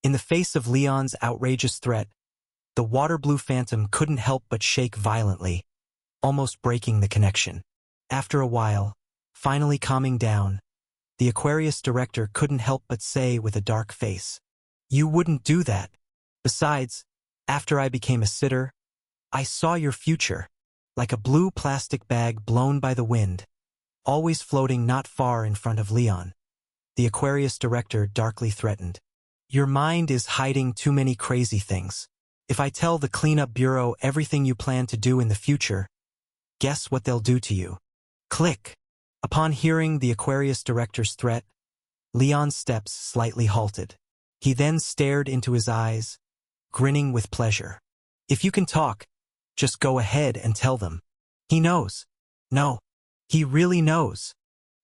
In the face of Leon's outrageous threat, the water blue phantom couldn't help but shake violently, almost breaking the connection. After a while, finally calming down, the Aquarius director couldn't help but say with a dark face, "You wouldn't do that. Besides, after I became a sitter, I saw your future, like a blue plastic bag blown by the wind, always floating not far in front of Leon." The Aquarius director darkly threatened, "Your mind is hiding too many crazy things. If I tell the cleanup bureau everything you plan to do in the future, guess what they'll do to you?" Click. Upon hearing the Aquarius director's threat, Leon's steps slightly halted. He then stared into his eyes, grinning with pleasure. "If you can talk, just go ahead and tell them." He knows. No, he really knows.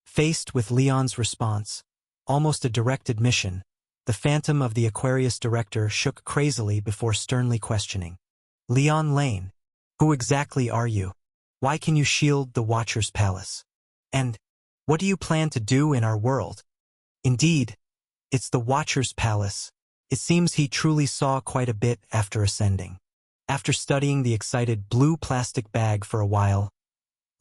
Faced with Leon's response, almost a direct admission, the phantom of the Aquarius director shook crazily before sternly questioning. "Leon Lane, who exactly are you? Why can you shield the Watcher's Palace? And what do you plan to do in our world?" Indeed, it's the Watcher's Palace. It seems he truly saw quite a bit after ascending. After studying the excited blue plastic bag for a while,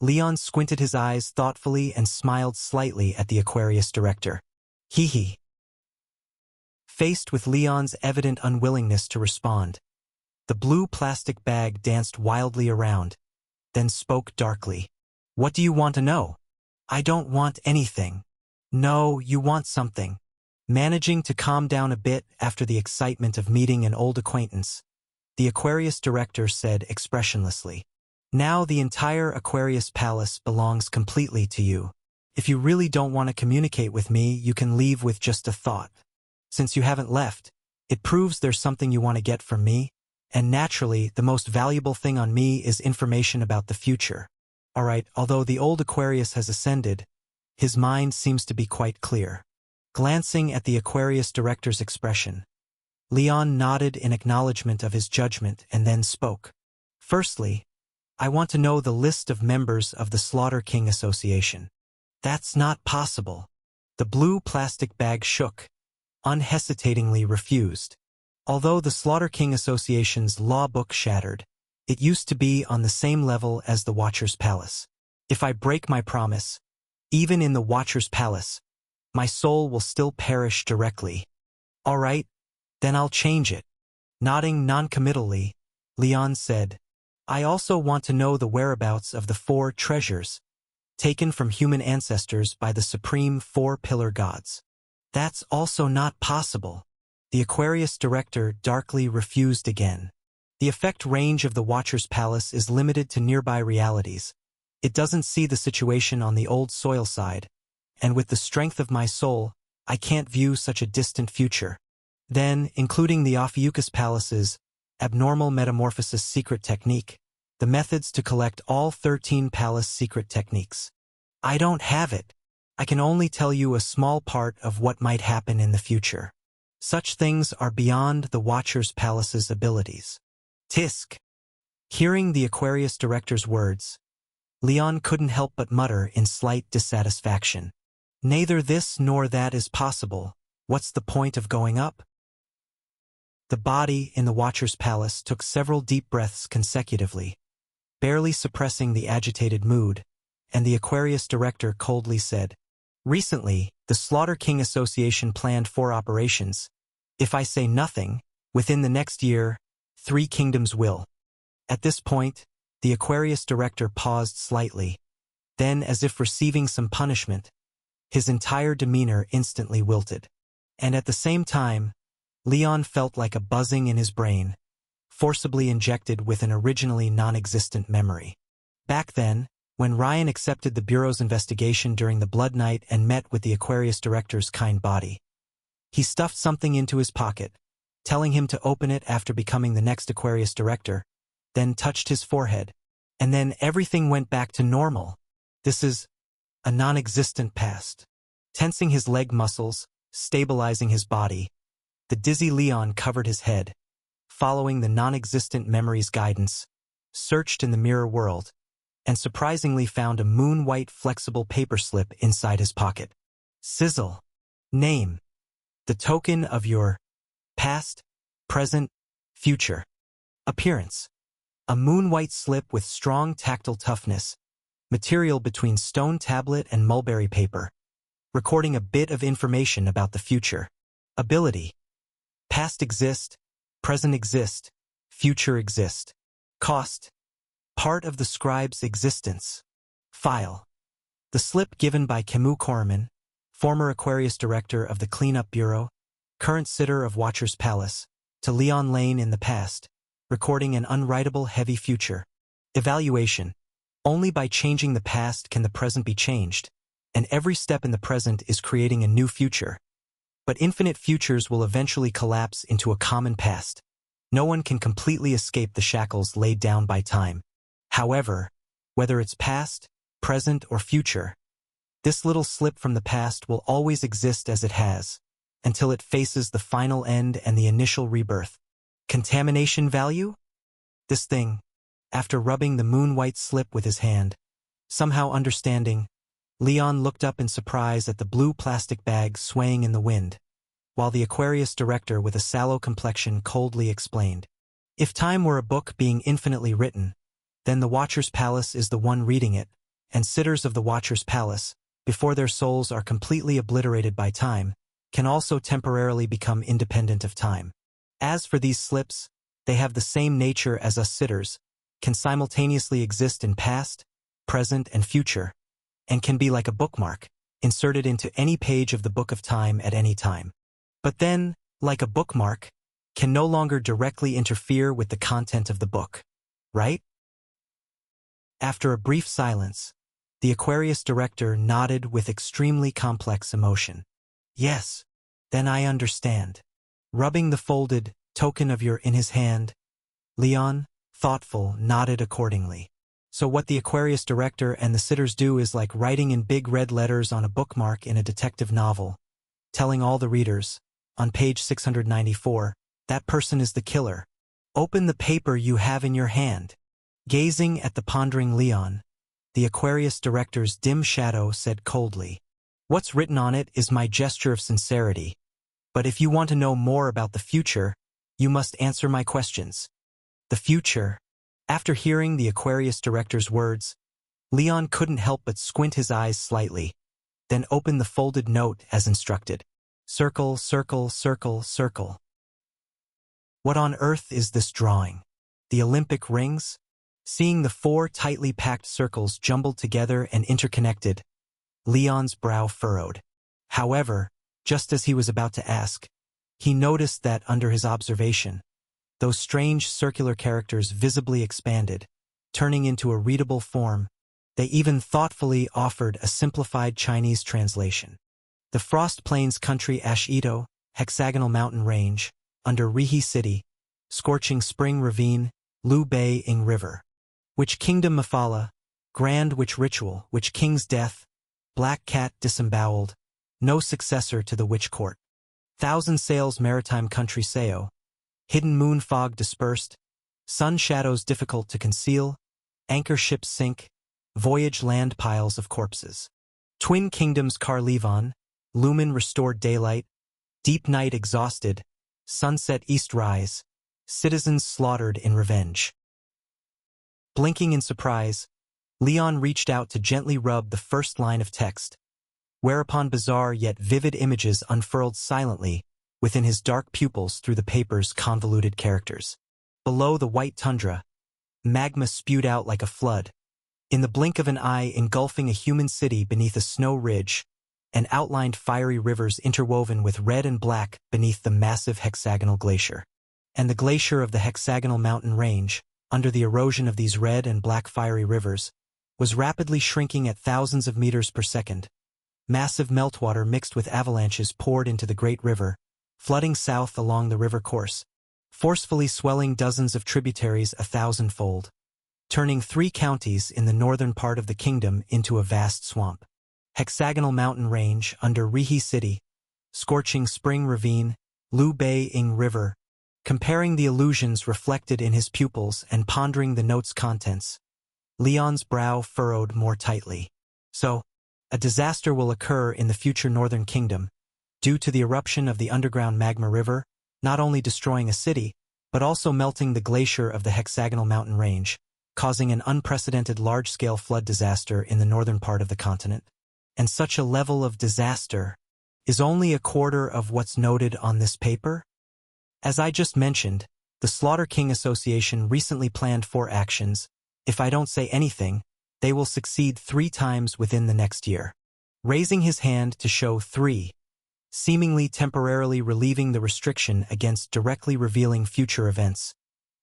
Leon squinted his eyes thoughtfully and smiled slightly at the Aquarius director. Hee hee. Faced with Leon's evident unwillingness to respond, the blue plastic bag danced wildly around, then spoke darkly. "What do you want to know?" "I don't want anything." "No, you want something." Managing to calm down a bit after the excitement of meeting an old acquaintance, the Aquarius director said expressionlessly, "Now the entire Aquarius Palace belongs completely to you. If you really don't want to communicate with me, you can leave with just a thought. Since you haven't left, it proves there's something you want to get from me, and naturally, the most valuable thing on me is information about the future. Alright, although the old Aquarius has ascended, his mind seems to be quite clear." Glancing at the Aquarius director's expression, Leon nodded in acknowledgement of his judgment and then spoke. "Firstly, I want to know the list of members of the Slaughter King Association." "That's not possible." The blue plastic bag shook, unhesitatingly refused. Although the Slaughter King Association's law book shattered, it used to be on the same level as the Watcher's Palace. If I break my promise, even in the Watcher's Palace, my soul will still perish directly. "All right, then I'll change it." Nodding noncommittally, Leon said, "I also want to know the whereabouts of the 4 treasures, taken from human ancestors by the supreme 4-pillar gods." "That's also not possible." The Aquarius director darkly refused again. "The effect range of the Watcher's Palace is limited to nearby realities. It doesn't see the situation on the old soil side, and with the strength of my soul, I can't view such a distant future. Then, including the Ophiuchus Palace's abnormal metamorphosis secret technique, the methods to collect all 13 palace secret techniques. I don't have it. I can only tell you a small part of what might happen in the future. Such things are beyond the Watcher's Palace's abilities." Tisk. Hearing the Aquarius director's words, Leon couldn't help but mutter in slight dissatisfaction. "Neither this nor that is possible. What's the point of going up?" The body in the Watcher's Palace took several deep breaths consecutively, barely suppressing the agitated mood, and the Aquarius director coldly said, "Recently, the Slaughter King Association planned 4 operations. If I say nothing, within the next year, 3 kingdoms will." At this point, the Aquarius director paused slightly. Then, as if receiving some punishment, his entire demeanor instantly wilted. And at the same time, Leon felt like a buzzing in his brain, forcibly injected with an originally non-existent memory. Back then, when Ryan accepted the Bureau's investigation during the Blood Night and met with the Aquarius director's kind body, he stuffed something into his pocket, telling him to open it after becoming the next Aquarius director, then touched his forehead, and then everything went back to normal. This is a non-existent past. Tensing his leg muscles, stabilizing his body, the dizzy Leon covered his head, following the non-existent memory's guidance, searched in the mirror world, and surprisingly found a moon-white flexible paper slip inside his pocket. Sizzle. Name. The token of your Past, present, future. Appearance. A moon-white slip with strong tactile toughness, material between stone tablet and mulberry paper, recording a bit of information about the future. Ability. Past exist, present exist, future exist. Cost. Part of the scribe's existence. File. The slip given by Kemu Koreman, former Aquarius director of the Cleanup Bureau, current sitter of Watcher's Palace, to Leon Lane in the past, recording an unwritable heavy future. Evaluation. Only by changing the past can the present be changed, and every step in the present is creating a new future. But infinite futures will eventually collapse into a common past. No one can completely escape the shackles laid down by time. However, whether it's past, present, or future, this little slip from the past will always exist as it has, until it faces the final end and the initial rebirth. Contamination value? This thing, after rubbing the moon-white slip with his hand, somehow understanding, Leon looked up in surprise at the blue plastic bag swaying in the wind, while the Aquarius director with a sallow complexion coldly explained, "If time were a book being infinitely written, then the Watcher's Palace is the one reading it, and sitters of the Watcher's Palace, before their souls are completely obliterated by time, can also temporarily become independent of time. As for these slips, they have the same nature as us sitters, can simultaneously exist in past, present, and future, and can be like a bookmark, inserted into any page of the Book of Time at any time. But then, like a bookmark, can no longer directly interfere with the content of the book, right?" After a brief silence, the Aquarius director nodded with extremely complex emotion. "Yes, then I understand." Rubbing the folded token of your in his hand, Leon, thoughtful, nodded accordingly. So what the Aquarius director and the sitters do is like writing in big red letters on a bookmark in a detective novel, telling all the readers, on page 694, that person is the killer. Open the paper you have in your hand. Gazing at the pondering Leon, the Aquarius director's dim shadow said coldly, "What's written on it is my gesture of sincerity. But if you want to know more about the future, you must answer my questions." The future. After hearing the Aquarius director's words, Leon couldn't help but squint his eyes slightly, then open the folded note as instructed. Circle, circle, circle, circle. What on earth is this drawing? The Olympic rings? Seeing the 4 tightly packed circles jumbled together and interconnected, Leon's brow furrowed. However, just as he was about to ask, he noticed that under his observation, those strange circular characters visibly expanded, turning into a readable form. They even thoughtfully offered a simplified Chinese translation. The Frost Plains country Ashito, hexagonal mountain range, under Rihe City, scorching spring ravine, Liu Bei Ing River. Which kingdom Mafala, grand which ritual, which king's death, black cat disemboweled, no successor to the witch court. Thousand sails maritime country Seo, hidden moon fog dispersed, sun shadows difficult to conceal, anchor ships sink, voyage land piles of corpses. Twin kingdoms Carlevon, lumen restored daylight, deep night exhausted, sunset east rise, citizens slaughtered in revenge. Blinking in surprise, Leon reached out to gently rub the first line of text, whereupon bizarre yet vivid images unfurled silently within his dark pupils through the paper's convoluted characters. Below the white tundra, magma spewed out like a flood, in the blink of an eye engulfing a human city beneath a snow ridge, and outlined fiery rivers interwoven with red and black beneath the massive hexagonal glacier. And the glacier of the hexagonal mountain range, under the erosion of these red and black fiery rivers, was rapidly shrinking at thousands of meters per second. Massive meltwater mixed with avalanches poured into the great river, flooding south along the river course, forcefully swelling dozens of tributaries 1,000-fold, turning 3 counties in the northern part of the kingdom into a vast swamp. Hexagonal mountain range under Rihe City, scorching spring ravine, Liu Bei Ing River. Comparing the illusions reflected in his pupils and pondering the note's contents, Leon's brow furrowed more tightly. So, a disaster will occur in the future northern kingdom, due to the eruption of the underground magma river, not only destroying a city, but also melting the glacier of the hexagonal mountain range, causing an unprecedented large-scale flood disaster in the northern part of the continent. And such a level of disaster is only a quarter of what's noted on this paper? As I just mentioned, the Slaughter King Association recently planned 4 actions. If I don't say anything, they will succeed 3 times within the next year. Raising his hand to show 3, seemingly temporarily relieving the restriction against directly revealing future events,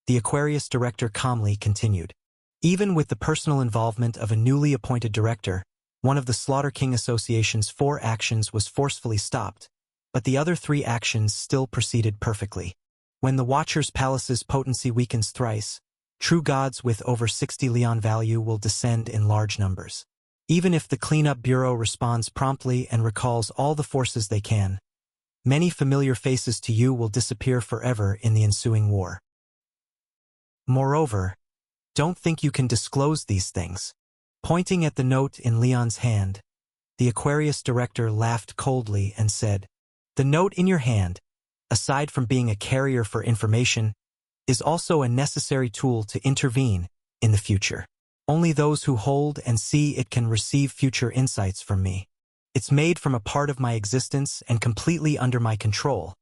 the Aquarius director calmly continued. Even with the personal involvement of a newly appointed director, one of the Slaughter King Association's 4 actions was forcefully stopped, but the other 3 actions still proceeded perfectly. When the Watcher's Palace's potency weakens thrice, true gods with over 60 Leon value will descend in large numbers. Even if the Cleanup Bureau responds promptly and recalls all the forces they can, many familiar faces to you will disappear forever in the ensuing war. Moreover, don't think you can disclose these things. Pointing at the note in Leon's hand, the Aquarius director laughed coldly and said, "The note in your hand, aside from being a carrier for information, is also a necessary tool to intervene in the future. Only those who hold and see it can receive future insights from me. It's made from a part of my existence and completely under my control,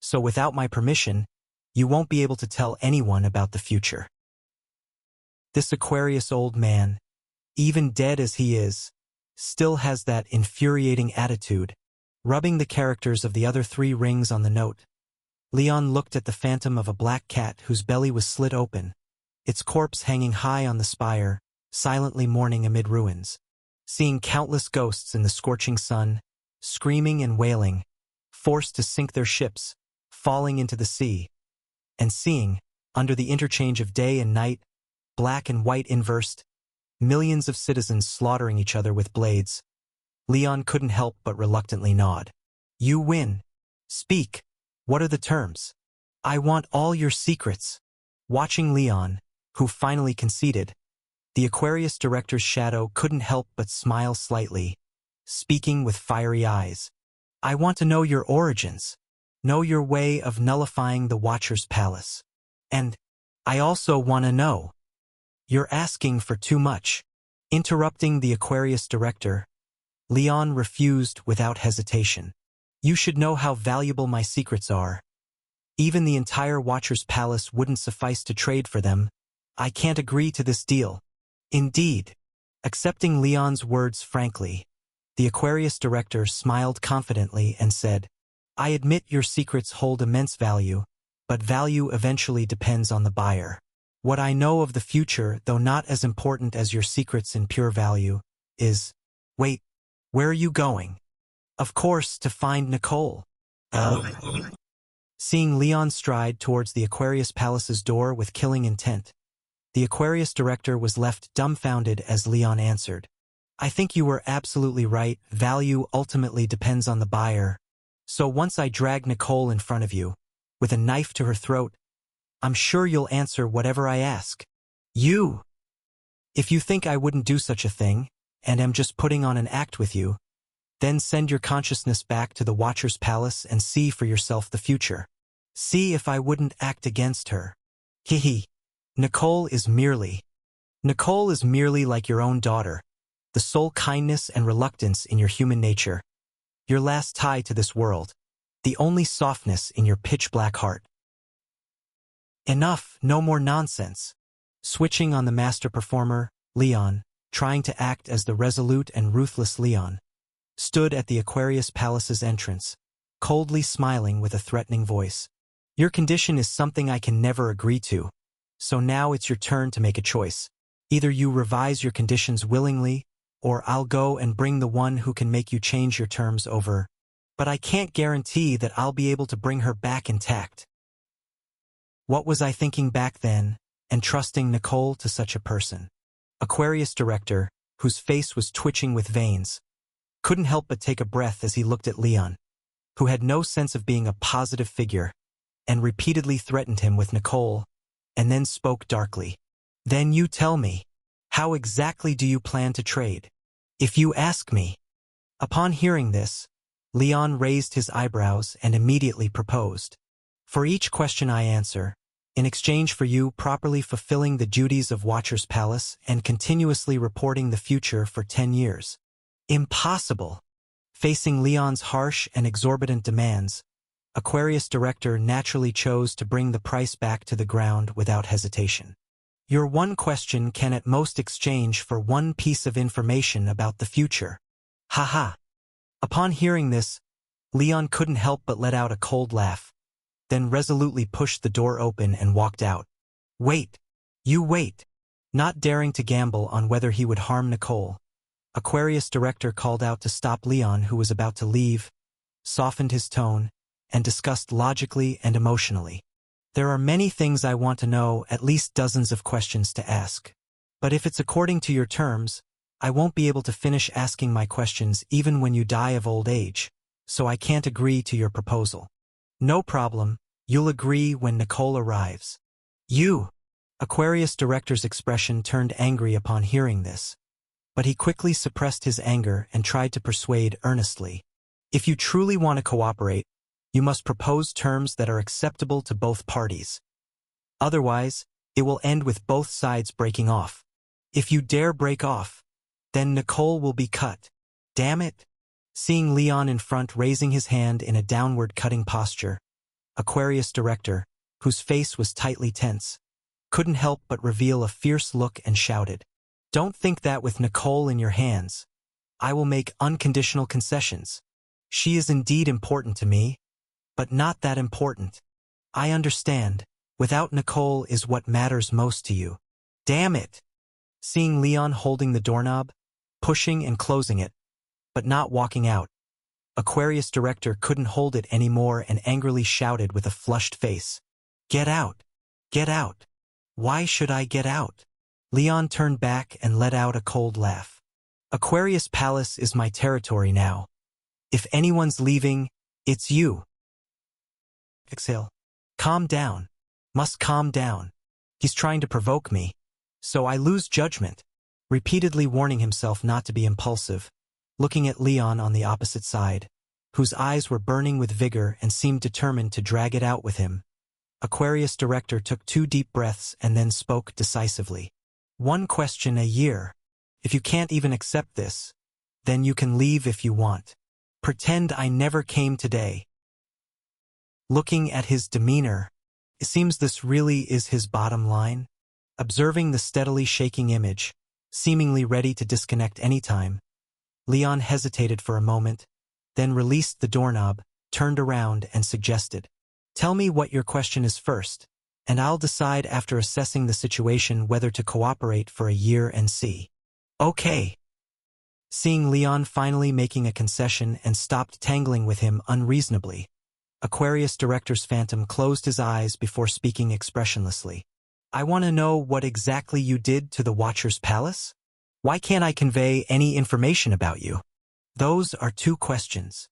so without my permission, you won't be able to tell anyone about the future." This Aquarius old man, even dead as he is, still has that infuriating attitude, rubbing the characters of the other 3 rings on the note. Leon looked at the phantom of a black cat whose belly was slit open, its corpse hanging high on the spire, silently mourning amid ruins. Seeing countless ghosts in the scorching sun, screaming and wailing, forced to sink their ships, falling into the sea, and seeing, under the interchange of day and night, black and white inversed, millions of citizens slaughtering each other with blades, Leon couldn't help but reluctantly nod. "You win. Speak. What are the terms? I want all your secrets." Watching Leon, who finally conceded, the Aquarius director's shadow couldn't help but smile slightly, speaking with fiery eyes. "I want to know your origins, know your way of nullifying the Watcher's Palace. And I also want to know." "You're asking for too much." Interrupting the Aquarius director, Leon refused without hesitation. "You should know how valuable my secrets are. Even the entire Watcher's Palace wouldn't suffice to trade for them. I can't agree to this deal." Indeed. Accepting Leon's words frankly, the Aquarius director smiled confidently and said, "I admit your secrets hold immense value, but value eventually depends on the buyer. What I know of the future, though not as important as your secrets in pure value, is... Wait, where are you going?" "Of course, to find Nicole." Seeing Leon stride towards the Aquarius Palace's door with killing intent, the Aquarius director was left dumbfounded as Leon answered, "I think you were absolutely right. Value ultimately depends on the buyer. So once I drag Nicole in front of you, with a knife to her throat, I'm sure you'll answer whatever I ask." "You! If you think I wouldn't do such a thing, and am just putting on an act with you, then send your consciousness back to the Watcher's Palace and see for yourself the future. See if I wouldn't act against her. Hee. Nicole is merely like your own daughter, the sole kindness and reluctance in your human nature, your last tie to this world, the only softness in your pitch-black heart." "Enough, no more nonsense." Switching on the master performer, Leon, trying to act as the resolute and ruthless Leon, stood at the Aquarius Palace's entrance, coldly smiling with a threatening voice. "Your condition is something I can never agree to. So now it's your turn to make a choice. Either you revise your conditions willingly, or I'll go and bring the one who can make you change your terms over. But I can't guarantee that I'll be able to bring her back intact." What was I thinking back then, entrusting Nicole to such a person? Aquarius director, whose face was twitching with veins, couldn't help but take a breath as he looked at Leon, who had no sense of being a positive figure, and repeatedly threatened him with Nicole, and then spoke darkly. "Then you tell me, how exactly do you plan to trade? If you ask me." Upon hearing this, Leon raised his eyebrows and immediately proposed, For each question I answer, in exchange for you properly fulfilling the duties of Watcher's Palace and continuously reporting the future for 10 years. Impossible. Facing Leon's harsh and exorbitant demands, Aquarius Director naturally chose to bring the price back to the ground without hesitation. Your one question can at most exchange for one piece of information about the future. Haha. Upon hearing this, Leon couldn't help but let out a cold laugh, then resolutely pushed the door open and walked out. Wait. You wait. Not daring to gamble on whether he would harm Nicole, Aquarius Director called out to stop Leon, who was about to leave, softened his tone, and discussed logically and emotionally. There are many things I want to know, at least dozens of questions to ask. But if it's according to your terms, I won't be able to finish asking my questions even when you die of old age, so I can't agree to your proposal. No problem, you'll agree when Nicole arrives. You! Aquarius Director's expression turned angry upon hearing this, but he quickly suppressed his anger and tried to persuade earnestly. If you truly want to cooperate, you must propose terms that are acceptable to both parties. Otherwise, it will end with both sides breaking off. If you dare break off, then Nicole will be cut. Damn it! Seeing Leon in front raising his hand in a downward cutting posture, Aquarius Director, whose face was tightly tense, couldn't help but reveal a fierce look and shouted, "Don't think that with Nicole in your hands, I will make unconditional concessions. She is indeed important to me, but not that important. I understand, without Nicole is what matters most to you. Damn it!" Seeing Leon holding the doorknob, pushing and closing it, but not walking out, Aquarius Director couldn't hold it anymore and angrily shouted with a flushed face, "Get out! Get out! Why should I get out?" Leon turned back and let out a cold laugh. "Aquarius Palace is my territory now. If anyone's leaving, it's you." Exhale. Calm down. Must calm down. He's trying to provoke me, so I lose judgment. Repeatedly warning himself not to be impulsive, looking at Leon on the opposite side, whose eyes were burning with vigor and seemed determined to drag it out with him, Aquarius Director took 2 deep breaths and then spoke decisively. "One question a year. If you can't even accept this, then you can leave if you want. Pretend I never came today." Looking at his demeanor, it seems this really is his bottom line. Observing the steadily shaking image, seemingly ready to disconnect anytime, Leon hesitated for a moment, then released the doorknob, turned around and suggested, "Tell me what your question is first, and I'll decide after assessing the situation whether to cooperate for a year and see." "Okay." Seeing Leon finally making a concession and stopped tangling with him unreasonably, Aquarius Director's phantom closed his eyes before speaking expressionlessly. "I want to know what exactly you did to the Watcher's Palace? Why can't I convey any information about you?" "Those are 2 questions.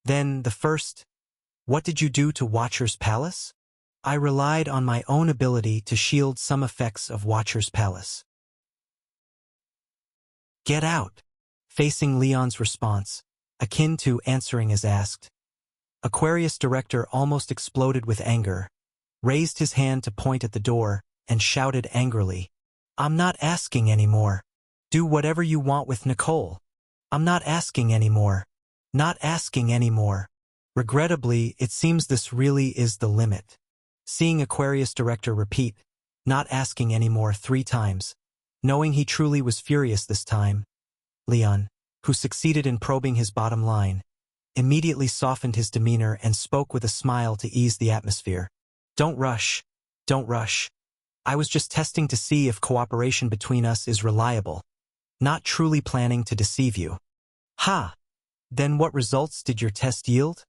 Then the first, what did you do to Watcher's Palace?" "I relied on my own ability to shield some effects of Watcher's Palace." "Get out." Facing Leon's response, akin to answering as asked, Aquarius Director almost exploded with anger, raised his hand to point at the door, and shouted angrily, "I'm not asking anymore. Do whatever you want with Nicole. I'm not asking anymore. Not asking anymore." Regrettably, it seems this really is the limit. Seeing Aquarius Director repeat, "Not asking anymore" 3 times, knowing he truly was furious this time, Leon, who succeeded in probing his bottom line, immediately softened his demeanor and spoke with a smile to ease the atmosphere. "Don't rush. Don't rush. I was just testing to see if cooperation between us is reliable, not truly planning to deceive you." "Ha! Then what results did your test yield?"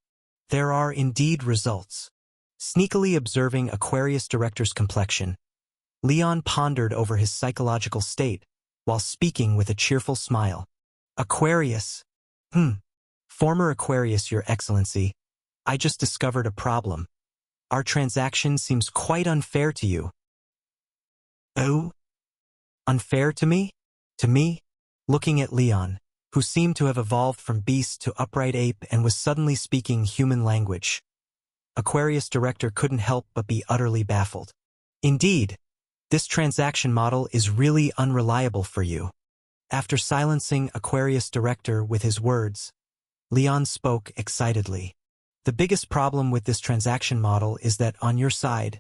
"There are indeed results." Sneakily observing Aquarius Director's complexion, Leon pondered over his psychological state while speaking with a cheerful smile. "Aquarius. Former Aquarius, Your Excellency, I just discovered a problem. Our transaction seems quite unfair to you." "Oh? Unfair to me?" "To me?" Looking at Leon, who seemed to have evolved from beast to upright ape and was suddenly speaking human language. Aquarius director couldn't help but be utterly baffled. Indeed, this transaction model is really unreliable for you. After silencing Aquarius director with his words, Leon spoke excitedly. The biggest problem with this transaction model is that on your side,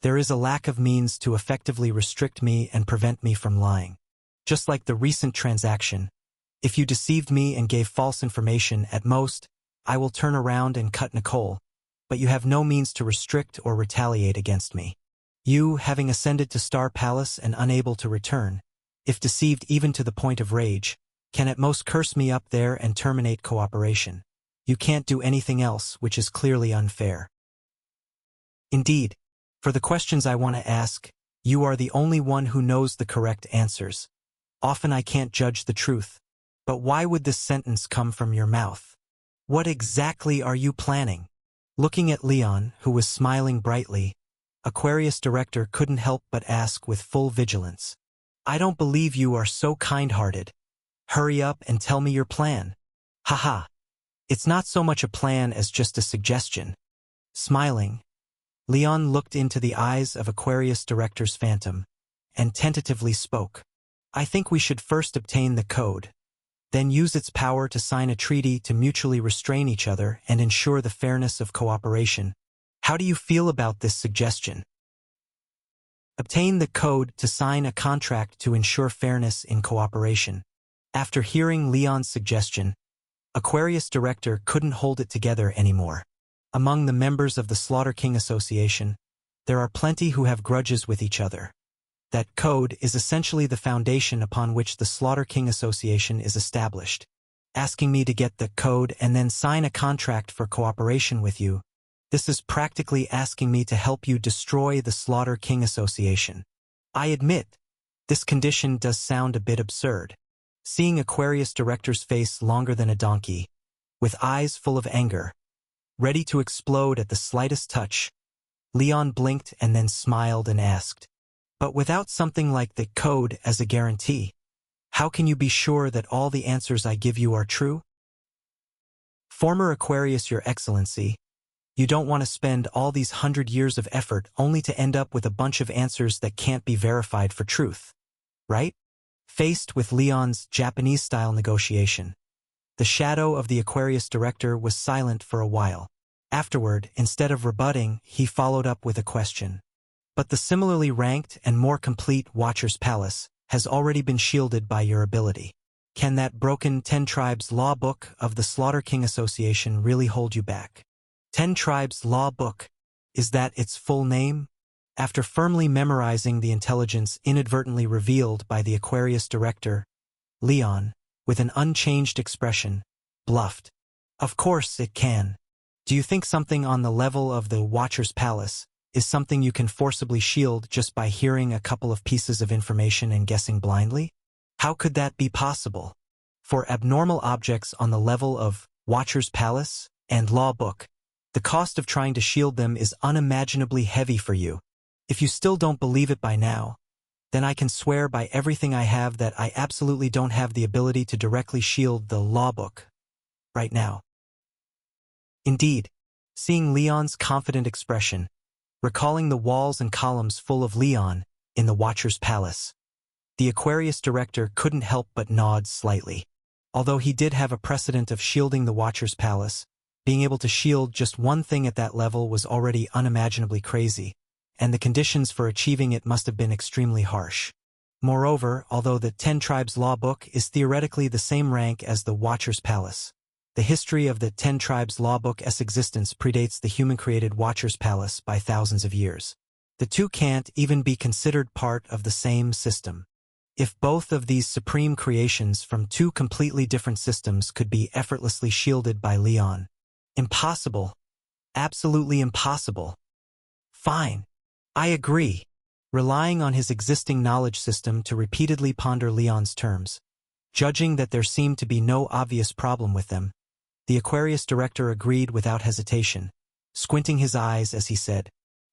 there is a lack of means to effectively restrict me and prevent me from lying. Just like the recent transaction, if you deceived me and gave false information, at most, I will turn around and cut Nicole, but you have no means to restrict or retaliate against me. You, having ascended to Star Palace and unable to return, if deceived even to the point of rage, can at most curse me up there and terminate cooperation. You can't do anything else, which is clearly unfair. Indeed, for the questions I want to ask, you are the only one who knows the correct answers. Often I can't judge the truth. But why would this sentence come from your mouth? What exactly are you planning? Looking at Leon, who was smiling brightly, Aquarius director couldn't help but ask with full vigilance. I don't believe you are so kind-hearted. Hurry up and tell me your plan. Haha. It's not so much a plan as just a suggestion. Smiling, Leon looked into the eyes of Aquarius director's phantom and tentatively spoke. I think we should first obtain the code, then use its power to sign a treaty to mutually restrain each other and ensure the fairness of cooperation. How do you feel about this suggestion? Obtain the code to sign a contract to ensure fairness in cooperation. After hearing Leon's suggestion, Aquarius director couldn't hold it together anymore. Among the members of the Slaughter King Association, there are plenty who have grudges with each other. That code is essentially the foundation upon which the Slaughter King Association is established. Asking me to get the code and then sign a contract for cooperation with you, this is practically asking me to help you destroy the Slaughter King Association. I admit, this condition does sound a bit absurd. Seeing Aquarius director's face longer than a donkey, with eyes full of anger, ready to explode at the slightest touch, Leon blinked and then smiled and asked, but without something like the code as a guarantee, how can you be sure that all the answers I give you are true? Former Aquarius, Your Excellency, you don't want to spend all these 100 years of effort only to end up with a bunch of answers that can't be verified for truth, right? Faced with Leon's Japanese-style negotiation, the shadow of the Aquarius director was silent for a while. Afterward, instead of rebutting, he followed up with a question. But the similarly ranked and more complete Watcher's Palace has already been shielded by your ability. Can that broken 10 Tribes Law Book of the Slaughter King Association really hold you back? 10 Tribes Law Book, is that its full name? After firmly memorizing the intelligence inadvertently revealed by the Aquarius director, Leon, with an unchanged expression, bluffed. Of course it can. Do you think something on the level of the Watcher's Palace is something you can forcibly shield just by hearing a couple of pieces of information and guessing blindly? How could that be possible? For abnormal objects on the level of Watcher's Palace and Law Book, the cost of trying to shield them is unimaginably heavy for you. If you still don't believe it by now, then I can swear by everything I have that I absolutely don't have the ability to directly shield the Law Book right now. Indeed, seeing Leon's confident expression, recalling the walls and columns full of Leon in the Watcher's Palace, the Aquarius director couldn't help but nod slightly. Although he did have a precedent of shielding the Watcher's Palace, being able to shield just one thing at that level was already unimaginably crazy, and the conditions for achieving it must have been extremely harsh. Moreover, although the 10 Tribes Law Book is theoretically the same rank as the Watcher's Palace, the history of the 10 Tribes Law Book's existence predates the human-created Watcher's Palace by thousands of years. The two can't even be considered part of the same system. If both of these supreme creations from two completely different systems could be effortlessly shielded by Leon. Impossible. Absolutely impossible. Fine. I agree. Relying on his existing knowledge system to repeatedly ponder Leon's terms, judging that there seemed to be no obvious problem with them, the Aquarius director agreed without hesitation, squinting his eyes as he said,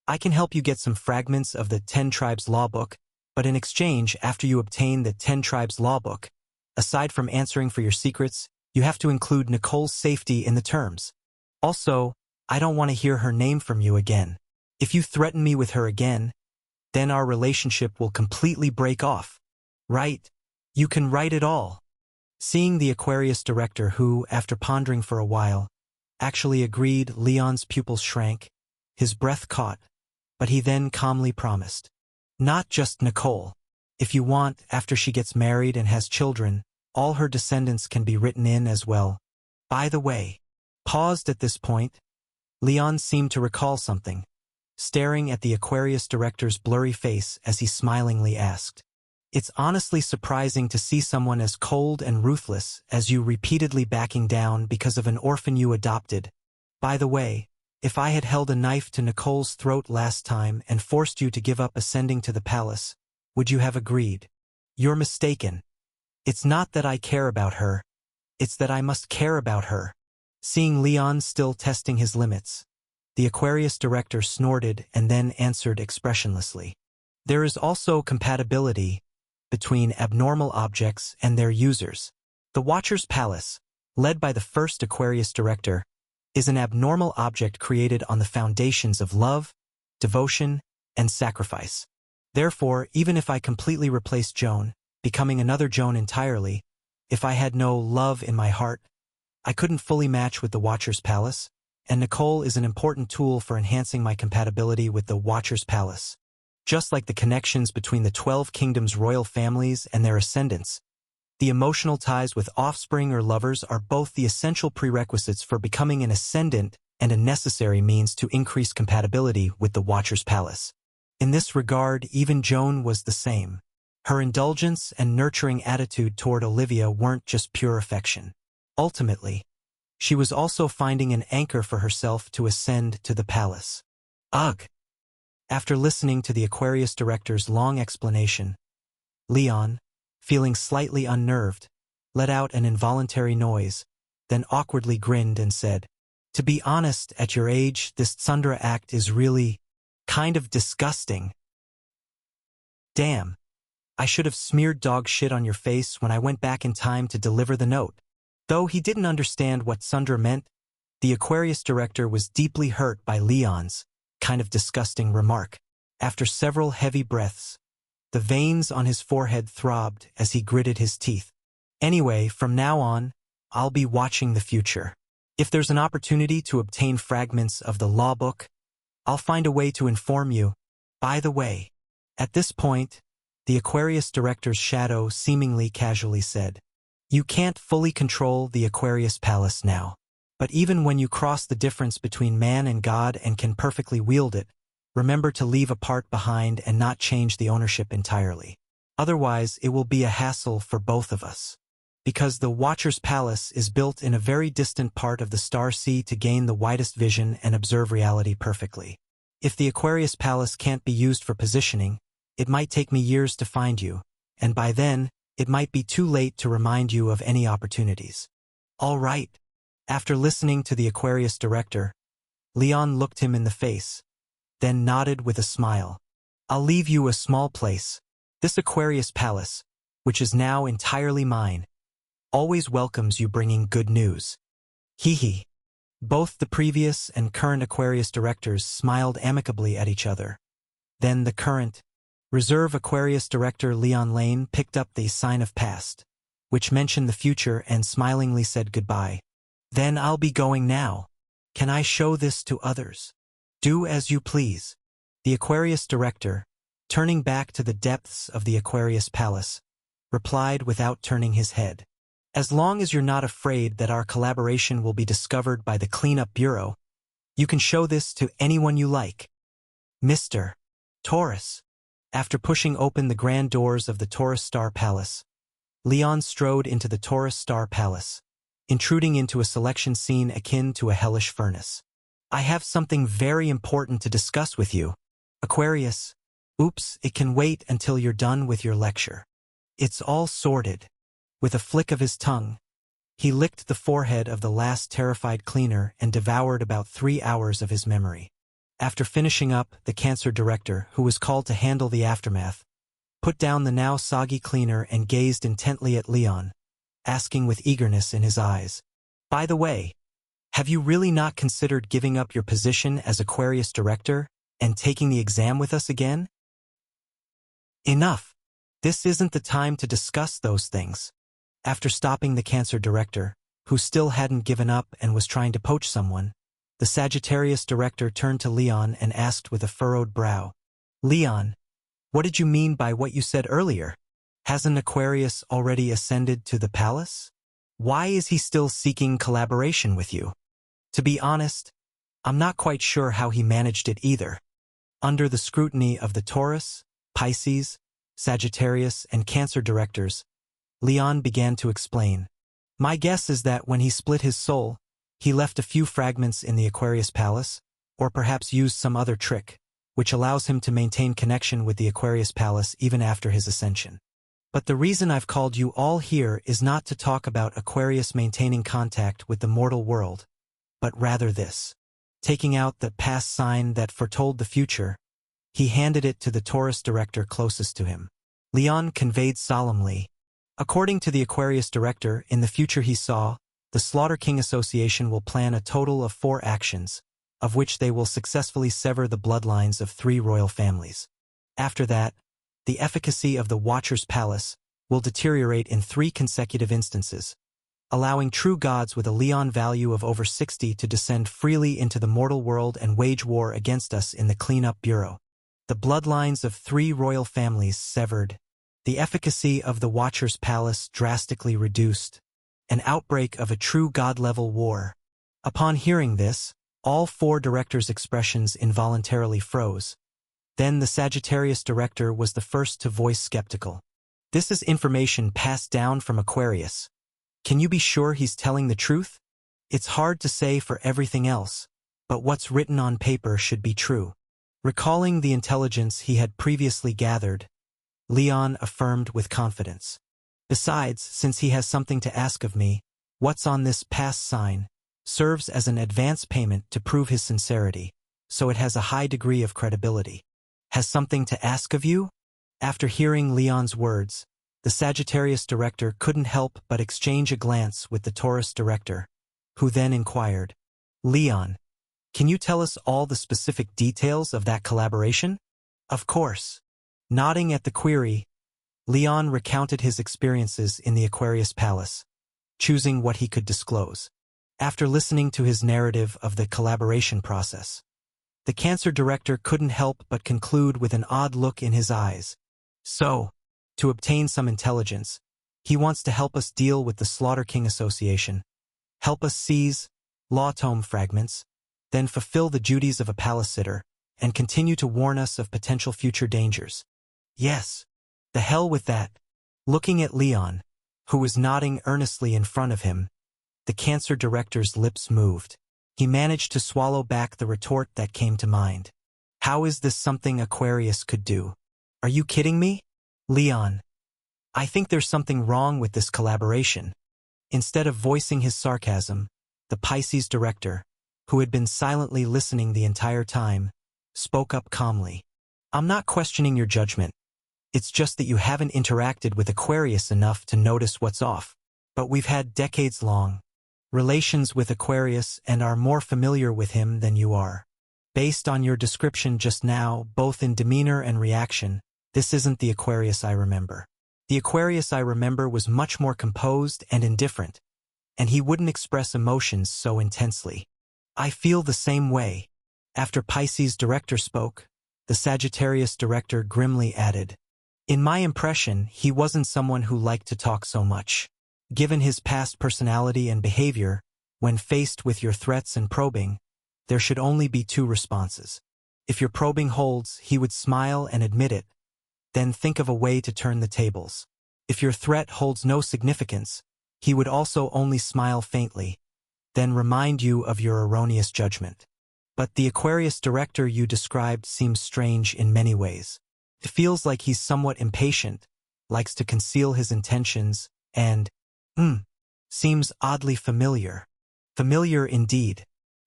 I can help you get some fragments of the 10 Tribes Law Book, but in exchange, after you obtain the 10 Tribes Law Book, aside from answering for your secrets, you have to include Nicole's safety in the terms. Also, I don't want to hear her name from you again. If you threaten me with her again, then our relationship will completely break off. Right? You can write it all. Seeing the Aquarius director who, after pondering for a while, actually agreed, Leon's pupils shrank, his breath caught, but he then calmly promised. Not just Nicole. If you want, after she gets married and has children, all her descendants can be written in as well. By the way. Paused at this point, Leon seemed to recall something, staring at the Aquarius director's blurry face as he smilingly asked. It's honestly surprising to see someone as cold and ruthless as you repeatedly backing down because of an orphan you adopted. By the way, if I had held a knife to Nicole's throat last time and forced you to give up ascending to the palace, would you have agreed? You're mistaken. It's not that I care about her. It's that I must care about her. Seeing Leon still testing his limits, the Aquarius director snorted and then answered expressionlessly. There is also compatibility between abnormal objects and their users. The Watcher's Palace, led by the first Aquarius director, is an abnormal object created on the foundations of love, devotion, and sacrifice. Therefore, even if I completely replaced Joan, becoming another Joan entirely, if I had no love in my heart, I couldn't fully match with the Watcher's Palace, and Nicole is an important tool for enhancing my compatibility with the Watcher's Palace. Just like the connections between the 12 kingdoms' royal families and their ascendants, the emotional ties with offspring or lovers are both the essential prerequisites for becoming an ascendant and a necessary means to increase compatibility with the Watcher's Palace. In this regard, even Joan was the same. Her indulgence and nurturing attitude toward Olivia weren't just pure affection. Ultimately, she was also finding an anchor for herself to ascend to the palace. Ugh! After listening to the Aquarius director's long explanation, Leon, feeling slightly unnerved, let out an involuntary noise, then awkwardly grinned and said, "To be honest, at your age, this Tsundra act is really kind of disgusting. Damn, I should have smeared dog shit on your face when I went back in time to deliver the note." Though he didn't understand what Tsundra meant, the Aquarius director was deeply hurt by Leon's kind of disgusting remark. After several heavy breaths, the veins on his forehead throbbed as he gritted his teeth. Anyway, from now on, I'll be watching the future. If there's an opportunity to obtain fragments of the law book, I'll find a way to inform you. By the way, at this point, the Aquarius director's shadow seemingly casually said, "You can't fully control the Aquarius Palace now. But even when you cross the difference between man and God and can perfectly wield it, remember to leave a part behind and not change the ownership entirely. Otherwise, it will be a hassle for both of us. Because the Watcher's Palace is built in a very distant part of the Star Sea to gain the widest vision and observe reality perfectly. If the Aquarius Palace can't be used for positioning, it might take me years to find you, and by then, it might be too late to remind you of any opportunities." All right. After listening to the Aquarius director, Leon looked him in the face, then nodded with a smile. "I'll leave you a small place. This Aquarius Palace, which is now entirely mine, always welcomes you bringing good news." Hee. Both the previous and current Aquarius directors smiled amicably at each other. Then the current, reserve Aquarius director Leon Lane picked up the sign of past, which mentioned the future, and smilingly said goodbye. "Then I'll be going now. Can I show this to others?" "Do as you please." The Aquarius director, turning back to the depths of the Aquarius Palace, replied without turning his head. "As long as you're not afraid that our collaboration will be discovered by the Cleanup Bureau, you can show this to anyone you like." Mr. Taurus. After pushing open the grand doors of the Taurus Star Palace, Leon strode into the Taurus Star Palace, intruding into a selection scene akin to a hellish furnace. "I have something very important to discuss with you, Aquarius." "Oops, it can wait until you're done with your lecture. It's all sorted." With a flick of his tongue, he licked the forehead of the last terrified cleaner and devoured about 3 hours of his memory. After finishing up, the cancer director, who was called to handle the aftermath, put down the now soggy cleaner and gazed intently at Leon, asking with eagerness in his eyes, "By the way, Have you really not considered giving up your position as Aquarius director and taking the exam with us again? Enough. This isn't the time to discuss those things. After stopping the Cancer director, who still hadn't given up and was trying to poach someone, the Sagittarius director turned to Leon and asked with a furrowed brow, "Leon, what did you mean by what you said earlier? Hasn't Aquarius already ascended to the palace? Why is he still seeking collaboration with you?" To be honest, I'm not quite sure how he managed it either. Under the scrutiny of the Taurus, Pisces, Sagittarius, and Cancer directors, Leon began to explain. My guess is that when he split his soul, he left a few fragments in the Aquarius Palace, or perhaps used some other trick, which allows him to maintain connection with the Aquarius Palace even after his ascension. But the reason I've called you all here is not to talk about Aquarius maintaining contact with the mortal world, but rather this. Taking out the past sign that foretold the future, he handed it to the Taurus director closest to him. Leon conveyed solemnly, according to the Aquarius director, in the future he saw, the Slaughter King Association will plan a total of 4 actions, of which they will successfully sever the bloodlines of 3 royal families. After that, the efficacy of the Watcher's Palace will deteriorate in 3 consecutive instances, allowing true gods with a Leon value of over 60 to descend freely into the mortal world and wage war against us in the Cleanup Bureau. The bloodlines of 3 royal families severed, the efficacy of the Watcher's Palace drastically reduced, an outbreak of a true god-level war. Upon hearing this, all 4 directors' expressions involuntarily froze. Then the Sagittarius director was the first to voice skeptical. This is information passed down from Aquarius. Can you be sure he's telling the truth? It's hard to say for everything else, but what's written on paper should be true. Recalling the intelligence he had previously gathered, Leon affirmed with confidence. Besides, since he has something to ask of me, what's on this past sign serves as an advance payment to prove his sincerity, so it has a high degree of credibility. Has something to ask of you? After hearing Leon's words, the Sagittarius director couldn't help but exchange a glance with the Taurus director, who then inquired, Leon, can you tell us all the specific details of that collaboration? Of course. Nodding at the query, Leon recounted his experiences in the Aquarius Palace, choosing what he could disclose. After listening to his narrative of the collaboration process, the Cancer director couldn't help but conclude with an odd look in his eyes. So, to obtain some intelligence, he wants to help us deal with the Slaughter King Association, help us seize law tome fragments, then fulfill the duties of a palace sitter, and continue to warn us of potential future dangers. Yes, the hell with that. Looking at Leon, who was nodding earnestly in front of him, the Cancer director's lips moved. He managed to swallow back the retort that came to mind. How is this something Aquarius could do? Are you kidding me? Leon, I think there's something wrong with this collaboration. Instead of voicing his sarcasm, the Pisces director, who had been silently listening the entire time, spoke up calmly. I'm not questioning your judgment. It's just that you haven't interacted with Aquarius enough to notice what's off. But we've had decades-long relations with Aquarius and are more familiar with him than you are. Based on your description just now, both in demeanor and reaction, this isn't the Aquarius I remember. The Aquarius I remember was much more composed and indifferent, and he wouldn't express emotions so intensely. I feel the same way. After Pisces director spoke, the Sagittarius director grimly added, in my impression, he wasn't someone who liked to talk so much. Given his past personality and behavior, when faced with your threats and probing, there should only be 2 responses. If your probing holds, he would smile and admit it, then think of a way to turn the tables. If your threat holds no significance, he would also only smile faintly, then remind you of your erroneous judgment. But the Aquarius director you described seems strange in many ways. It feels like he's somewhat impatient, likes to conceal his intentions, and, seems oddly familiar. Familiar indeed.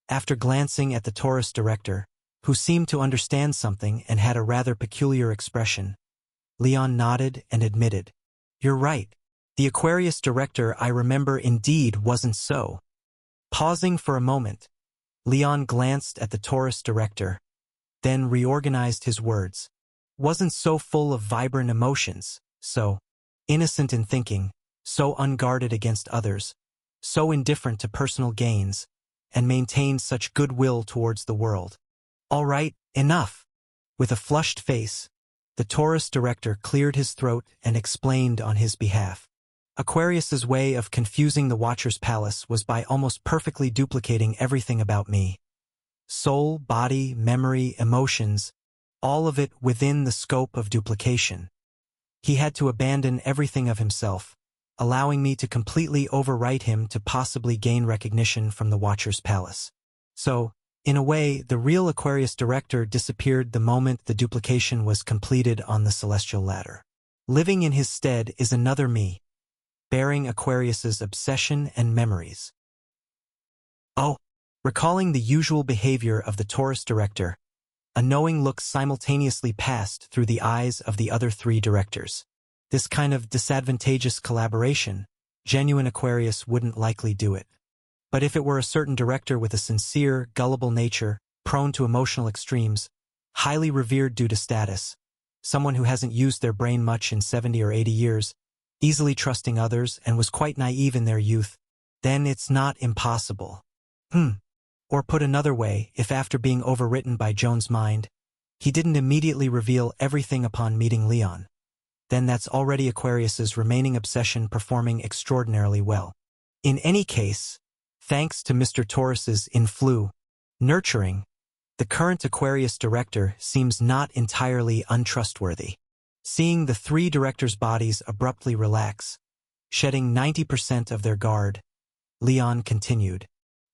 After glancing at the Taurus director, who seemed to understand something and had a rather peculiar expression, Leon nodded and admitted, you're right. The Aquarius director I remember indeed wasn't so Pausing for a moment, Leon glanced at the Taurus director, then reorganized his words. Wasn't so full of vibrant emotions, so innocent in thinking, so unguarded against others, so indifferent to personal gains, and maintained such goodwill towards the world. All right, enough. With a flushed face, the Taurus director cleared his throat and explained on his behalf. Aquarius's way of confusing the Watcher's Palace was by almost perfectly duplicating everything about me. Soul, body, memory, emotions, all of it within the scope of duplication. He had to abandon everything of himself, allowing me to completely overwrite him to possibly gain recognition from the Watcher's Palace. So, in a way, the real Aquarius director disappeared the moment the duplication was completed on the celestial ladder. Living in his stead is another me, bearing Aquarius's obsession and memories. Oh, recalling the usual behavior of the Taurus director, a knowing look simultaneously passed through the eyes of the other three directors. This kind of disadvantageous collaboration, genuine Aquarius wouldn't likely do it. But if it were a certain director with a sincere, gullible nature, prone to emotional extremes, highly revered due to status, someone who hasn't used their brain much in 70 or 80 years, easily trusting others and was quite naive in their youth, then it's not impossible. Or put another way, if after being overwritten by Joan's mind, he didn't immediately reveal everything upon meeting Leon, then that's already Aquarius's remaining obsession performing extraordinarily well. In any case, thanks to Mr. Taurus's nurturing, the current Aquarius director seems not entirely untrustworthy. Seeing the three directors' bodies abruptly relax, shedding 90% of their guard, Leon continued.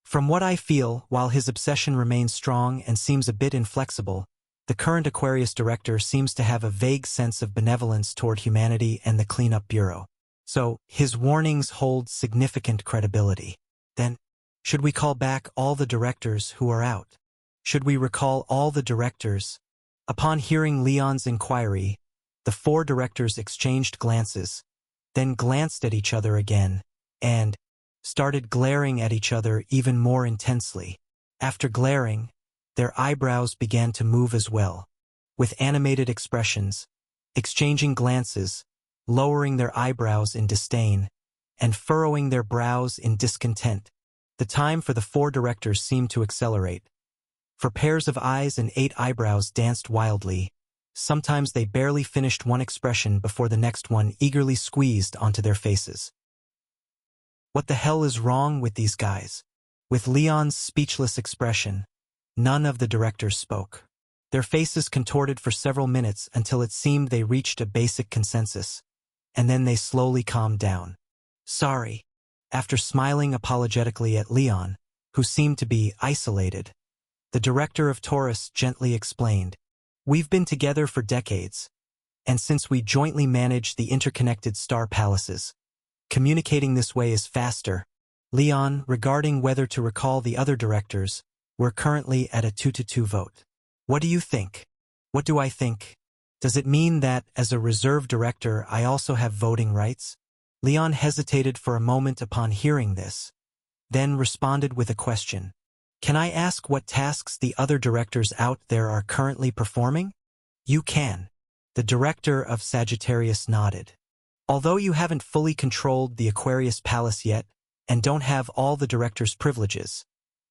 From what I feel, while his obsession remains strong and seems a bit inflexible, the current Aquarius director seems to have a vague sense of benevolence toward humanity and the Cleanup Bureau. So, his warnings hold significant credibility. Then, should we call back all the directors who are out? Should we recall all the directors? Upon hearing Leon's inquiry, the four directors exchanged glances, then glanced at each other again, and started glaring at each other even more intensely. After glaring, their eyebrows began to move as well, with animated expressions, exchanging glances, lowering their eyebrows in disdain, and furrowing their brows in discontent. The time for the four directors seemed to accelerate. For pairs of eyes and 8 eyebrows danced wildly. Sometimes they barely finished one expression before the next one eagerly squeezed onto their faces. What the hell is wrong with these guys? With Leon's speechless expression, none of the directors spoke. Their faces contorted for several minutes until it seemed they reached a basic consensus, and then they slowly calmed down. Sorry. After smiling apologetically at Leon, who seemed to be isolated, the director of Taurus gently explained, "We've been together for decades, and since we jointly manage the interconnected star palaces, communicating this way is faster. Leon, regarding whether to recall the other directors, we're currently at a 2-2 vote. What do you think?" What do I think? Does it mean that, as a reserve director, I also have voting rights? Leon hesitated for a moment upon hearing this, then responded with a question. Can I ask what tasks the other directors out there are currently performing? You can. The director of Sagittarius nodded. Although you haven't fully controlled the Aquarius Palace yet, and don't have all the director's privileges,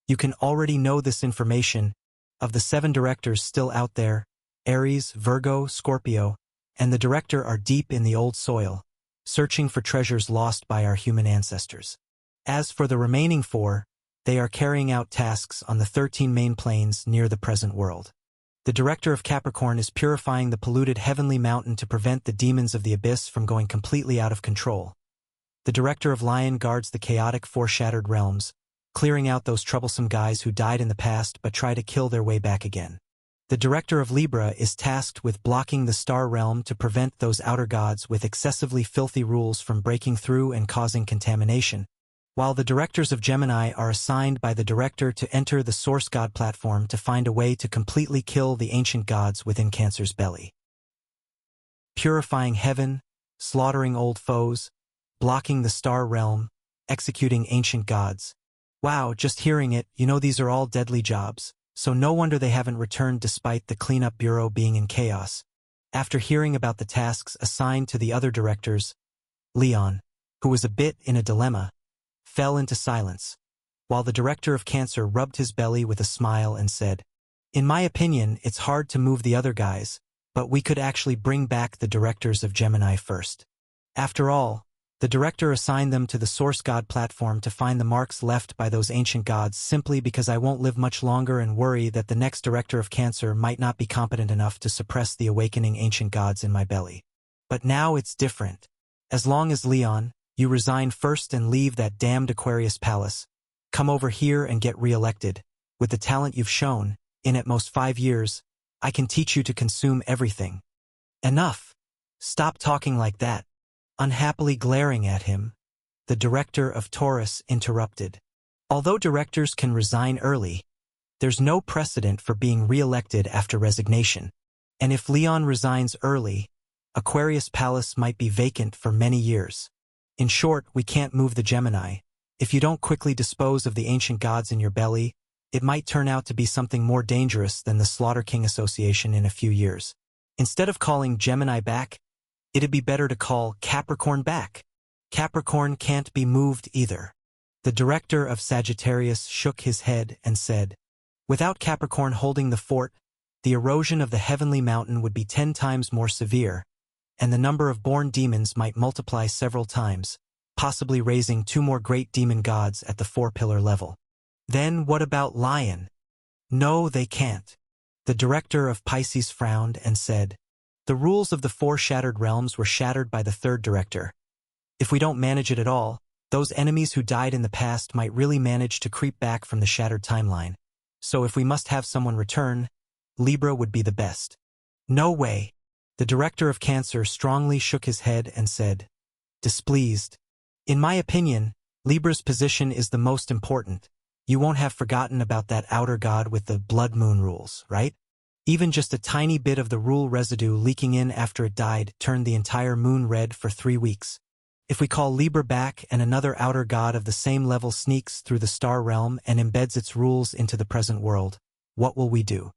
you can already know this information. Of the 7 directors still out there, Aries, Virgo, Scorpio, and the director are deep in the old soil, searching for treasures lost by our human ancestors. As for the remaining 4, they are carrying out tasks on the 13 main planes near the present world. The director of Capricorn is purifying the polluted heavenly mountain to prevent the demons of the abyss from going completely out of control. The director of Lion guards the chaotic foreshattered realms, clearing out those troublesome guys who died in the past but try to kill their way back again. The director of Libra is tasked with blocking the star realm to prevent those outer gods with excessively filthy rules from breaking through and causing contamination, while the directors of Gemini are assigned by the director to enter the source god platform to find a way to completely kill the ancient gods within Cancer's belly. Purifying heaven, slaughtering old foes, blocking the star realm, executing ancient gods. Wow, just hearing it, these are all deadly jobs, so no wonder they haven't returned despite the cleanup bureau being in chaos. After hearing about the tasks assigned to the other directors, Leon, who was a bit in a dilemma, fell into silence, while the director of cancer rubbed his belly with a smile and said, "In my opinion, it's hard to move the other guys, but we could actually bring back the directors of Gemini first. After all, the director assigned them to the Source God platform to find the marks left by those ancient gods simply because I won't live much longer and worry that the next director of cancer might not be competent enough to suppress the awakening ancient gods in my belly. But now it's different. As long as Leon, you resign first and leave that damned Aquarius Palace, come over here and get re-elected. With the talent you've shown, in at most 5 years, I can teach you to consume everything." "Enough! Stop talking like that." Unhappily glaring at him, the director of Taurus interrupted. Although directors can resign early, there's no precedent for being re-elected after resignation. And if Leon resigns early, Aquarius Palace might be vacant for many years. In short, we can't move the Gemini. If you don't quickly dispose of the ancient gods in your belly, it might turn out to be something more dangerous than the Slaughter King Association in a few years. Instead of calling Gemini back, it'd be better to call Capricorn back. Capricorn can't be moved either. The director of Sagittarius shook his head and said, "Without Capricorn holding the fort, the erosion of the heavenly mountain would be 10 times more severe, and the number of born demons might multiply several times, possibly raising 2 more great demon gods at the 4-pillar level." "Then what about Lion?" "No, they can't." The director of Pisces frowned and said, "The rules of the 4 shattered realms were shattered by the 3rd director. If we don't manage it at all, those enemies who died in the past might really manage to creep back from the shattered timeline. So if we must have someone return, Libra would be the best." "No way." The director of Cancer strongly shook his head and said, displeased, "In my opinion, Libra's position is the most important. You won't have forgotten about that outer god with the blood moon rules, right? Even just a tiny bit of the rule residue leaking in after it died turned the entire moon red for 3 weeks. If we call Libra back and another outer god of the same level sneaks through the star realm and embeds its rules into the present world, what will we do?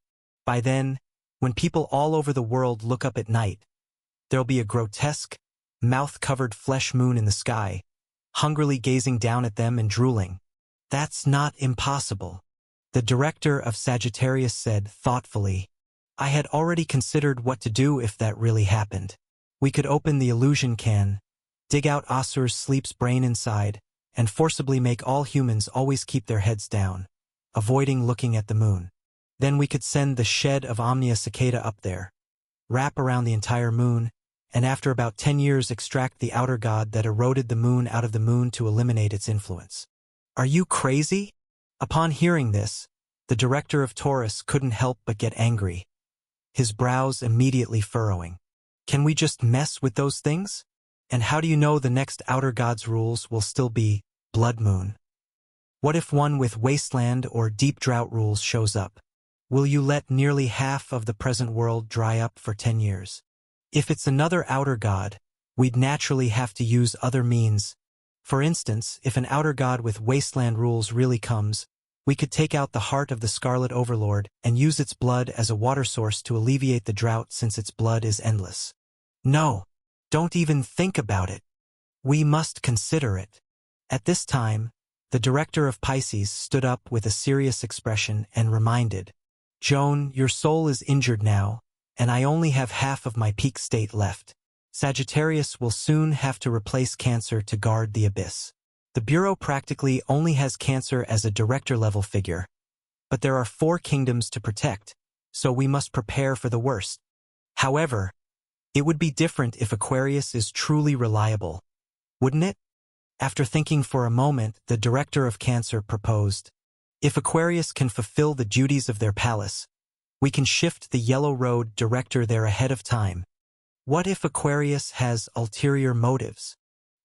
By then, when people all over the world look up at night, there'll be a grotesque, mouth-covered flesh moon in the sky, hungrily gazing down at them and drooling. That's not impossible." The director of Sagittarius said thoughtfully, "I had already considered what to do if that really happened. We could open the illusion can, dig out Asur's sleep's brain inside, and forcibly make all humans always keep their heads down, avoiding looking at the moon. Then we could send the shed of Omnia Cicada up there, wrap around the entire moon, and after about 10 years extract the outer god that eroded the moon out of the moon to eliminate its influence." "Are you crazy?" Upon hearing this, the director of Taurus couldn't help but get angry, his brows immediately furrowing. "Can we just mess with those things? And how do you know the next outer god's rules will still be blood moon? What if one with wasteland or deep drought rules shows up? Will you let nearly half of the present world dry up for 10 years? If it's another outer god, we'd naturally have to use other means. For instance, if an outer god with wasteland rules really comes, we could take out the heart of the Scarlet Overlord and use its blood as a water source to alleviate the drought since its blood is endless." "No, don't even think about it. We must consider it." At this time, the director of Pisces stood up with a serious expression and reminded, "Joan, your soul is injured now, and I only have half of my peak state left. Sagittarius will soon have to replace Cancer to guard the abyss. The Bureau practically only has Cancer as a director-level figure, but there are 4 kingdoms to protect, so we must prepare for the worst. However, it would be different if Aquarius is truly reliable, wouldn't it?" After thinking for a moment, the director of Cancer proposed, "If Aquarius can fulfill the duties of their palace, we can shift the Yellow Road director there ahead of time. What if Aquarius has ulterior motives?"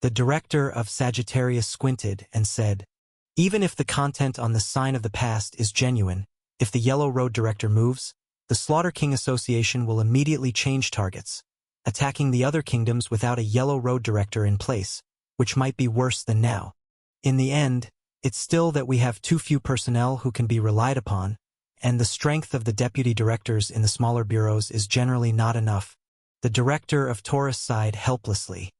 The director of Sagittarius squinted and said, "Even if the content on the Sign of the Past is genuine, if the Yellow Road director moves, the Slaughter King Association will immediately change targets, attacking the other kingdoms without a Yellow Road director in place, which might be worse than now. In the end, It's still that we have too few personnel who can be relied upon, and the strength of the deputy directors in the smaller bureaus is generally not enough. The director of Taurus sighed helplessly.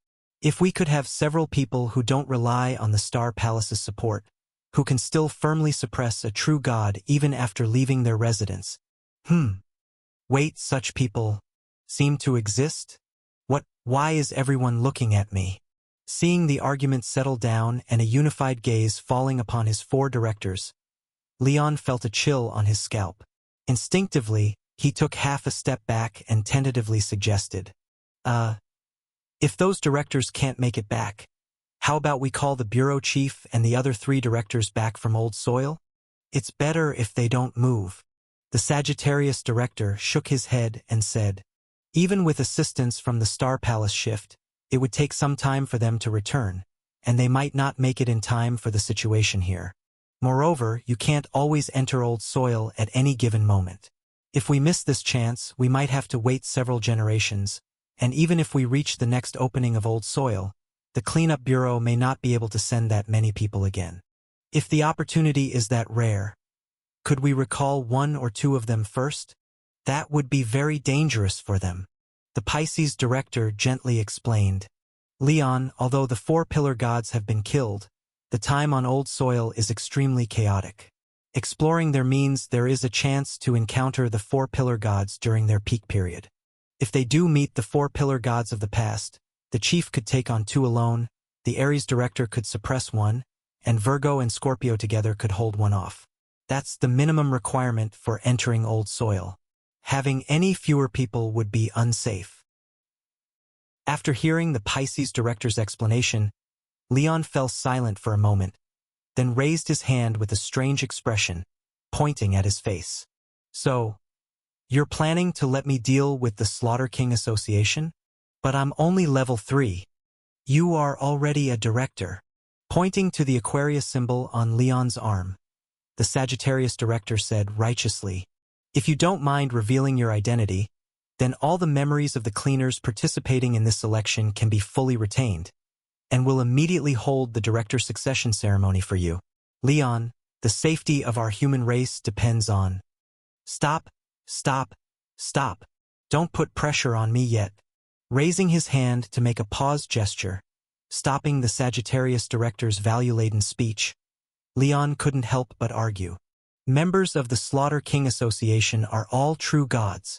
If we could have several people who don't rely on the Star Palace's support, who can still firmly suppress a true god even after leaving their residence. Wait, such people seem to exist? Why is everyone looking at me? Seeing the argument settle down and a unified gaze falling upon his 4 directors, Leon felt a chill on his scalp. Instinctively, he took half a step back and tentatively suggested, if those directors can't make it back, how about we call the bureau chief and the other 3 directors back from old soil? It's better if they don't move. The Sagittarius director shook his head and said, even with assistance from the Star Palace shift, it would take some time for them to return, and they might not make it in time for the situation here. Moreover, you can't always enter old soil at any given moment. If we miss this chance, we might have to wait several generations, and even if we reach the next opening of old soil, the cleanup bureau may not be able to send that many people again. If the opportunity is that rare, could we recall 1 or 2 of them first? That would be very dangerous for them. The Pisces director gently explained. Leon, although the 4 pillar gods have been killed, the time on old soil is extremely chaotic. Exploring there means there is a chance to encounter the 4 pillar gods during their peak period. If they do meet the 4 pillar gods of the past, the chief could take on 2 alone, the Aries director could suppress 1, and Virgo and Scorpio together could hold 1 off. That's the minimum requirement for entering old soil. Having any fewer people would be unsafe. After hearing the Pisces director's explanation, Leon fell silent for a moment, then raised his hand with a strange expression, pointing at his face. So, you're planning to let me deal with the Slaughter King Association? But I'm only level 3. You are already a director. Pointing to the Aquarius symbol on Leon's arm, the Sagittarius director said righteously, if you don't mind revealing your identity, then all the memories of the cleaners participating in this election can be fully retained, and will immediately hold the director succession ceremony for you. Leon, the safety of our human race depends on. Stop. Don't put pressure on me yet. Raising his hand to make a pause gesture, stopping the Sagittarius director's value-laden speech, Leon couldn't help but argue. Members of the Slaughter King Association are all true gods.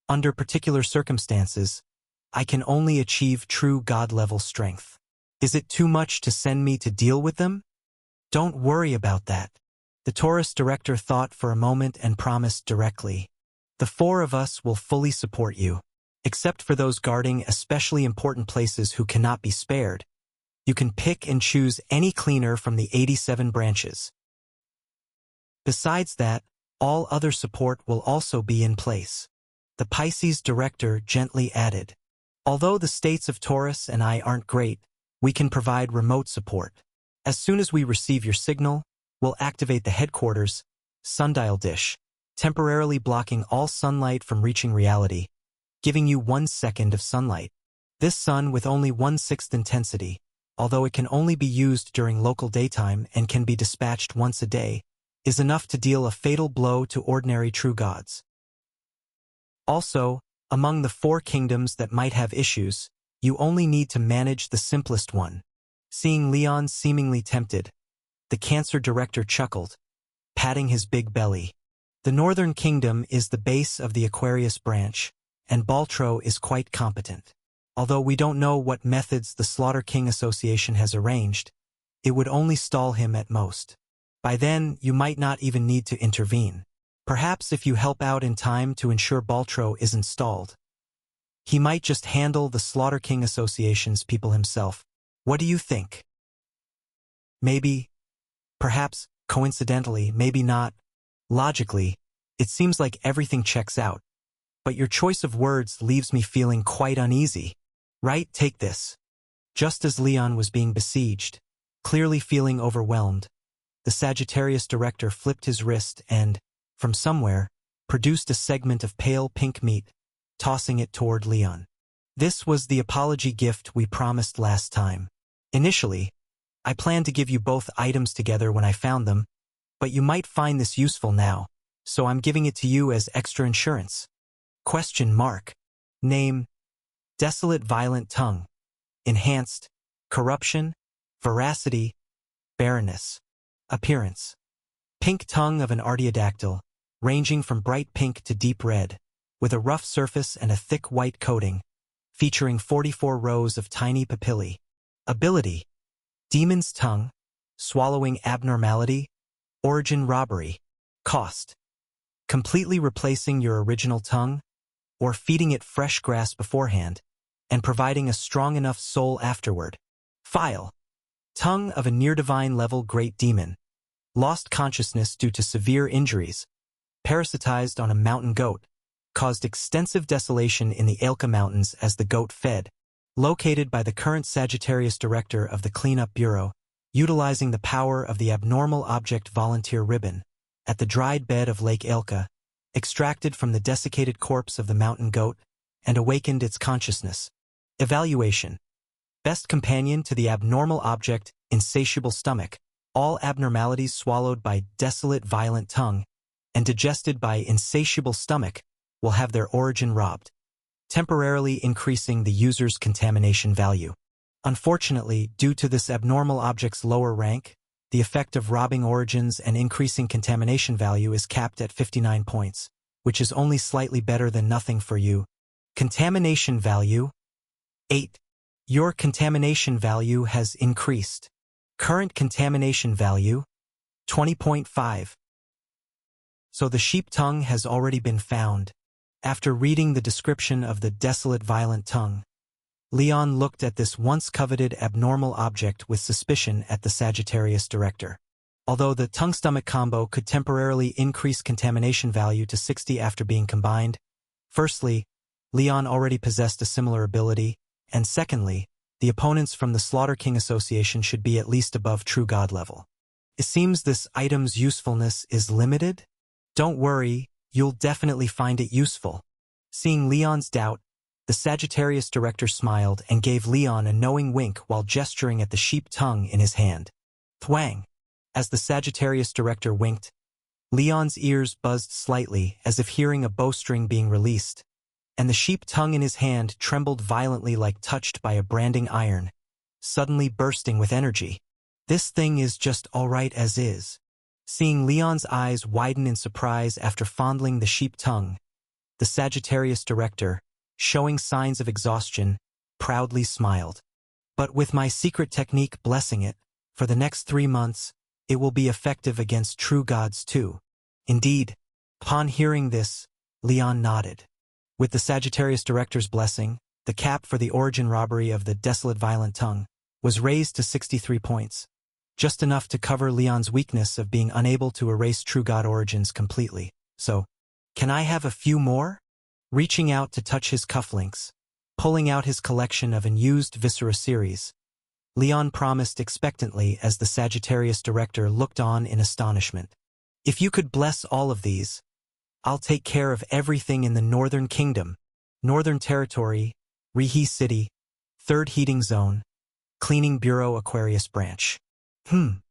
Under particular circumstances, I can only achieve true god-level strength. Is it too much to send me to deal with them? Don't worry about that. The Taurus director thought for a moment and promised directly. The 4 of us will fully support you. Except for those guarding especially important places who cannot be spared. You can pick and choose any cleaner from the 87 branches. Besides that, all other support will also be in place. The Pisces director gently added. Although the states of Taurus and I aren't great, we can provide remote support. As soon as we receive your signal, we'll activate the headquarters sundial dish, temporarily blocking all sunlight from reaching reality, giving you 1 second of sunlight. This sun with only 1/6 intensity, although it can only be used during local daytime and can be dispatched once a day, is enough to deal a fatal blow to ordinary true gods. Also, among the 4 kingdoms that might have issues, you only need to manage the simplest one. Seeing Leon seemingly tempted, the Cancer director chuckled, patting his big belly. The Northern Kingdom is the base of the Aquarius branch, and Baltro is quite competent. Although we don't know what methods the Slaughter King Association has arranged, it would only stall him at most. By then, you might not even need to intervene. Perhaps if you help out in time to ensure Baltro isn't stalled, he might just handle the Slaughter King Association's people himself. What do you think? Maybe, perhaps, coincidentally, maybe not. Logically, it seems like everything checks out. But your choice of words leaves me feeling quite uneasy. Right, take this. Just as Leon was being besieged, clearly feeling overwhelmed, the Sagittarius director flipped his wrist and, from somewhere, produced a segment of pale pink meat, tossing it toward Leon. This was the apology gift we promised last time. Initially, I planned to give you both items together when I found them, but you might find this useful now, so I'm giving it to you as extra insurance. Question mark. Name: Desolate Violent Tongue. Enhanced: Corruption, Veracity, Barrenness. Appearance: pink tongue of an artiodactyl, ranging from bright pink to deep red, with a rough surface and a thick white coating, featuring 44 rows of tiny papillae. Ability: Demon's Tongue, Swallowing Abnormality, Origin Robbery. Cost: completely replacing your original tongue, or feeding it fresh grass beforehand, and providing a strong enough soul afterward. File: Tongue of a near-divine level great demon. Lost consciousness due to severe injuries. Parasitized on a mountain goat. Caused extensive desolation in the Ailka Mountains as the goat fed. Located by the current Sagittarius Director of the Cleanup Bureau, utilizing the power of the Abnormal Object Volunteer Ribbon, at the dried bed of Lake Ailka, extracted from the desiccated corpse of the mountain goat, and awakened its consciousness. Evaluation: Best companion to the abnormal object, insatiable stomach. All abnormalities swallowed by desolate violent tongue and digested by insatiable stomach will have their origin robbed, temporarily increasing the user's contamination value. Unfortunately, due to this abnormal object's lower rank, the effect of robbing origins and increasing contamination value is capped at 59 points, which is only slightly better than nothing for you. Contamination value: 8. Your contamination value has increased. Current contamination value: 20.5. So the sheep tongue has already been found. After reading the description of the desolate violent tongue, Leon looked at this once-coveted abnormal object with suspicion at the Sagittarius Director. Although the tongue-stomach combo could temporarily increase contamination value to 60 after being combined, firstly, Leon already possessed a similar ability, and secondly, the opponents from the Slaughter King Association should be at least above true god level. It seems this item's usefulness is limited? Don't worry, you'll definitely find it useful. Seeing Leon's doubt, the Sagittarius Director smiled and gave Leon a knowing wink while gesturing at the sheep tongue in his hand. Thwang! As the Sagittarius Director winked, Leon's ears buzzed slightly as if hearing a bowstring being released, and the sheep tongue in his hand trembled violently like touched by a branding iron, suddenly bursting with energy. This thing is just alright as is. Seeing Leon's eyes widen in surprise after fondling the sheep tongue, the Sagittarius Director, showing signs of exhaustion, proudly smiled. But with my secret technique blessing it, for the next 3 months, it will be effective against true gods too. Indeed. Upon hearing this, Leon nodded. With the Sagittarius Director's blessing, the cap for the origin robbery of the desolate violent tongue was raised to 63 points, just enough to cover Leon's weakness of being unable to erase true god origins completely. So, can I have a few more? Reaching out to touch his cufflinks, pulling out his collection of unused Viscera series, Leon promised expectantly as the Sagittarius Director looked on in astonishment. If you could bless all of these, I'll take care of everything in the Northern Kingdom, Northern Territory, Rihi City, 3rd Heating Zone, Cleaning Bureau Aquarius Branch. The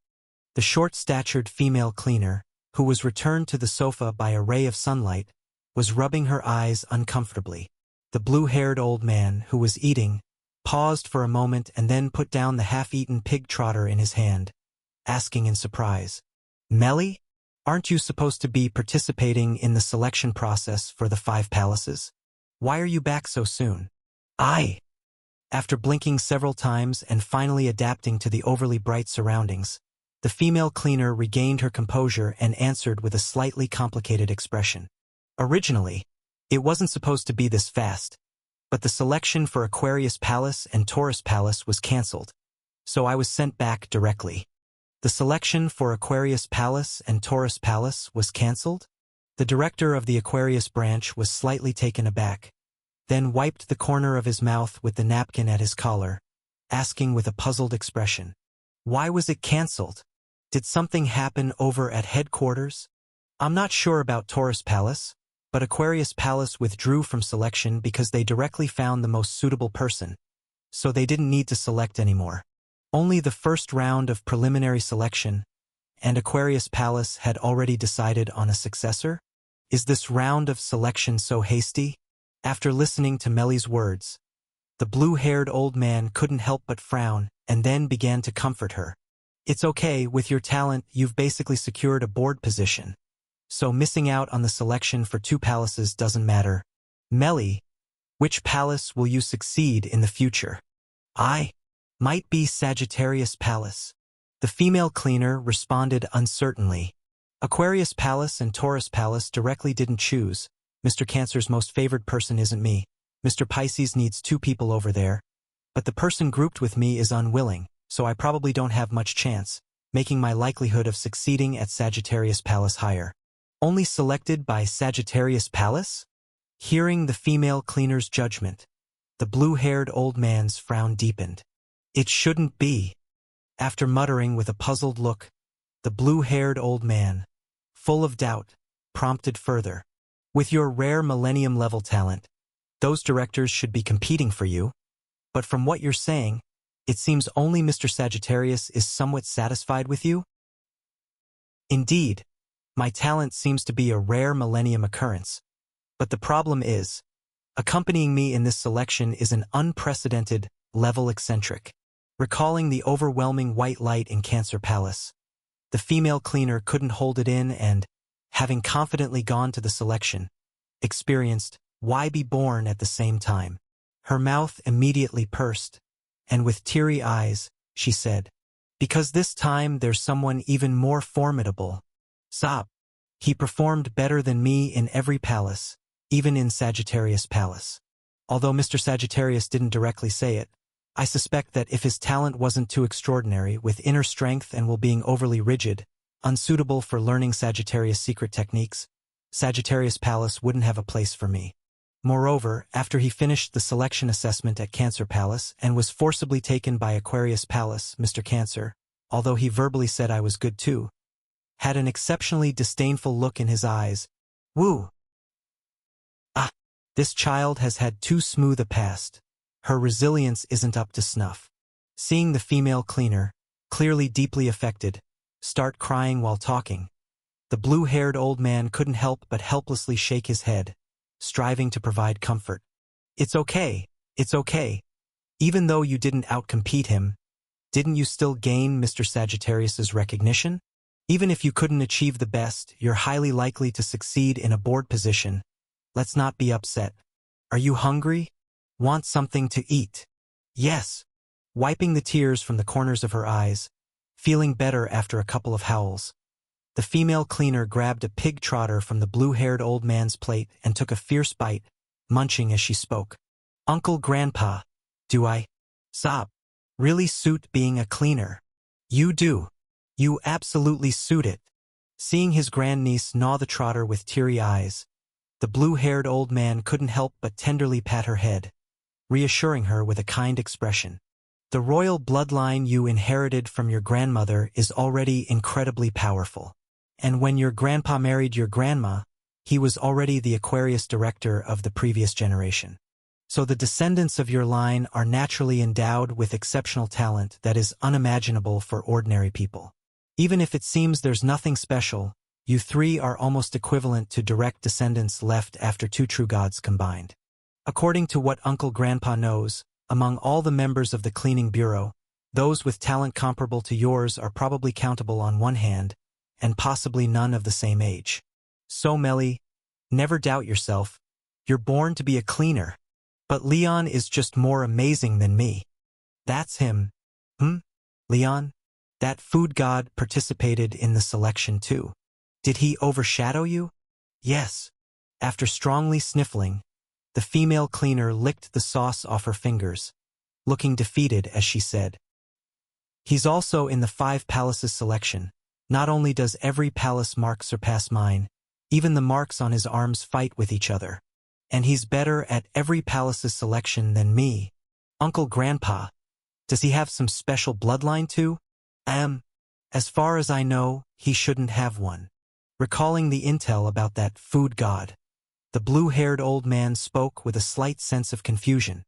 short-statured female cleaner, who was returned to the sofa by a ray of sunlight, was rubbing her eyes uncomfortably. The blue-haired old man, who was eating, paused for a moment and then put down the half-eaten pig trotter in his hand, asking in surprise, "Melly, aren't you supposed to be participating in the selection process for the 5 palaces? Why are you back so soon?" After blinking several times and finally adapting to the overly bright surroundings, the female cleaner regained her composure and answered with a slightly complicated expression. Originally, it wasn't supposed to be this fast, but the selection for Aquarius Palace and Taurus Palace was cancelled, so I was sent back directly. The selection for Aquarius Palace and Taurus Palace was cancelled? The director of the Aquarius branch was slightly taken aback, then wiped the corner of his mouth with the napkin at his collar, asking with a puzzled expression, "Why was it cancelled? Did something happen over at headquarters? I'm not sure about Taurus Palace, but Aquarius Palace withdrew from selection because they directly found the most suitable person, so they didn't need to select anymore." Only the first round of preliminary selection, and Aquarius Palace had already decided on a successor? Is this round of selection so hasty? After listening to Melly's words, the blue-haired old man couldn't help but frown and then began to comfort her. It's okay, with your talent you've basically secured a board position. So missing out on the selection for 2 palaces doesn't matter. Melly, which palace will you succeed in the future? I might be Sagittarius Palace. The female cleaner responded uncertainly. Aquarius Palace and Taurus Palace directly didn't choose. Mr. Cancer's most favored person isn't me. Mr. Pisces needs 2 people over there. But the person grouped with me is unwilling, so I probably don't have much chance, making my likelihood of succeeding at Sagittarius Palace higher. Only selected by Sagittarius Palace? Hearing the female cleaner's judgment, the blue-haired old man's frown deepened. It shouldn't be. After muttering with a puzzled look, the blue-haired old man, full of doubt, prompted further. With your rare millennium-level talent, those directors should be competing for you. But from what you're saying, it seems only Mr. Sagittarius is somewhat satisfied with you? Indeed, my talent seems to be a rare millennium occurrence. But the problem is, accompanying me in this selection is an unprecedented level eccentric. Recalling the overwhelming white light in Cancer Palace, the female cleaner couldn't hold it in and, having confidently gone to the selection, experienced why be born at the same time. Her mouth immediately pursed, and with teary eyes, she said, because this time there's someone even more formidable. Sob. He performed better than me in every palace, even in Sagittarius Palace. Although Mr. Sagittarius didn't directly say it, I suspect that if his talent wasn't too extraordinary, with inner strength and while being overly rigid, unsuitable for learning Sagittarius secret techniques, Sagittarius Palace wouldn't have a place for me. Moreover, after he finished the selection assessment at Cancer Palace and was forcibly taken by Aquarius Palace, Mr. Cancer, although he verbally said I was good too, had an exceptionally disdainful look in his eyes. Woo! Ah, this child has had too smooth a past. Her resilience isn't up to snuff. Seeing the female cleaner, clearly deeply affected, start crying while talking, the blue-haired old man couldn't help but helplessly shake his head, striving to provide comfort. It's okay, it's okay. Even though you didn't outcompete him, didn't you still gain Mr. Sagittarius's recognition? Even if you couldn't achieve the best, you're highly likely to succeed in a board position. Let's not be upset. Are you hungry? Want something to eat? Yes. Wiping the tears from the corners of her eyes, feeling better after a couple of howls, the female cleaner grabbed a pig trotter from the blue-haired old man's plate and took a fierce bite, munching as she spoke. Uncle Grandpa, do I, sob, really suit being a cleaner? You do. You absolutely suit it. Seeing his grandniece gnaw the trotter with teary eyes, the blue-haired old man couldn't help but tenderly pat her head, reassuring her with a kind expression. The royal bloodline you inherited from your grandmother is already incredibly powerful. And when your grandpa married your grandma, he was already the Aquarius director of the previous generation. So the descendants of your line are naturally endowed with exceptional talent that is unimaginable for ordinary people. Even if it seems there's nothing special, you 3 are almost equivalent to direct descendants left after 2 true gods combined. According to what Uncle Grandpa knows, among all the members of the cleaning bureau, those with talent comparable to yours are probably countable on one hand, and possibly none of the same age. So Melly, never doubt yourself. You're born to be a cleaner. But Leon is just more amazing than me. That's him. Leon? That food god participated in the selection too. Did he overshadow you? Yes. After strongly sniffling, the female cleaner licked the sauce off her fingers, looking defeated as she said, he's also in the 5 palaces selection. Not only does every palace mark surpass mine, even the marks on his arms fight with each other. And he's better at every palace's selection than me. Uncle Grandpa, does he have some special bloodline too? As far as I know, he shouldn't have one. Recalling the intel about that food god, the blue-haired old man spoke with a slight sense of confusion.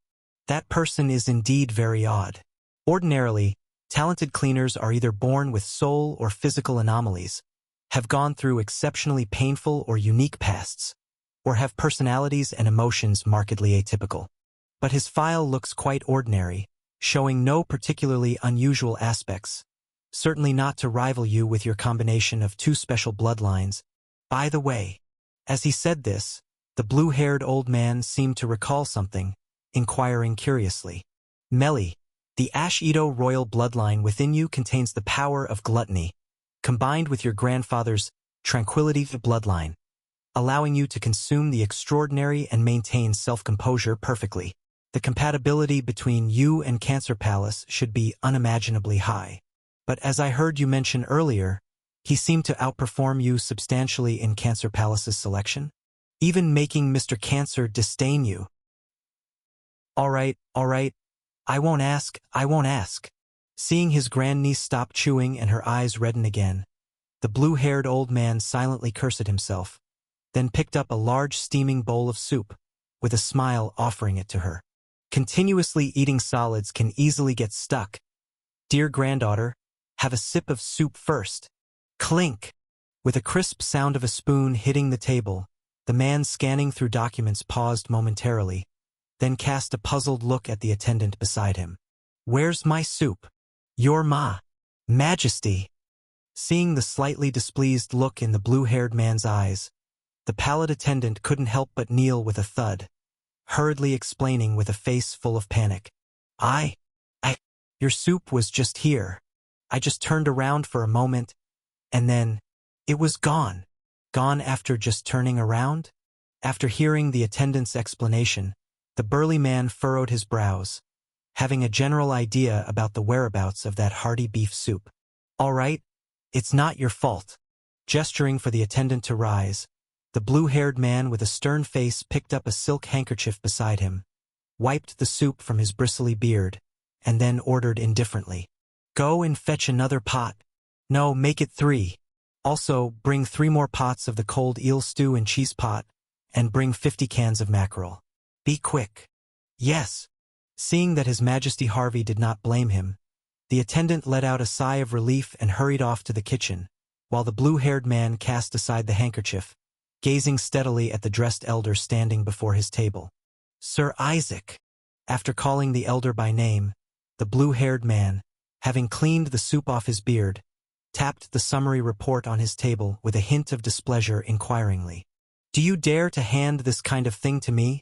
That person is indeed very odd. Ordinarily, Talented cleaners are either born with soul or physical anomalies, have gone through exceptionally painful or unique pasts, or have personalities and emotions markedly atypical. But his file looks quite ordinary, showing no particularly unusual aspects, certainly not to rival you with your combination of two special bloodlines. By the way, as he said this, the blue-haired old man seemed to recall something, inquiring curiously. Melly, the Ash-Edo royal bloodline within you contains the power of gluttony, combined with your grandfather's tranquility bloodline, allowing you to consume the extraordinary and maintain self-composure perfectly. The compatibility between you and Cancer Palace should be unimaginably high. But as I heard you mention earlier, he seemed to outperform you substantially in Cancer Palace's selection, even making Mr. Cancer disdain you. All right, I won't ask. Seeing his grandniece stop chewing and her eyes redden again, the blue-haired old man silently cursed himself, then picked up a large steaming bowl of soup, with a smile offering it to her. Continuously eating solids can easily get stuck. Dear granddaughter, have a sip of soup first. Clink! With a crisp sound of a spoon hitting the table, the man scanning through documents paused momentarily, then cast a puzzled look at the attendant beside him. Where's my soup? Your Majesty. Seeing the slightly displeased look in the blue-haired man's eyes, the pallid attendant couldn't help but kneel with a thud, hurriedly explaining with a face full of panic. Your soup was just here. I just turned around for a moment, and then it was gone. Gone after just turning around? After hearing the attendant's explanation, the burly man furrowed his brows, having a general idea about the whereabouts of that hearty beef soup. All right, it's not your fault. Gesturing for the attendant to rise, the blue-haired man with a stern face picked up a silk handkerchief beside him, wiped the soup from his bristly beard, and then ordered indifferently. Go and fetch another pot. No, make it 3. Also, bring 3 more pots of the cold eel stew and cheese pot, and bring 50 cans of mackerel. Be quick. Yes. Seeing that His Majesty Harvey did not blame him, the attendant let out a sigh of relief and hurried off to the kitchen, while the blue-haired man cast aside the handkerchief, gazing steadily at the dressed elder standing before his table. Sir Isaac. After calling the elder by name, the blue-haired man, having cleaned the soup off his beard, tapped the summary report on his table with a hint of displeasure inquiringly. Do you dare to hand this kind of thing to me,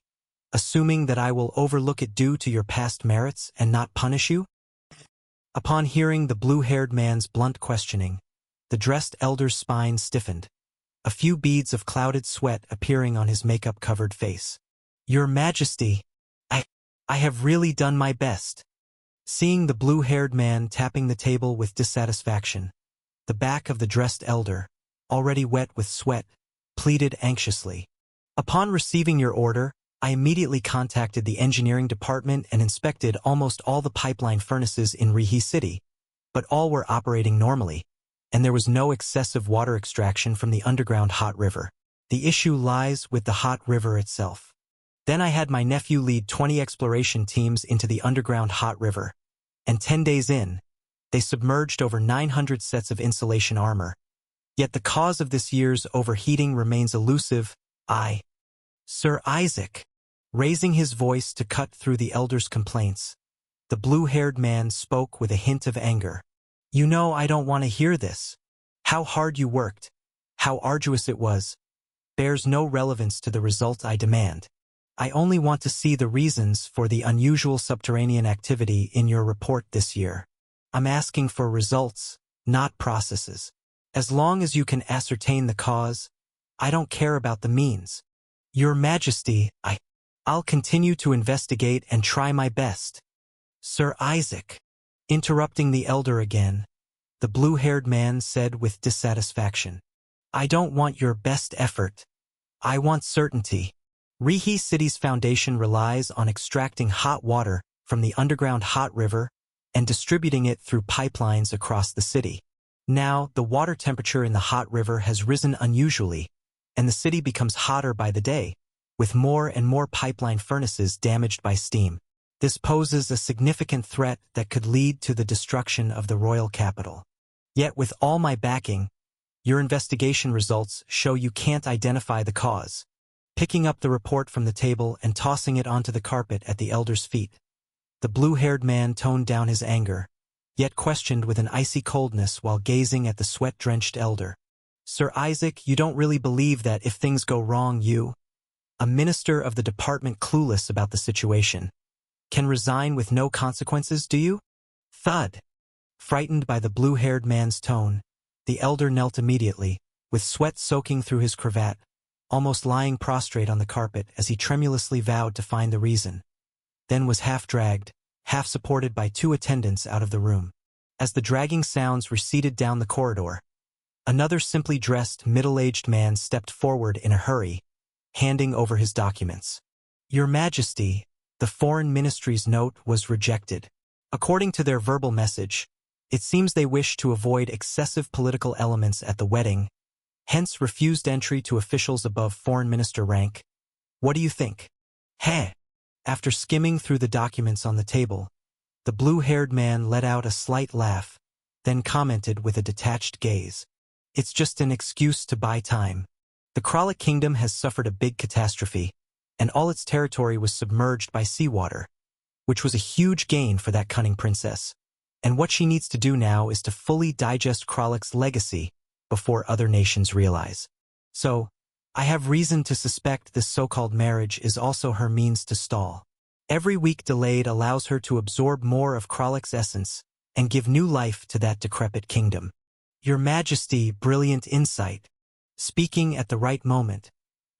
assuming that I will overlook it due to your past merits and not punish you? Upon hearing the blue-haired man's blunt questioning, the dressed elder's spine stiffened, a few beads of clouded sweat appearing on his makeup-covered face. Your Majesty, I have really done my best. Seeing the blue-haired man tapping the table with dissatisfaction, the back of the dressed elder, already wet with sweat, pleaded anxiously. Upon receiving your order, I immediately contacted the engineering department and inspected almost all the pipeline furnaces in Rihi City, but all were operating normally, and there was no excessive water extraction from the underground hot river. The issue lies with the hot river itself. Then I had my nephew lead 20 exploration teams into the underground hot river, and 10 days in, they submerged over 900 sets of insulation armor. Yet the cause of this year's overheating remains elusive. Sir Isaac. Raising his voice to cut through the elder's complaints, the blue-haired man spoke with a hint of anger. You know I don't want to hear this. How hard you worked, how arduous it was, bears no relevance to the result I demand. I only want to see the reasons for the unusual subterranean activity in your report this year. I'm asking for results, not processes. As long as you can ascertain the cause, I don't care about the means. Your Majesty, I'll continue to investigate and try my best. Sir Isaac. Interrupting the elder again, the blue-haired man said with dissatisfaction. I don't want your best effort. I want certainty. Rihi City's foundation relies on extracting hot water from the underground hot river and distributing it through pipelines across the city. Now, the water temperature in the hot river has risen unusually, and the city becomes hotter by the day, with more and more pipeline furnaces damaged by steam. This poses a significant threat that could lead to the destruction of the royal capital. Yet with all my backing, your investigation results show you can't identify the cause. Picking up the report from the table and tossing it onto the carpet at the elder's feet, the blue-haired man toned down his anger, yet questioned with an icy coldness while gazing at the sweat-drenched elder. Sir Isaac, you don't really believe that if things go wrong you, a minister of the department clueless about the situation, can resign with no consequences, do you? Thud. Frightened by the blue-haired man's tone, the elder knelt immediately, with sweat soaking through his cravat, almost lying prostrate on the carpet as he tremulously vowed to find the reason. Then was half dragged, half supported by two attendants out of the room. As the dragging sounds receded down the corridor, another simply dressed middle-aged man stepped forward in a hurry, handing over his documents. Your Majesty, the Foreign Ministry's note was rejected. According to their verbal message, it seems they wish to avoid excessive political elements at the wedding, hence refused entry to officials above foreign minister rank. What do you think? Heh. After skimming through the documents on the table, the blue-haired man let out a slight laugh, then commented with a detached gaze. It's just an excuse to buy time. The Kralik Kingdom has suffered a big catastrophe, and all its territory was submerged by seawater, which was a huge gain for that cunning princess. And what she needs to do now is to fully digest Kralik's legacy before other nations realize. So, I have reason to suspect this so-called marriage is also her means to stall. Every week delayed allows her to absorb more of Kralik's essence and give new life to that decrepit kingdom. Your Majesty, brilliant insight. Speaking at the right moment,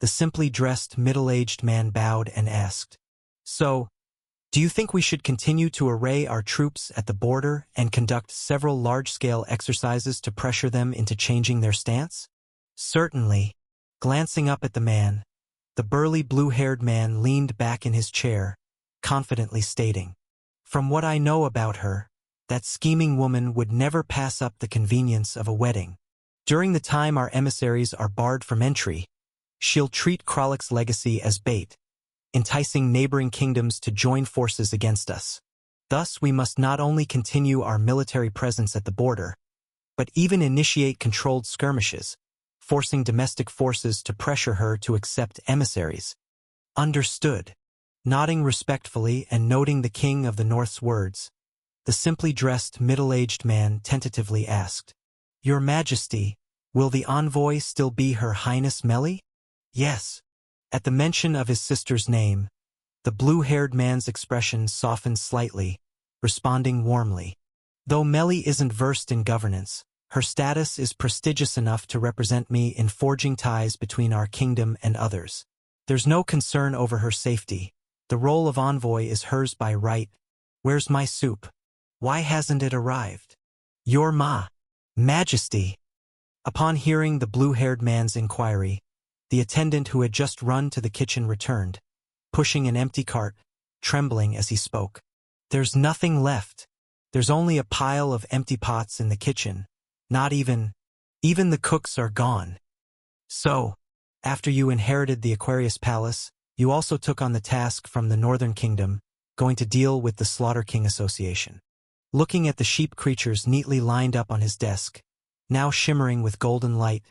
the simply dressed middle-aged man bowed and asked, So, do you think we should continue to array our troops at the border and conduct several large-scale exercises to pressure them into changing their stance? Certainly. Glancing up at the man, the burly blue-haired man leaned back in his chair, confidently stating, From what I know about her, that scheming woman would never pass up the convenience of a wedding. During the time our emissaries are barred from entry, she'll treat Kralik's legacy as bait, enticing neighboring kingdoms to join forces against us. Thus, we must not only continue our military presence at the border, but even initiate controlled skirmishes, forcing domestic forces to pressure her to accept emissaries. Understood. Nodding respectfully and noting the King of the North's words, the simply dressed middle-aged man tentatively asked, Your Majesty, will the envoy still be Her Highness Melly? Yes. At the mention of his sister's name, the blue-haired man's expression softened slightly, responding warmly. Though Melly isn't versed in governance, her status is prestigious enough to represent me in forging ties between our kingdom and others. There's no concern over her safety. The role of envoy is hers by right. Where's my soup? Why hasn't it arrived? Your Majesty. Upon hearing the blue-haired man's inquiry, the attendant who had just run to the kitchen returned, pushing an empty cart, trembling as he spoke. There's nothing left. There's only a pile of empty pots in the kitchen. Not even the cooks are gone. So, after you inherited the Aquarius Palace, you also took on the task from the Northern Kingdom, going to deal with the Slaughter King Association. Looking at the sheep creatures neatly lined up on his desk, now shimmering with golden light,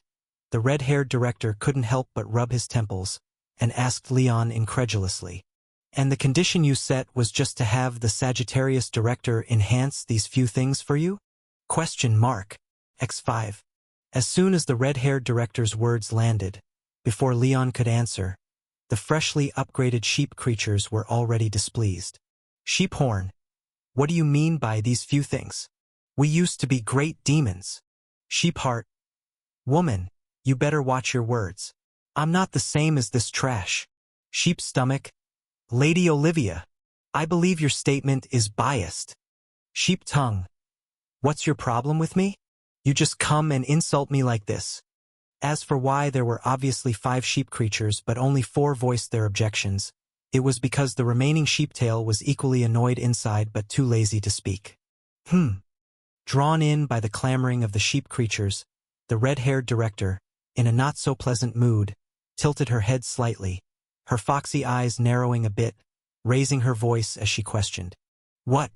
the red-haired director couldn't help but rub his temples and asked Leon incredulously, And the condition you set was just to have the Sagittarius director enhance these few things for you? X5. As soon as the red-haired director's words landed, before Leon could answer, the freshly upgraded sheep creatures were already displeased. Sheephorn, what do you mean by these few things? We used to be great demons. Sheepheart, woman, you better watch your words. I'm not the same as this trash. Sheep stomach, Lady Olivia, I believe your statement is biased. Sheep tongue, what's your problem with me? You just come and insult me like this. As for why there were obviously 5 sheep creatures but only 4 voiced their objections, it was because the remaining sheeptail was equally annoyed inside but too lazy to speak. Drawn in by the clamoring of the sheep creatures, the red-haired director, in a not-so-pleasant mood, tilted her head slightly, her foxy eyes narrowing a bit, raising her voice as she questioned. What?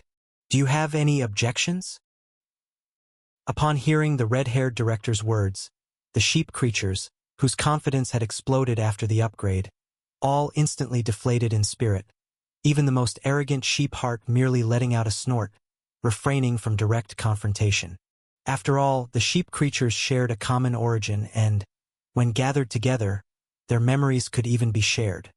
Do you have any objections? Upon hearing the red-haired director's words, the sheep creatures, whose confidence had exploded after the upgrade, all instantly deflated in spirit, even the most arrogant sheep heart merely letting out a snort, refraining from direct confrontation. After all, the sheep creatures shared a common origin and, when gathered together, their memories could even be shared.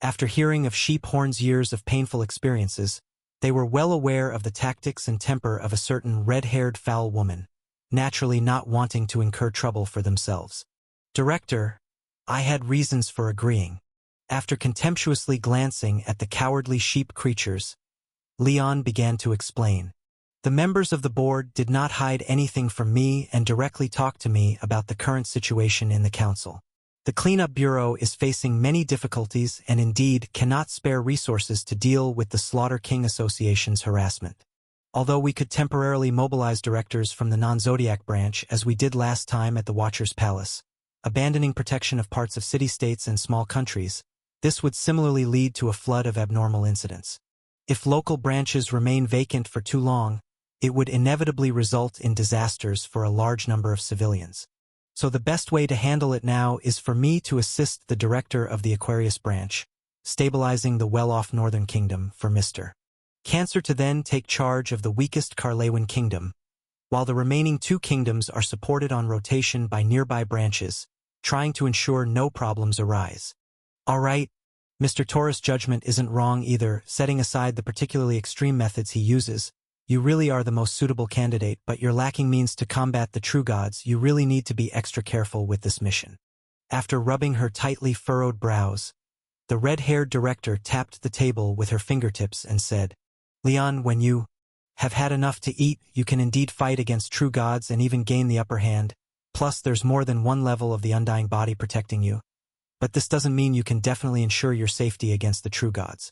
After hearing of Sheep Horn's years of painful experiences, they were well aware of the tactics and temper of a certain red-haired foul woman, naturally not wanting to incur trouble for themselves. Director, I had reasons for agreeing. After contemptuously glancing at the cowardly sheep creatures, Leon began to explain. The members of the board did not hide anything from me and directly talked to me about the current situation in the council. The Cleanup Bureau is facing many difficulties and indeed cannot spare resources to deal with the Slaughter King Association's harassment. Although we could temporarily mobilize directors from the non-Zodiac branch as we did last time at the Watcher's Palace, abandoning protection of parts of city-states and small countries, this would similarly lead to a flood of abnormal incidents. If local branches remain vacant for too long, it would inevitably result in disasters for a large number of civilians. So the best way to handle it now is for me to assist the director of the Aquarius branch, stabilizing the well-off Northern Kingdom for Mr. Cancer to then take charge of the weakest Carlewin Kingdom, while the remaining two kingdoms are supported on rotation by nearby branches, trying to ensure no problems arise. All right, Mr. Taurus' judgment isn't wrong either. Setting aside the particularly extreme methods he uses, you really are the most suitable candidate, but you're lacking means to combat the true gods. You really need to be extra careful with this mission. After rubbing her tightly furrowed brows, the red-haired director tapped the table with her fingertips and said, Leon, when you have had enough to eat, you can indeed fight against true gods and even gain the upper hand. Plus, there's more than one level of the undying body protecting you. But this doesn't mean you can definitely ensure your safety against the true gods.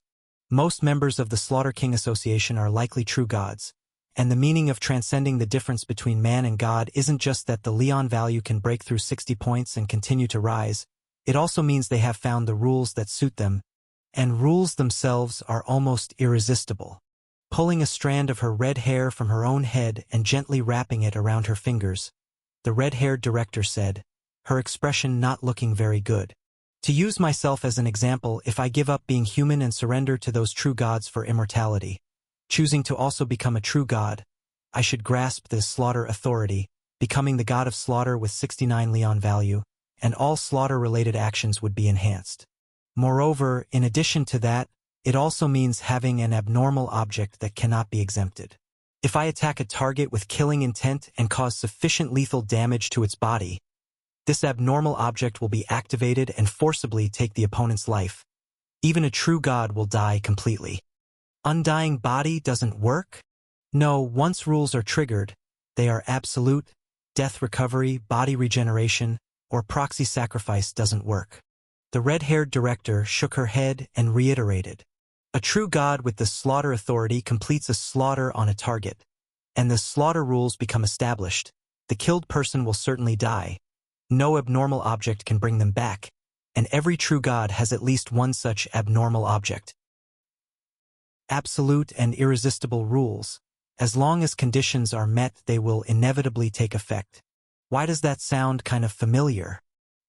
Most members of the Slaughter King Association are likely true gods, and the meaning of transcending the difference between man and God isn't just that the Leon value can break through 60 points and continue to rise, it also means they have found the rules that suit them, and rules themselves are almost irresistible. Pulling a strand of her red hair from her own head and gently wrapping it around her fingers, the red-haired director said, her expression not looking very good. To use myself as an example, if I give up being human and surrender to those true gods for immortality, choosing to also become a true god, I should grasp this slaughter authority, becoming the god of slaughter with 69 Leon value, and all slaughter-related actions would be enhanced. Moreover, in addition to that, it also means having an abnormal object that cannot be exempted. If I attack a target with killing intent and cause sufficient lethal damage to its body, this abnormal object will be activated and forcibly take the opponent's life. Even a true god will die completely. Undying body doesn't work? No, once rules are triggered, they are absolute. Death recovery, body regeneration, or proxy sacrifice doesn't work. The red-haired director shook her head and reiterated. A true god with the slaughter authority completes a slaughter on a target, and the slaughter rules become established. The killed person will certainly die. No abnormal object can bring them back, and every true god has at least one such abnormal object. Absolute and irresistible rules. As long as conditions are met, they will inevitably take effect. Why does that sound kind of familiar?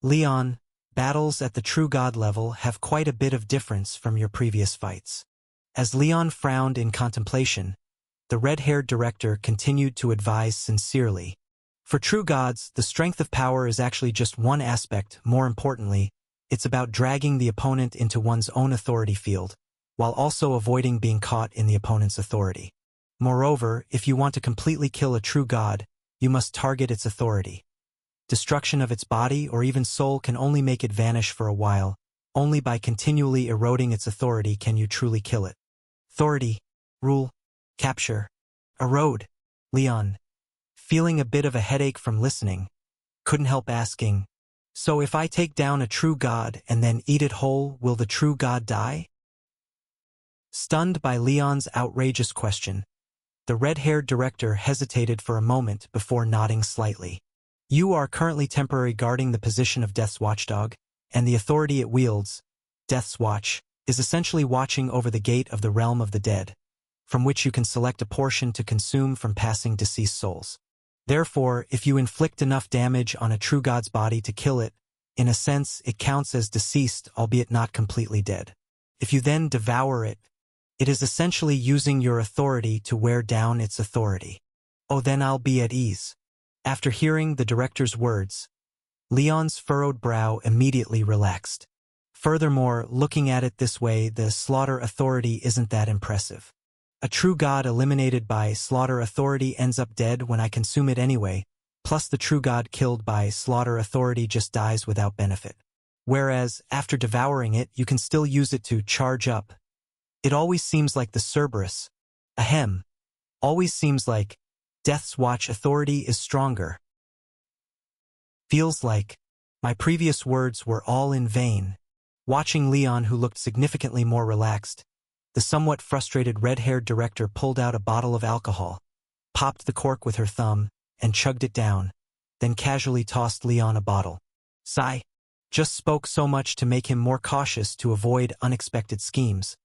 Leon, battles at the true god level have quite a bit of difference from your previous fights. As Leon frowned in contemplation, the red-haired director continued to advise sincerely. For true gods, the strength of power is actually just one aspect. More importantly, it's about dragging the opponent into one's own authority field, while also avoiding being caught in the opponent's authority. Moreover, if you want to completely kill a true god, you must target its authority. Destruction of its body or even soul can only make it vanish for a while. Only by continually eroding its authority can you truly kill it. Authority, rule, capture, erode. Leon, feeling a bit of a headache from listening, couldn't help asking, so if I take down a true god and then eat it whole, will the true god die? Stunned by Leon's outrageous question, the red-haired director hesitated for a moment before nodding slightly. You are currently temporarily guarding the position of Death's watchdog, and the authority it wields, Death's Watch, is essentially watching over the gate of the realm of the dead, from which you can select a portion to consume from passing deceased souls. Therefore, if you inflict enough damage on a true god's body to kill it, in a sense it counts as deceased, albeit not completely dead. If you then devour it, it is essentially using your authority to wear down its authority. Oh, then I'll be at ease. After hearing the director's words, Leon's furrowed brow immediately relaxed. Furthermore, looking at it this way, the slaughter authority isn't that impressive. A true god eliminated by slaughter authority ends up dead when I consume it anyway, plus the true god killed by slaughter authority just dies without benefit. Whereas, after devouring it, you can still use it to charge up. It always seems like the Cerberus, always seems like Death's Watch authority is stronger. Feels like my previous words were all in vain. Watching Leon, who looked significantly more relaxed, the somewhat frustrated red-haired director pulled out a bottle of alcohol, popped the cork with her thumb, and chugged it down, then casually tossed Leon a bottle. Sigh. Just spoke so much to make him more cautious to avoid unexpected schemes.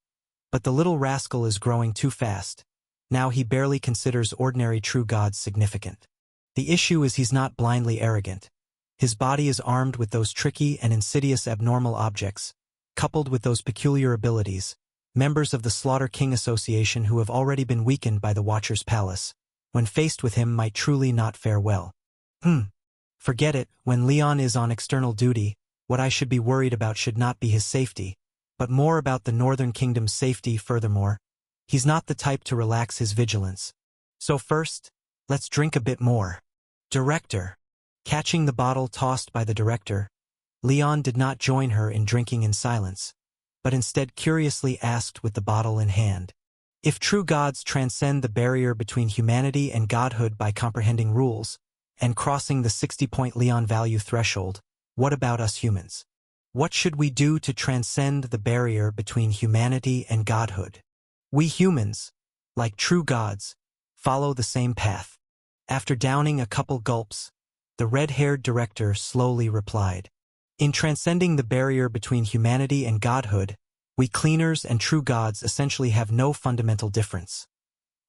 But the little rascal is growing too fast. Now he barely considers ordinary true gods significant. The issue is he's not blindly arrogant. His body is armed with those tricky and insidious abnormal objects, coupled with those peculiar abilities, members of the Slaughter King Association who have already been weakened by the Watcher's Palace, when faced with him might truly not fare well. Forget it, when Leon is on external duty, what I should be worried about should not be his safety, but more about the Northern Kingdom's safety. Furthermore, he's not the type to relax his vigilance. So first, let's drink a bit more. Director. Catching the bottle tossed by the director, Leon did not join her in drinking in silence, but instead curiously asked with the bottle in hand. If true gods transcend the barrier between humanity and godhood by comprehending rules, and crossing the 60-point Leon value threshold, what about us humans? What should we do to transcend the barrier between humanity and godhood? We humans, like true gods, follow the same path. After downing a couple gulps, the red-haired director slowly replied. In transcending the barrier between humanity and godhood, we cleaners and true gods essentially have no fundamental difference.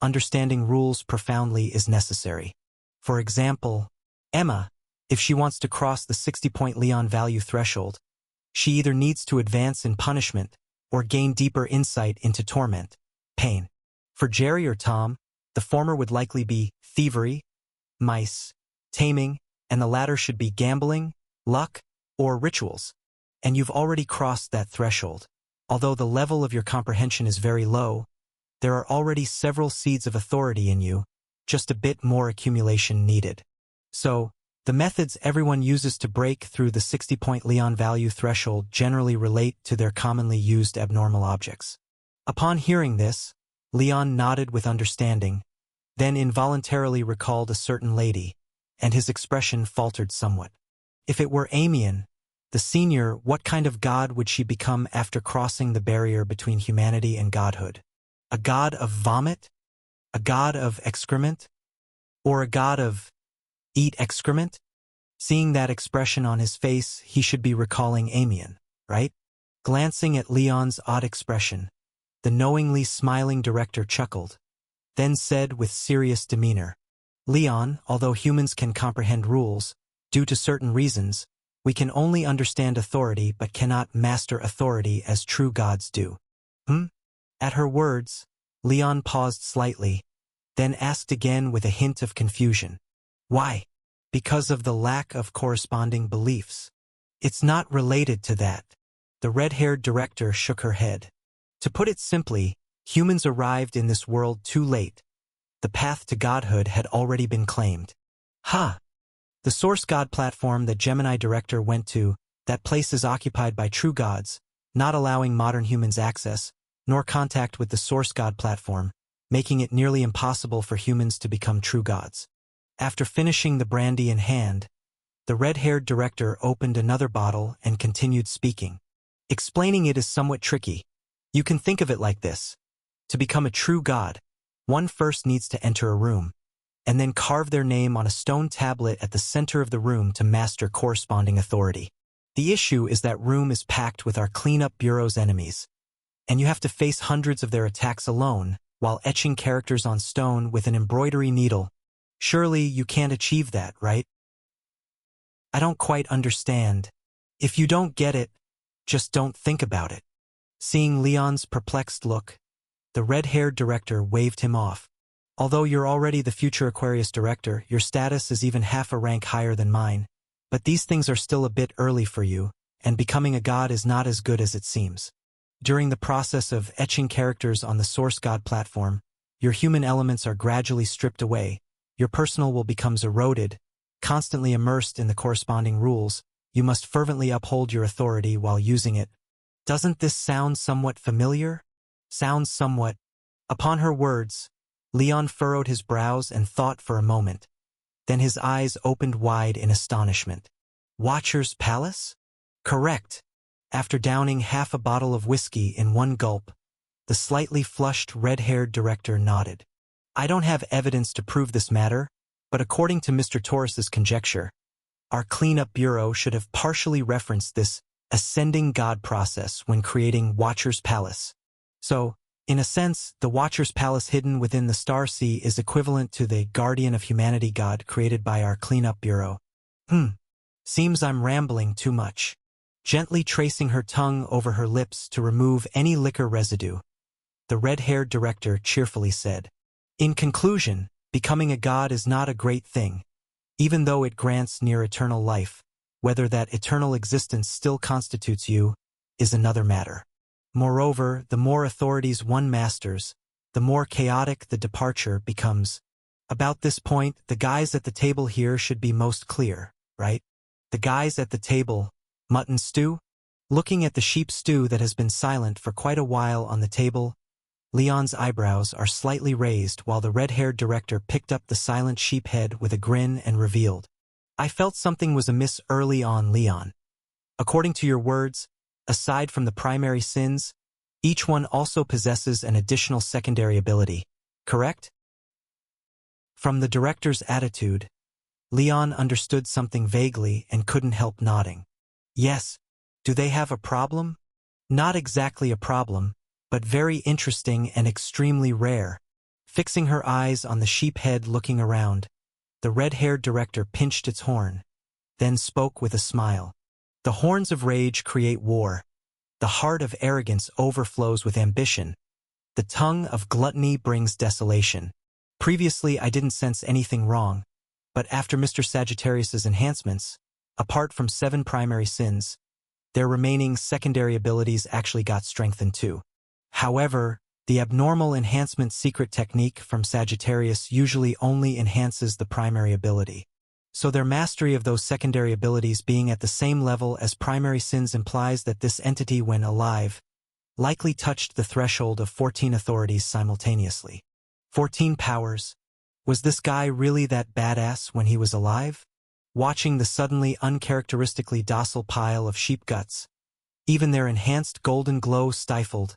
Understanding rules profoundly is necessary. For example, Emma, if she wants to cross the 60-point Leon value threshold, she either needs to advance in punishment or gain deeper insight into torment, pain. For Jerry or Tom, the former would likely be thievery, mice, taming, and the latter should be gambling, luck, or rituals. And you've already crossed that threshold. Although the level of your comprehension is very low, there are already several seeds of authority in you, just a bit more accumulation needed. So, the methods everyone uses to break through the 60-point Leon value threshold generally relate to their commonly used abnormal objects. Upon hearing this, Leon nodded with understanding, then involuntarily recalled a certain lady, and his expression faltered somewhat. If it were Amian, the senior, what kind of god would she become after crossing the barrier between humanity and godhood? A god of vomit? A god of excrement? Or a god of eat excrement? Seeing that expression on his face, he should be recalling Amian, right? Glancing at Leon's odd expression, the knowingly smiling director chuckled, then said with serious demeanor, Leon, although humans can comprehend rules, due to certain reasons, we can only understand authority but cannot master authority as true gods do. At her words, Leon paused slightly, then asked again with a hint of confusion. Why? Because of the lack of corresponding beliefs. It's not related to that. The red-haired director shook her head. To put it simply, humans arrived in this world too late. The path to godhood had already been claimed. The source god platform that Gemini Director went to, that place is occupied by true gods, not allowing modern humans access, nor contact with the source god platform, making it nearly impossible for humans to become true gods. After finishing the brandy in hand, the red-haired director opened another bottle and continued speaking. Explaining it is somewhat tricky. You can think of it like this. To become a true god, one first needs to enter a room, and then carve their name on a stone tablet at the center of the room to master corresponding authority. The issue is that room is packed with our cleanup bureau's enemies. and you have to face hundreds of their attacks alone, while etching characters on stone with an embroidery needle. Surely you can't achieve that, right? I don't quite understand. If you don't get it, just don't think about it. Seeing Leon's perplexed look, the red-haired director waved him off. Although you're already the future Aquarius director, your status is even half a rank higher than mine. But these things are still a bit early for you, and becoming a god is not as good as it seems. During the process of etching characters on the Source God platform, your human elements are gradually stripped away, your personal will becomes eroded, constantly immersed in the corresponding rules, you must fervently uphold your authority while using it. Doesn't this sound somewhat familiar? Sounds somewhat. Upon her words, Leon furrowed his brows and thought for a moment. Then his eyes opened wide in astonishment. Watcher's Palace? Correct. After downing half a bottle of whiskey in one gulp, the slightly flushed red-haired director nodded. I don't have evidence to prove this matter, but according to Mr. Torres's conjecture, our cleanup bureau should have partially referenced this ascending god process when creating Watcher's Palace. So, in a sense, the Watcher's Palace hidden within the Star Sea is equivalent to the Guardian of Humanity god created by our cleanup bureau. Seems I'm rambling too much. Gently tracing her tongue over her lips to remove any liquor residue, the red-haired director cheerfully said, in conclusion, becoming a god is not a great thing. Even though it grants near-eternal life, whether that eternal existence still constitutes you is another matter. Moreover, the more authorities one masters, the more chaotic the departure becomes. About this point, the guys at the table here should be most clear, right? The guys at the table, mutton stew? Looking at the sheep stew that has been silent for quite a while on the table, Leon's eyebrows are slightly raised while the red-haired director picked up the silent sheep head with a grin and revealed. I felt something was amiss early on, Leon. According to your words, aside from the primary sins, each one also possesses an additional secondary ability, correct? From the director's attitude, Leon understood something vaguely and couldn't help nodding. Yes, do they have a problem? Not exactly a problem, but very interesting and extremely rare. Fixing her eyes on the sheep head looking around, the red-haired director pinched its horn, then spoke with a smile. The horns of rage create war. The heart of arrogance overflows with ambition. The tongue of gluttony brings desolation. Previously, I didn't sense anything wrong, but after Mr. Sagittarius's enhancements, apart from 7 primary sins, their remaining secondary abilities actually got strengthened too. However, the abnormal enhancement secret technique from Sagittarius usually only enhances the primary ability. So their mastery of those secondary abilities being at the same level as primary sins implies that this entity, when alive, likely touched the threshold of 14 authorities simultaneously. 14 powers. Was this guy really that badass when he was alive? Watching the suddenly uncharacteristically docile pile of sheep guts, even their enhanced golden glow stifled,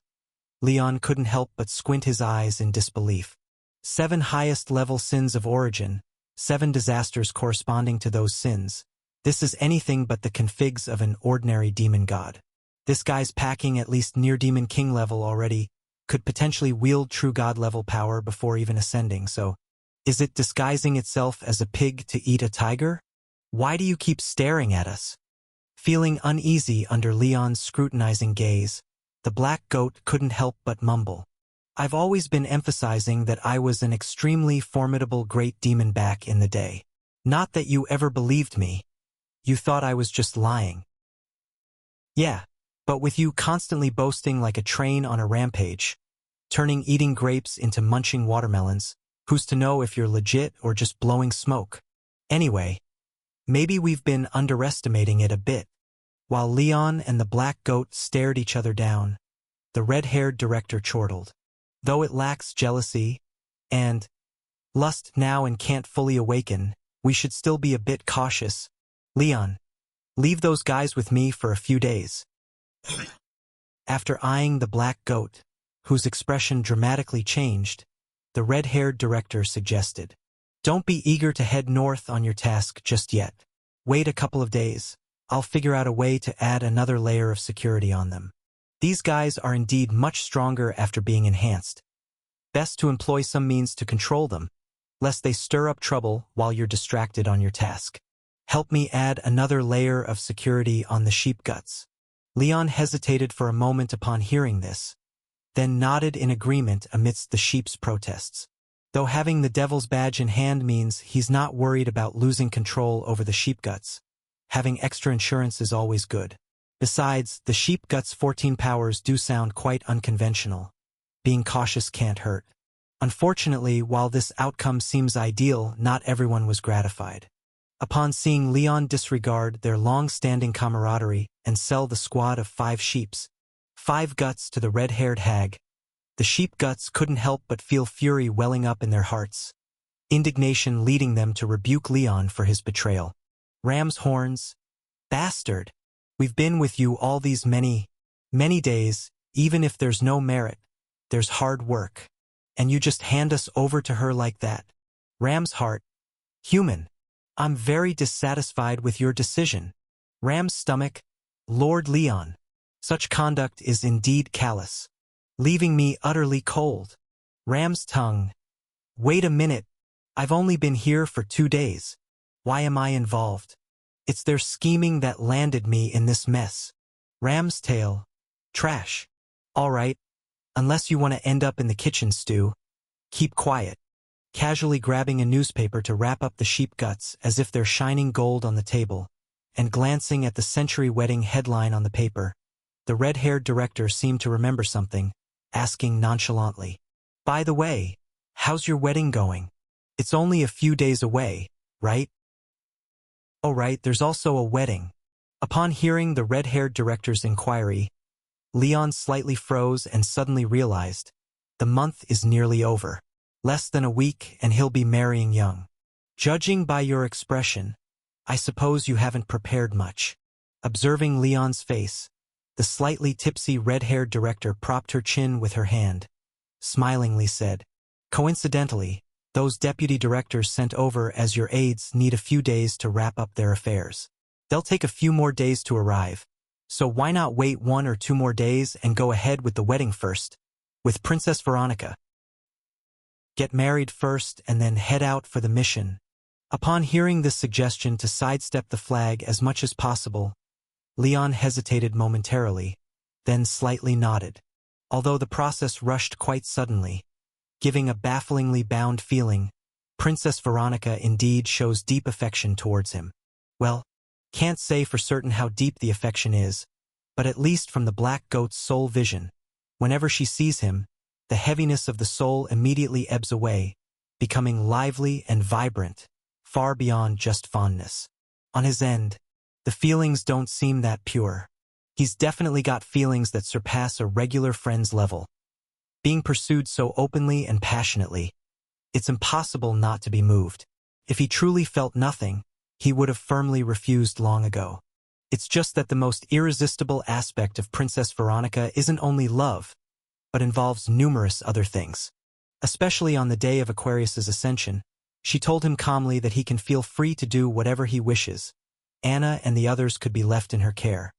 Leon couldn't help but squint his eyes in disbelief. 7 highest-level sins of origin, 7 disasters corresponding to those sins. This is anything but the configs of an ordinary demon god. This guy's packing at least near Demon King level already, could potentially wield true god level power before even ascending, so is it disguising itself as a pig to eat a tiger? Why do you keep staring at us? Feeling uneasy under Leon's scrutinizing gaze, the black goat couldn't help but mumble. I've always been emphasizing that I was an extremely formidable great demon back in the day. Not that you ever believed me. You thought I was just lying. Yeah, but with you constantly boasting like a train on a rampage, turning eating grapes into munching watermelons, who's to know if you're legit or just blowing smoke? Anyway, maybe we've been underestimating it a bit. While Leon and the black goat stared each other down, the red-haired director chortled. Though it lacks jealousy and lust now and can't fully awaken, we should still be a bit cautious. Leon, leave those guys with me for a few days. After eyeing the black goat, whose expression dramatically changed, the red-haired director suggested, don't be eager to head north on your task just yet. Wait a couple of days. I'll figure out a way to add another layer of security on them. These guys are indeed much stronger after being enhanced. Best to employ some means to control them, lest they stir up trouble while you're distracted on your task. Help me add another layer of security on the sheep guts. Leon hesitated for a moment upon hearing this, then nodded in agreement amidst the sheep's protests. Though having the devil's badge in hand means he's not worried about losing control over the sheep guts, having extra insurance is always good. Besides, the sheep guts' 14 powers do sound quite unconventional. Being cautious can't hurt. Unfortunately, while this outcome seems ideal, not everyone was gratified. Upon seeing Leon disregard their long-standing camaraderie and sell the squad of 5 sheeps, 5 guts to the red-haired hag, the sheep guts couldn't help but feel fury welling up in their hearts, indignation leading them to rebuke Leon for his betrayal. Ram's horns. Bastard! We've been with you all these many days, even if there's no merit, there's hard work. And you just hand us over to her like that. Ram's heart. Human. I'm very dissatisfied with your decision. Ram's stomach. Lord Leon. Such conduct is indeed callous, leaving me utterly cold. Ram's tongue. Wait a minute. I've only been here for 2 days. Why am I involved? It's their scheming that landed me in this mess. Ram's tail. Trash. All right. Unless you want to end up in the kitchen, Stu. Keep quiet. Casually grabbing a newspaper to wrap up the sheep guts as if they're shining gold on the table, and glancing at the Century Wedding headline on the paper, the red-haired director seemed to remember something, asking nonchalantly, "By the way, how's your wedding going? It's only a few days away, right?" "Oh right, there's also a wedding." Upon hearing the red-haired director's inquiry, Leon slightly froze and suddenly realized, the month is nearly over. Less than a week and he'll be marrying young. Judging by your expression, I suppose you haven't prepared much. Observing Leon's face, the slightly tipsy red-haired director propped her chin with her hand, smilingly said, "Coincidentally, those deputy directors sent over as your aides need a few days to wrap up their affairs. They'll take a few more days to arrive. So why not wait 1 or 2 more days and go ahead with the wedding first, with Princess Veronica? Get married first and then head out for the mission." Upon hearing this suggestion to sidestep the flag as much as possible, Leon hesitated momentarily, then slightly nodded, although the process rushed quite suddenly, giving a bafflingly bound feeling. Princess Veronica indeed shows deep affection towards him. Well, can't say for certain how deep the affection is, but at least from the black goat's soul vision, whenever she sees him, the heaviness of the soul immediately ebbs away, becoming lively and vibrant, far beyond just fondness. On his end, the feelings don't seem that pure. He's definitely got feelings that surpass a regular friend's level. Being pursued so openly and passionately, it's impossible not to be moved. If he truly felt nothing, he would have firmly refused long ago. It's just that the most irresistible aspect of Princess Veronica isn't only love, but involves numerous other things. Especially on the day of Aquarius's ascension, she told him calmly that he can feel free to do whatever he wishes. Anna and the others could be left in her care.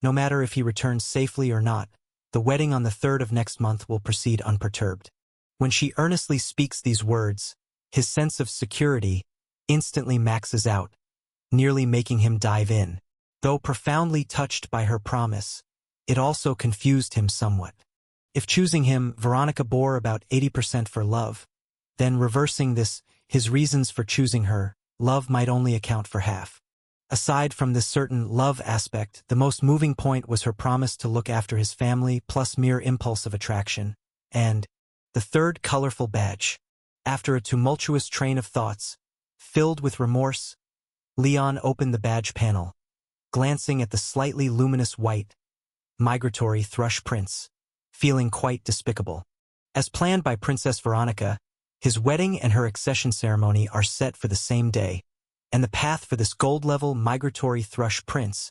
No matter if he returns safely or not, the wedding on the 3rd of next month will proceed unperturbed. When she earnestly speaks these words, his sense of security instantly maxes out, nearly making him dive in. Though profoundly touched by her promise, it also confused him somewhat. If choosing him, Veronica bore about 80% for love, then reversing this, his reasons for choosing her, love might only account for half. Aside from this certain love aspect, the most moving point was her promise to look after his family plus mere impulse of attraction. And the third colorful badge. After a tumultuous train of thoughts, filled with remorse, Leon opened the badge panel, glancing at the slightly luminous white, migratory thrush prince, feeling quite despicable. As planned by Princess Veronica, his wedding and her accession ceremony are set for the same day, and the path for this gold-level migratory thrush prince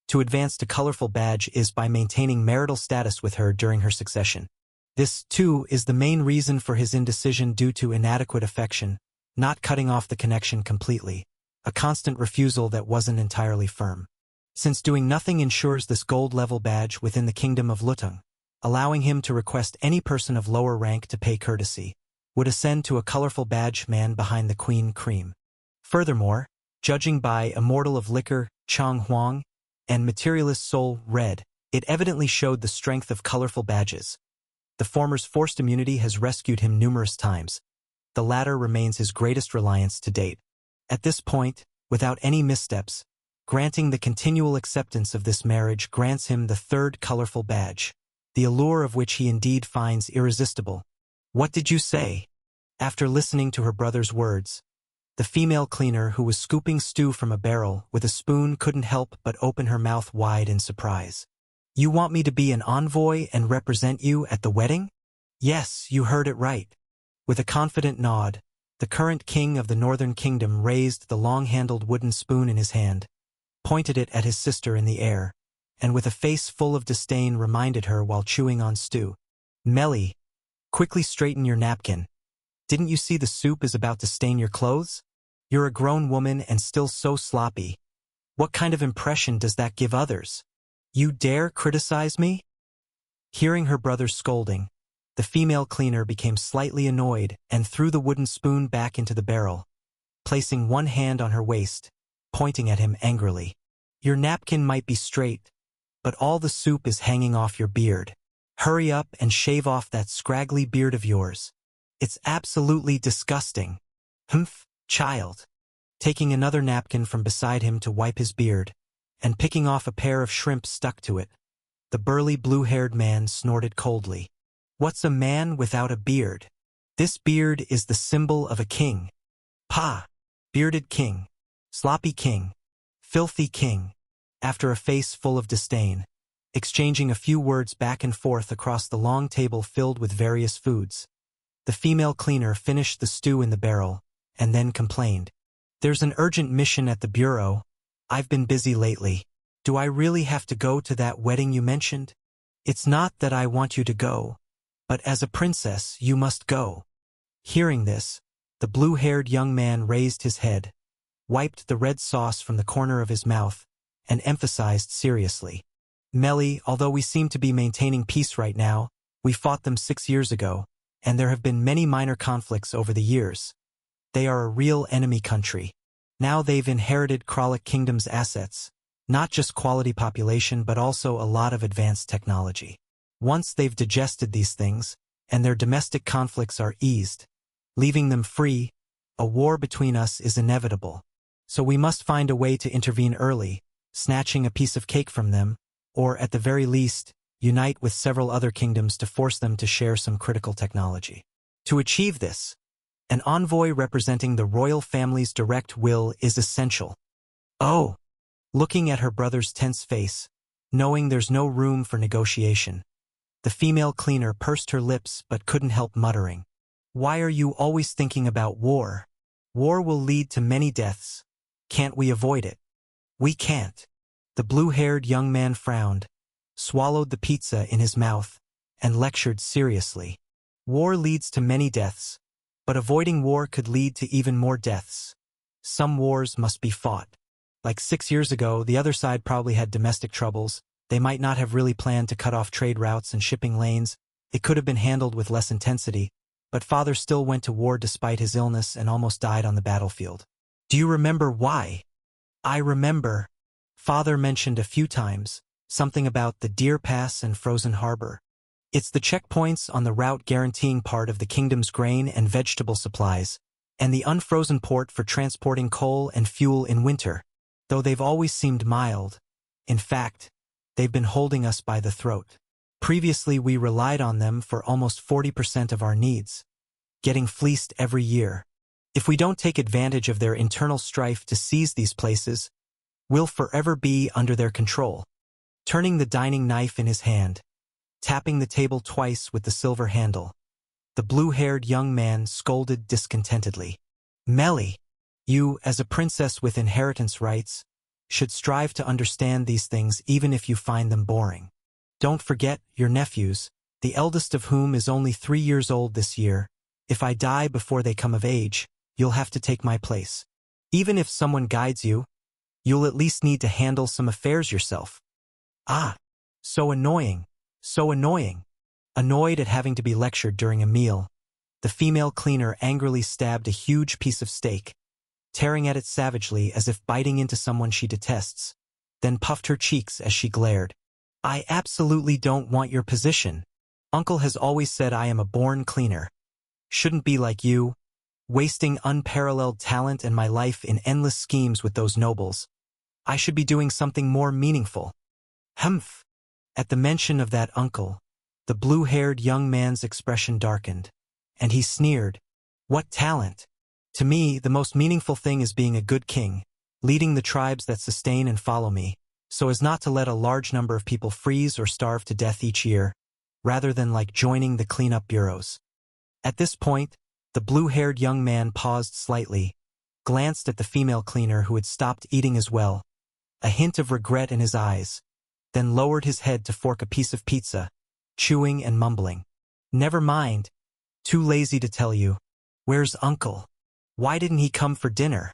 to advance to colorful badge is by maintaining marital status with her during her succession. This, too, is the main reason for his indecision due to inadequate affection, not cutting off the connection completely, a constant refusal that wasn't entirely firm. since doing nothing ensures this gold-level badge within the kingdom of Lutung, allowing him to request any person of lower rank to pay courtesy, would ascend to a colorful badge man behind the queen cream. Furthermore, judging by Immortal of Liquor, Chong Huang, and Materialist Soul, Red, it evidently showed the strength of colorful badges. The former's forced immunity has rescued him numerous times. The latter remains his greatest reliance to date. At this point, without any missteps, granting the continual acceptance of this marriage grants him the third colorful badge, the allure of which he indeed finds irresistible. What did you say? After listening to her brother's words, the female cleaner who was scooping stew from a barrel with a spoon couldn't help but open her mouth wide in surprise. You want me to be an envoy and represent you at the wedding? Yes, you heard it right. With a confident nod, the current king of the Northern Kingdom raised the long-handled wooden spoon in his hand, pointed it at his sister in the air, and with a face full of disdain reminded her while chewing on stew. Melly, quickly straighten your napkin. Didn't you see the soup is about to stain your clothes? You're a grown woman and still so sloppy. What kind of impression does that give others? You dare criticize me? Hearing her brother's scolding, the female cleaner became slightly annoyed and threw the wooden spoon back into the barrel, placing one hand on her waist, pointing at him angrily. Your napkin might be straight, but all the soup is hanging off your beard. Hurry up and shave off that scraggly beard of yours. It's absolutely disgusting. Humph, child. Taking another napkin from beside him to wipe his beard, and picking off a pair of shrimp stuck to it, the burly blue-haired man snorted coldly. What's a man without a beard? This beard is the symbol of a king. Pah! Bearded king. Sloppy king. Filthy king. After a face full of disdain, exchanging a few words back and forth across the long table filled with various foods, the female cleaner finished the stew in the barrel, and then complained. There's an urgent mission at the bureau. I've been busy lately. Do I really have to go to that wedding you mentioned? It's not that I want you to go, but as a princess you must go. Hearing this, the blue-haired young man raised his head, wiped the red sauce from the corner of his mouth, and emphasized seriously. Melly, although we seem to be maintaining peace right now, we fought them 6 years ago, and there have been many minor conflicts over the years. They are a real enemy country. Now they've inherited Kralik Kingdom's assets, not just quality population but also a lot of advanced technology. Once they've digested these things, and their domestic conflicts are eased, leaving them free, a war between us is inevitable. So we must find a way to intervene early, snatching a piece of cake from them, or at the very least, unite with several other kingdoms to force them to share some critical technology. To achieve this, an envoy representing the royal family's direct will is essential. Oh! Looking at her brother's tense face, knowing there's no room for negotiation, the female cleaner pursed her lips but couldn't help muttering. Why are you always thinking about war? War will lead to many deaths. Can't we avoid it? We can't. The blue-haired young man frowned, swallowed the pizza in his mouth, and lectured seriously. War leads to many deaths, but avoiding war could lead to even more deaths. Some wars must be fought. Like 6 years ago, the other side probably had domestic troubles. They might not have really planned to cut off trade routes and shipping lanes. It could have been handled with less intensity, but father still went to war despite his illness and almost died on the battlefield. Do you remember why? I remember. Father mentioned a few times something about the Deer Pass and Frozen Harbor. It's the checkpoints on the route guaranteeing part of the kingdom's grain and vegetable supplies, and the unfrozen port for transporting coal and fuel in winter. Though they've always seemed mild, in fact, they've been holding us by the throat. Previously, we relied on them for almost 40% of our needs, getting fleeced every year. If we don't take advantage of their internal strife to seize these places, we'll forever be under their control. Turning the dining knife in his hand, tapping the table twice with the silver handle, the blue-haired young man scolded discontentedly. Melly, you, as a princess with inheritance rights, should strive to understand these things even if you find them boring. Don't forget your nephews, the eldest of whom is only 3 years old this year. If I die before they come of age, you'll have to take my place. Even if someone guides you, You'll at least need to handle some affairs yourself. Ah, so annoying, so annoying. Annoyed at having to be lectured during a meal, the female cleaner angrily stabbed a huge piece of steak, tearing at it savagely as if biting into someone she detests, then puffed her cheeks as she glared. I absolutely don't want your position. Uncle has always said I am a born cleaner. Shouldn't be like you, wasting unparalleled talent and my life in endless schemes with those nobles. I should be doing something more meaningful. Humph. At the mention of that uncle, the blue-haired young man's expression darkened, and he sneered. What talent? To me, the most meaningful thing is being a good king, leading the tribes that sustain and follow me, so as not to let a large number of people freeze or starve to death each year, rather than like joining the cleanup bureaus. At this point, the blue-haired young man paused slightly, glanced at the female cleaner who had stopped eating as well, a hint of regret in his eyes, then lowered his head to fork a piece of pizza, chewing and mumbling. Never mind. Too lazy to tell you. Where's Uncle? Why didn't he come for dinner?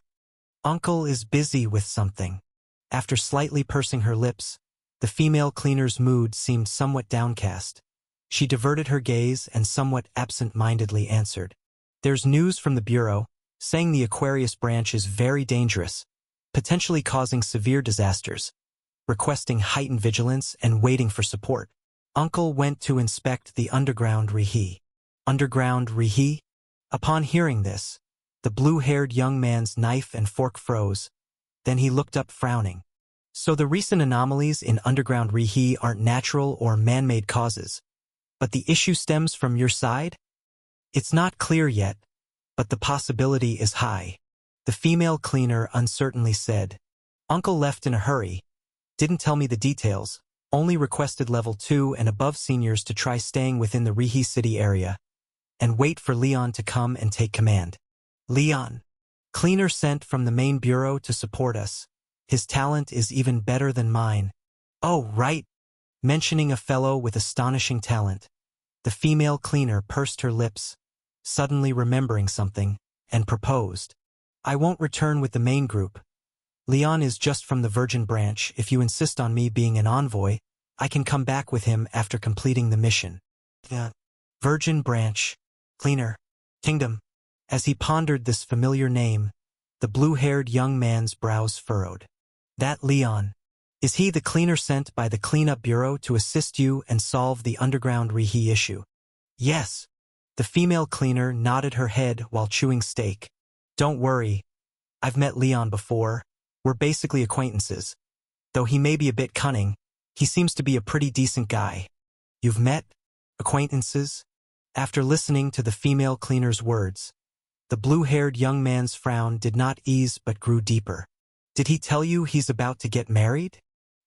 Uncle is busy with something. After slightly pursing her lips, the female cleaner's mood seemed somewhat downcast. She diverted her gaze and somewhat absent-mindedly answered. There's news from the bureau, saying the Aquarius branch is very dangerous, potentially causing severe disasters, requesting heightened vigilance and waiting for support. Uncle went to inspect the underground Rihi. Underground Rihi? Upon hearing this, the blue-haired young man's knife and fork froze. Then he looked up frowning. So the recent anomalies in underground Rihi aren't natural or man-made causes, but the issue stems from your side? It's not clear yet, but the possibility is high. The female cleaner uncertainly said. Uncle left in a hurry. Didn't tell me the details, only requested level 2 and above seniors to try staying within the Rihi city area, and wait for Leon to come and take command. Leon. Cleaner sent from the main bureau to support us. His talent is even better than mine. Oh, right. Mentioning a fellow with astonishing talent. The female cleaner pursed her lips, suddenly remembering something, and proposed. I won't return with the main group. Leon is just from the Virgin branch. If you insist on me being an envoy, I can come back with him after completing the mission. The Virgin branch, cleaner, kingdom. As he pondered this familiar name, the blue-haired young man's brows furrowed. That Leon. Is he the cleaner sent by the cleanup bureau to assist you and solve the underground Rihi issue? Yes. The female cleaner nodded her head while chewing steak. Don't worry. I've met Leon before. We're basically acquaintances. Though he may be a bit cunning, he seems to be a pretty decent guy. You've met? Acquaintances? After listening to the female cleaner's words, the blue-haired young man's frown did not ease but grew deeper. Did he tell you he's about to get married?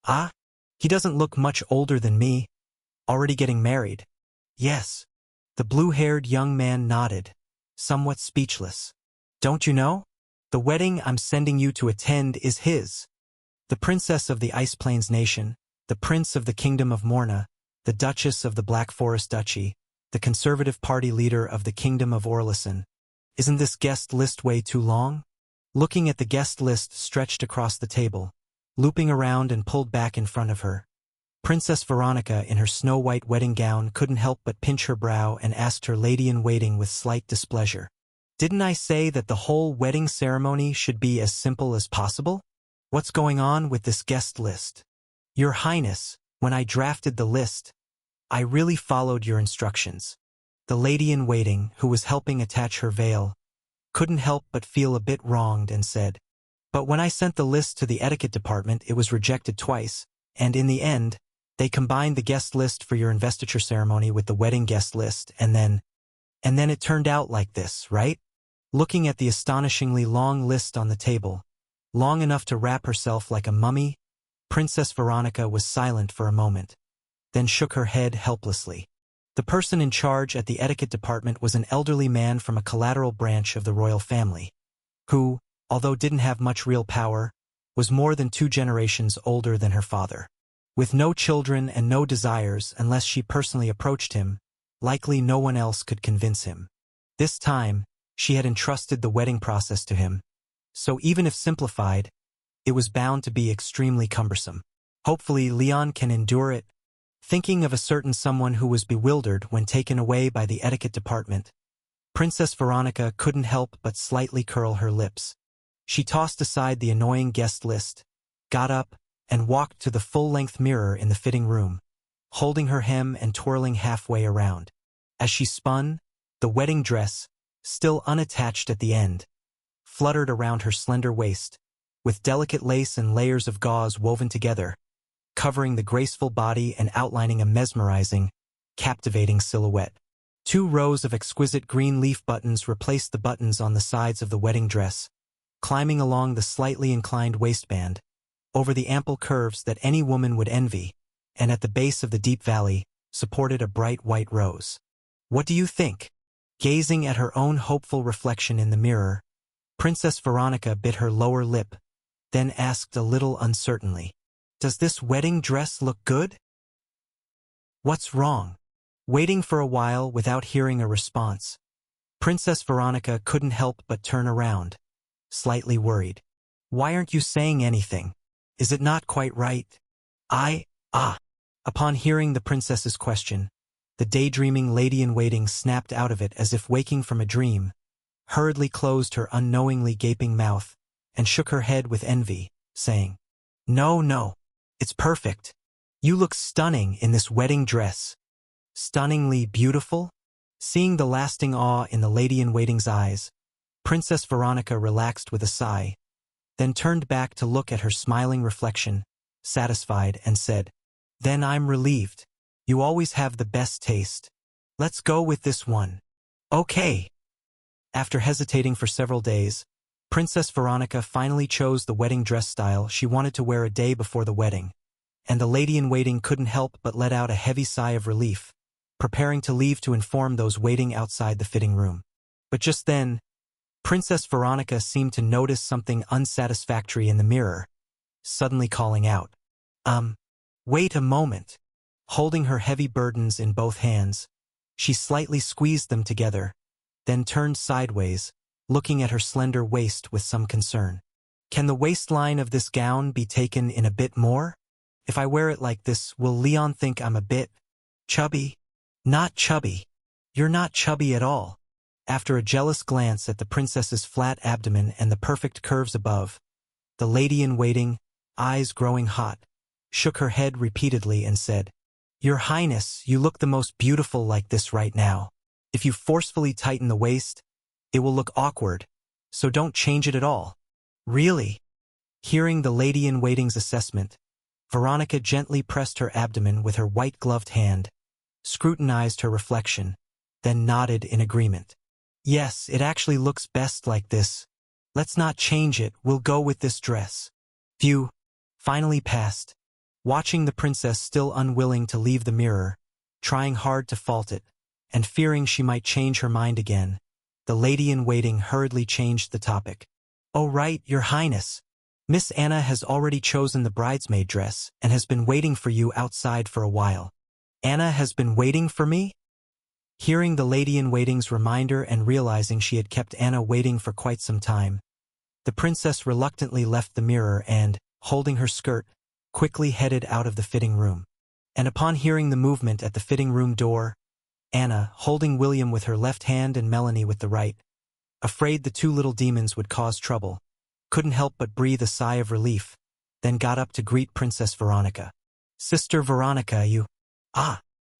Ah, he doesn't look much older than me. Already getting married? Yes. The blue-haired young man nodded, somewhat speechless. Don't you know? The wedding I'm sending you to attend is his. The princess of the Ice Plains Nation, the prince of the Kingdom of Morna, the duchess of the Black Forest Duchy, the conservative party leader of the Kingdom of Orlison. Isn't this guest list way too long? Looking at the guest list stretched across the table, looping around and pulled back in front of her, Princess Veronica in her snow-white wedding gown couldn't help but pinch her brow and asked her lady-in-waiting with slight displeasure. Didn't I say that the whole wedding ceremony should be as simple as possible? What's going on with this guest list? Your Highness, when I drafted the list, I really followed your instructions. The lady-in-waiting, who was helping attach her veil, couldn't help but feel a bit wronged and said, but when I sent the list to the etiquette department it was rejected twice, and in the end, they combined the guest list for your investiture ceremony with the wedding guest list, and then it turned out like this, right? Looking at the astonishingly long list on the table, long enough to wrap herself like a mummy, Princess Veronica was silent for a moment, then shook her head helplessly. The person in charge at the etiquette department was an elderly man from a collateral branch of the royal family, who, although didn't have much real power, was more than 2 generations older than her father. With no children and no desires unless she personally approached him, likely no one else could convince him. This time, she had entrusted the wedding process to him, so even if simplified, it was bound to be extremely cumbersome. Hopefully, Leon can endure it. Thinking of a certain someone who was bewildered when taken away by the etiquette department, Princess Veronica couldn't help but slightly curl her lips. She tossed aside the annoying guest list, got up, and walked to the full-length mirror in the fitting room, holding her hem and twirling halfway around. As she spun, the wedding dress, still unattached at the end, fluttered around her slender waist, with delicate lace and layers of gauze woven together, covering the graceful body and outlining a mesmerizing, captivating silhouette. 2 rows of exquisite green leaf buttons replaced the buttons on the sides of the wedding dress, climbing along the slightly inclined waistband, over the ample curves that any woman would envy, and at the base of the deep valley, supported a bright white rose. What do you think? Gazing at her own hopeful reflection in the mirror, Princess Veronica bit her lower lip, then asked a little uncertainly, "Does this wedding dress look good?" "What's wrong?" Waiting for a while without hearing a response, Princess Veronica couldn't help but turn around, slightly worried. "Why aren't you saying anything? Is it not quite right?" Upon hearing the princess's question, the daydreaming lady-in-waiting snapped out of it as if waking from a dream, hurriedly closed her unknowingly gaping mouth, and shook her head with envy, saying, No, it's perfect. You look stunning in this wedding dress." "Stunningly beautiful?" Seeing the lasting awe in the lady-in-waiting's eyes, Princess Veronica relaxed with a sigh, then turned back to look at her smiling reflection, satisfied, and said, "Then I'm relieved. You always have the best taste. Let's go with this one." "Okay." After hesitating for several days, Princess Veronica finally chose the wedding dress style she wanted to wear a day before the wedding, and the lady-in-waiting couldn't help but let out a heavy sigh of relief, preparing to leave to inform those waiting outside the fitting room. But just then, Princess Veronica seemed to notice something unsatisfactory in the mirror, suddenly calling out, Wait a moment." Holding her heavy burdens in both hands, she slightly squeezed them together, then turned sideways, looking at her slender waist with some concern. "Can the waistline of this gown be taken in a bit more? If I wear it like this, will Leon think I'm a bit chubby?" "Not chubby. You're not chubby at all." After a jealous glance at the princess's flat abdomen and the perfect curves above, the lady-in-waiting, eyes growing hot, shook her head repeatedly and said, "Your Highness, you look the most beautiful like this right now. If you forcefully tighten the waist, it will look awkward, so don't change it at all." "Really?" Hearing the lady-in-waiting's assessment, Veronica gently pressed her abdomen with her white-gloved hand, scrutinized her reflection, then nodded in agreement. "Yes, it actually looks best like this. Let's not change it, we'll go with this dress." Phew, finally passed. Watching the princess still unwilling to leave the mirror, trying hard to fault it, and fearing she might change her mind again, the lady-in-waiting hurriedly changed the topic. "Oh right, Your Highness. Miss Anna has already chosen the bridesmaid dress and has been waiting for you outside for a while." "Anna has been waiting for me?" Hearing the lady-in-waiting's reminder and realizing she had kept Anna waiting for quite some time, the princess reluctantly left the mirror and, holding her skirt, quickly headed out of the fitting room. And upon hearing the movement at the fitting room door, Anna, holding William with her left hand and Melanie with the right, afraid the 2 little demons would cause trouble, couldn't help but breathe a sigh of relief, then got up to greet Princess Veronica. "Sister Veronica, you..."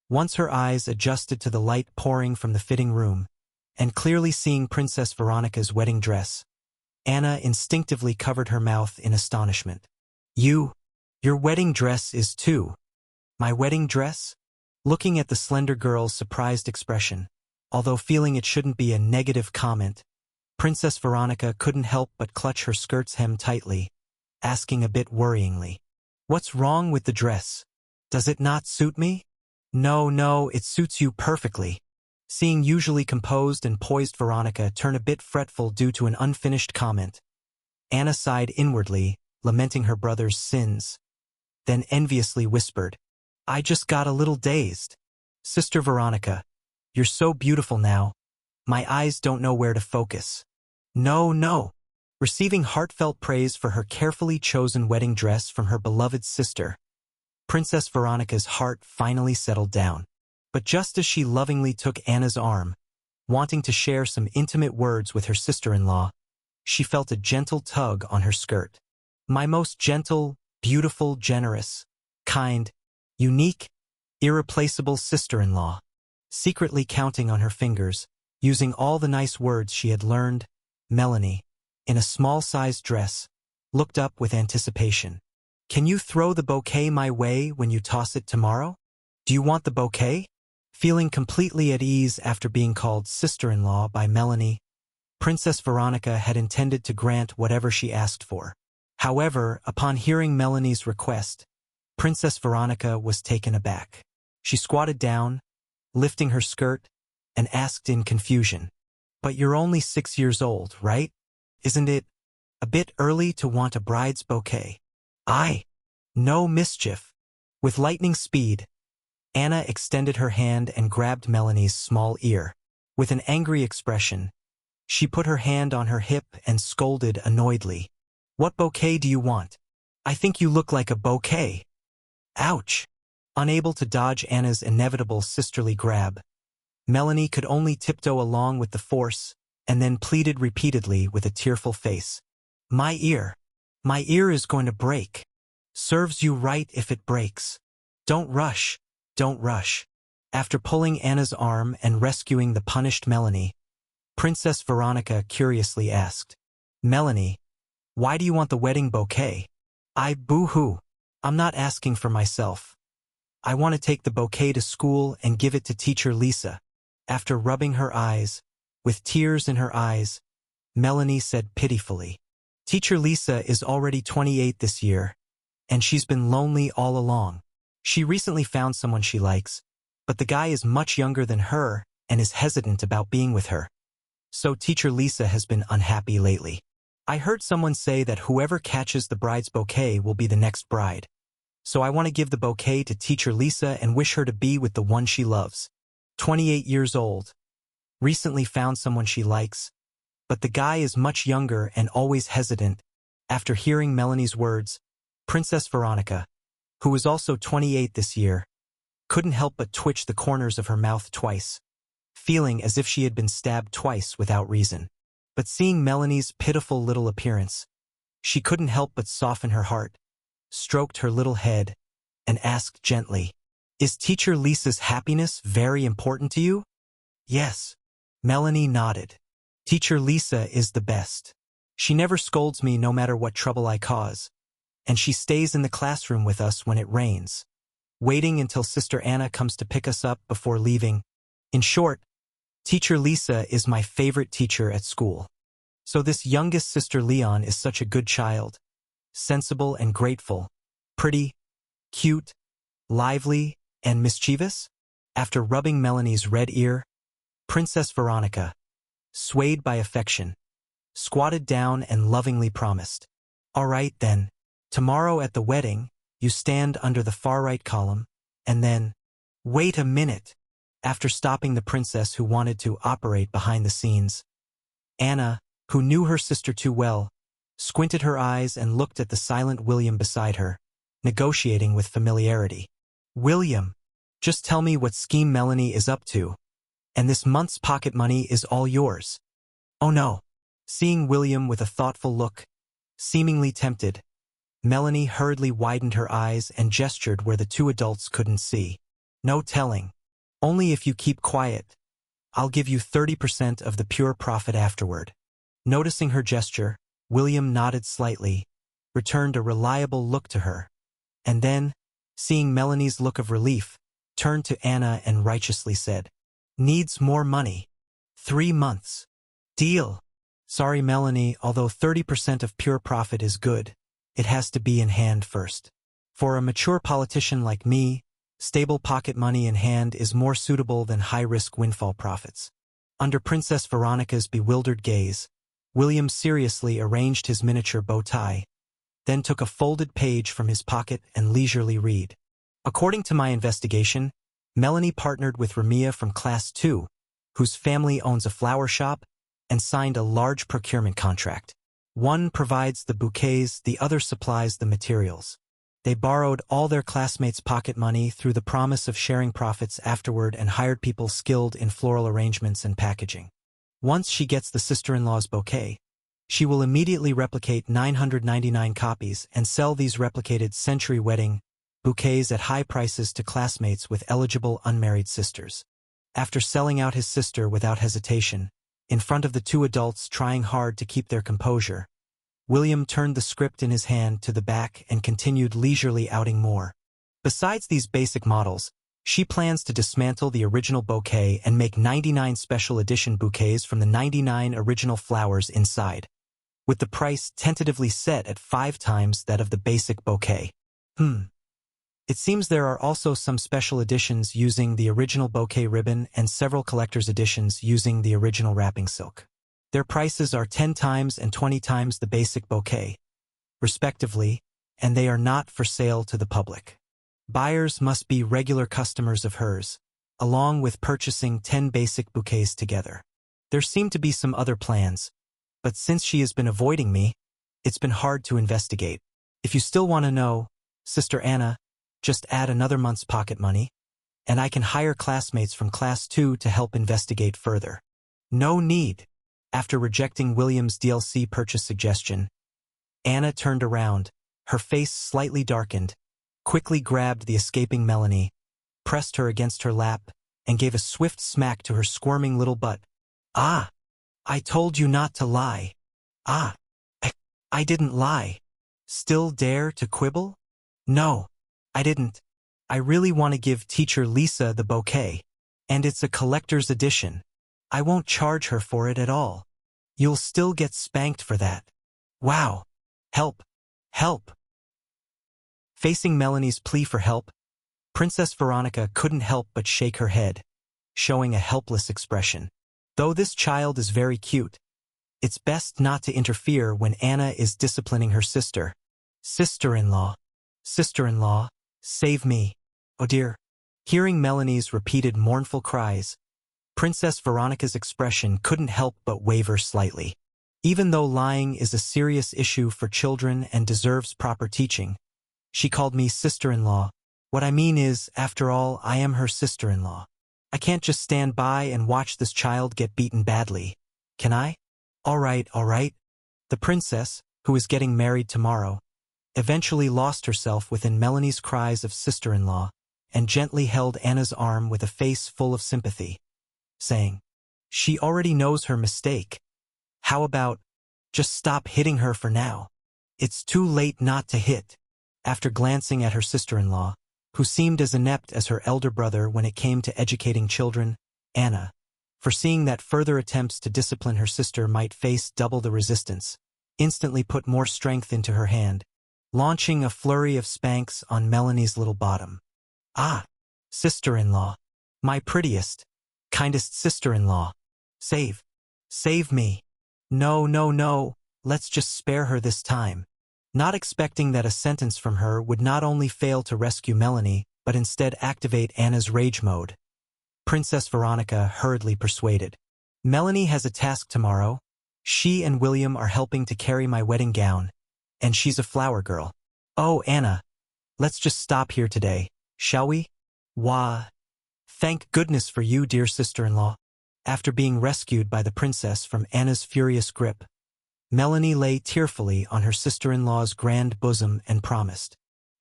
Once her eyes adjusted to the light pouring from the fitting room, and clearly seeing Princess Veronica's wedding dress, Anna instinctively covered her mouth in astonishment. Your wedding dress is too." "My wedding dress?" Looking at the slender girl's surprised expression, although feeling it shouldn't be a negative comment, Princess Veronica couldn't help but clutch her skirt's hem tightly, asking a bit worryingly, "What's wrong with the dress? Does it not suit me?" No, it suits you perfectly." Seeing usually composed and poised Veronica turn a bit fretful due to an unfinished comment, Anna sighed inwardly, lamenting her brother's sins, then enviously whispered, "I just got a little dazed. Sister Veronica, you're so beautiful now. My eyes don't know where to focus." No. Receiving heartfelt praise for her carefully chosen wedding dress from her beloved sister, Princess Veronica's heart finally settled down. But just as she lovingly took Anna's arm, wanting to share some intimate words with her sister-in-law, she felt a gentle tug on her skirt. My most gentle, beautiful, generous, kind, unique, irreplaceable sister-in-law, secretly counting on her fingers, using all the nice words she had learned, Melanie, in a small-sized dress, looked up with anticipation. Can you throw the bouquet my way when you toss it tomorrow? Do you want the bouquet? Feeling completely at ease after being called sister-in-law by Melanie, Princess Veronica had intended to grant whatever she asked for. However, upon hearing Melanie's request, Princess Veronica was taken aback. She squatted down, lifting her skirt, and asked in confusion, "But you're only 6 years old, right? Isn't it a bit early to want a bride's bouquet?" No mischief. With lightning speed, Anna extended her hand and grabbed Melanie's small ear. With an angry expression, she put her hand on her hip and scolded annoyedly. "What bouquet do you want? I think you look like a bouquet." Ouch! Unable to dodge Anna's inevitable sisterly grab, Melanie could only tiptoe along with the force and then pleaded repeatedly with a tearful face. My ear is going to break. Serves you right if it breaks. Don't rush. After pulling Anna's arm and rescuing the punished Melanie, Princess Veronica curiously asked, "Melanie, why do you want the wedding bouquet?" Boo-hoo. I'm not asking for myself. I want to take the bouquet to school and give it to Teacher Lisa." After rubbing her eyes, with tears in her eyes, Melanie said pitifully, "Teacher Lisa is already 28 this year, and she's been lonely all along. She recently found someone she likes, but the guy is much younger than her and is hesitant about being with her. So Teacher Lisa has been unhappy lately. I heard someone say that whoever catches the bride's bouquet will be the next bride. So I want to give the bouquet to Teacher Lisa and wish her to be with the one she loves. 28 years old. Recently found someone she likes, but the guy is much younger and always hesitant." After hearing Melanie's words, Princess Veronica, who was also 28 this year, couldn't help but twitch the corners of her mouth twice, feeling as if she had been stabbed twice without reason. But seeing Melanie's pitiful little appearance, she couldn't help but soften her heart, stroked her little head, and asked gently, "Is Teacher Lisa's happiness very important to you?" "Yes." Melanie nodded. "Teacher Lisa is the best. She never scolds me no matter what trouble I cause, and she stays in the classroom with us when it rains, waiting until Sister Anna comes to pick us up before leaving. In short, Teacher Lisa is my favorite teacher at school. So this youngest sister Leon is such a good child, sensible and grateful, pretty, cute, lively, and mischievous." After rubbing Melanie's red ear, Princess Veronica, swayed by affection, squatted down and lovingly promised, "All right then, tomorrow at the wedding, you stand under the far right column, and then, wait a minute." After stopping the princess who wanted to operate behind the scenes, Anna, who knew her sister too well, squinted her eyes and looked at the silent William beside her, negotiating with familiarity. "William, just tell me what scheme Melanie is up to, and this month's pocket money is all yours." "Oh no." Seeing William with a thoughtful look, seemingly tempted, Melanie hurriedly widened her eyes and gestured where the two adults couldn't see. "No telling. Only if you keep quiet. I'll give you 30% of the pure profit afterward." Noticing her gesture, William nodded slightly, returned a reliable look to her, and then, seeing Melanie's look of relief, turned to Anna and righteously said, "Needs more money. 3 months. Deal." "Sorry, Melanie, although 30% of pure profit is good, it has to be in hand first. For a mature politician like me, stable pocket money in hand is more suitable than high-risk windfall profits." Under Princess Veronica's bewildered gaze, William seriously arranged his miniature bow tie, then took a folded page from his pocket and leisurely read. "According to my investigation, Melanie partnered with Ramia from Class 2, whose family owns a flower shop, and signed a large procurement contract. One provides the bouquets, the other supplies the materials. They borrowed all their classmates' pocket money through the promise of sharing profits afterward and hired people skilled in floral arrangements and packaging. Once she gets the sister-in-law's bouquet, she will immediately replicate 999 copies and sell these replicated century wedding bouquets at high prices to classmates with eligible unmarried sisters. After selling out his sister without hesitation, in front of the two adults trying hard to keep their composure, William turned the script in his hand to the back and continued leisurely outing more. Besides these basic models, she plans to dismantle the original bouquet and make 99 special edition bouquets from the 99 original flowers inside, with the price tentatively set at 5 times that of the basic bouquet. It seems there are also some special editions using the original bouquet ribbon and several collector's editions using the original wrapping silk. Their prices are 10 times and 20 times the basic bouquet, respectively, and they are not for sale to the public. Buyers must be regular customers of hers, along with purchasing 10 basic bouquets together. There seem to be some other plans, but since she has been avoiding me, it's been hard to investigate. If you still want to know, Sister Anna, just add another month's pocket money, and I can hire classmates from Class 2 to help investigate further. No need. After rejecting William's DLC purchase suggestion, Anna turned around, her face slightly darkened, quickly grabbed the escaping Melanie, pressed her against her lap, and gave a swift smack to her squirming little butt. "Ah! I told you not to lie. Ah! I didn't lie. Still dare to quibble? No, I didn't. I really want to give Teacher Lisa the bouquet, and it's a collector's edition. I won't charge her for it at all. You'll still get spanked for that. Wow! Help! Help!" Facing Melanie's plea for help, Princess Veronica couldn't help but shake her head, showing a helpless expression. Though this child is very cute, it's best not to interfere when Anna is disciplining her sister. Sister-in-law, sister-in-law, save me. Oh dear. Hearing Melanie's repeated mournful cries, Princess Veronica's expression couldn't help but waver slightly. Even though lying is a serious issue for children and deserves proper teaching, she called me sister-in-law. What I mean is, after all, I am her sister-in-law. I can't just stand by and watch this child get beaten badly. Can I? All right. The princess, who is getting married tomorrow, eventually lost herself within Melanie's cries of sister-in-law and gently held Anna's arm with a face full of sympathy, saying, "She already knows her mistake. How about just stop hitting her for now? It's too late not to hit." After glancing at her sister-in-law, who seemed as inept as her elder brother when it came to educating children, Anna, foreseeing that further attempts to discipline her sister might face double the resistance, instantly put more strength into her hand, launching a flurry of spanks on Melanie's little bottom. "Ah, sister-in-law, my prettiest, kindest sister-in-law, save me. No, let's just spare her this time." Not expecting that a sentence from her would not only fail to rescue Melanie, but instead activate Anna's rage mode, Princess Veronica hurriedly persuaded. "Melanie has a task tomorrow. She and William are helping to carry my wedding gown, and she's a flower girl. Oh, Anna, let's just stop here today, shall we?" "Wah. Thank goodness for you, dear sister-in-law." After being rescued by the princess from Anna's furious grip, Melanie lay tearfully on her sister-in-law's grand bosom and promised,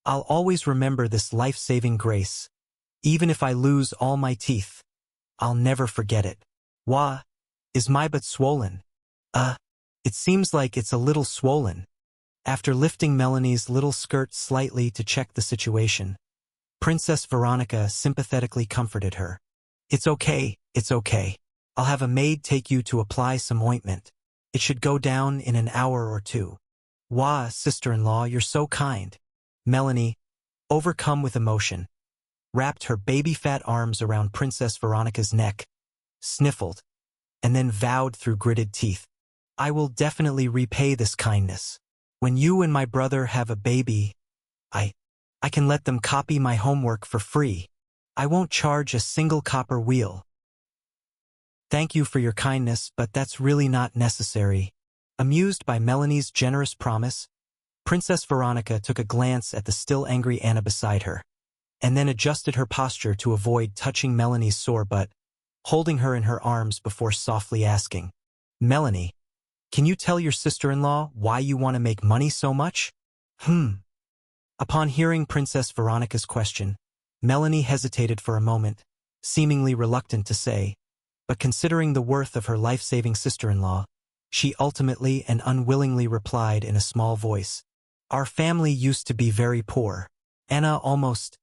"I'll always remember this life-saving grace. Even if I lose all my teeth, I'll never forget it. Wah, is my butt swollen? It seems like it's a little swollen." After lifting Melanie's little skirt slightly to check the situation, Princess Veronica sympathetically comforted her. It's okay. I'll have a maid take you to apply some ointment. It should go down in an hour or 2. "Wah, sister-in-law, you're so kind." Melanie, overcome with emotion, wrapped her baby-fat arms around Princess Veronica's neck, sniffled, and then vowed through gritted teeth, "I will definitely repay this kindness. When you and my brother have a baby, I can let them copy my homework for free. I won't charge a single copper wheel." "Thank you for your kindness, but that's really not necessary. Amused by Melanie's generous promise, Princess Veronica took a glance at the still angry Anna beside her, and then adjusted her posture to avoid touching Melanie's sore butt, holding her in her arms before softly asking, "Melanie, can you tell your sister-in-law why you want to make money so much?" Upon hearing Princess Veronica's question, Melanie hesitated for a moment, seemingly reluctant to say, but considering the worth of her life-saving sister-in-law, she ultimately and unwillingly replied in a small voice, "Our family used to be very poor." Anna almost,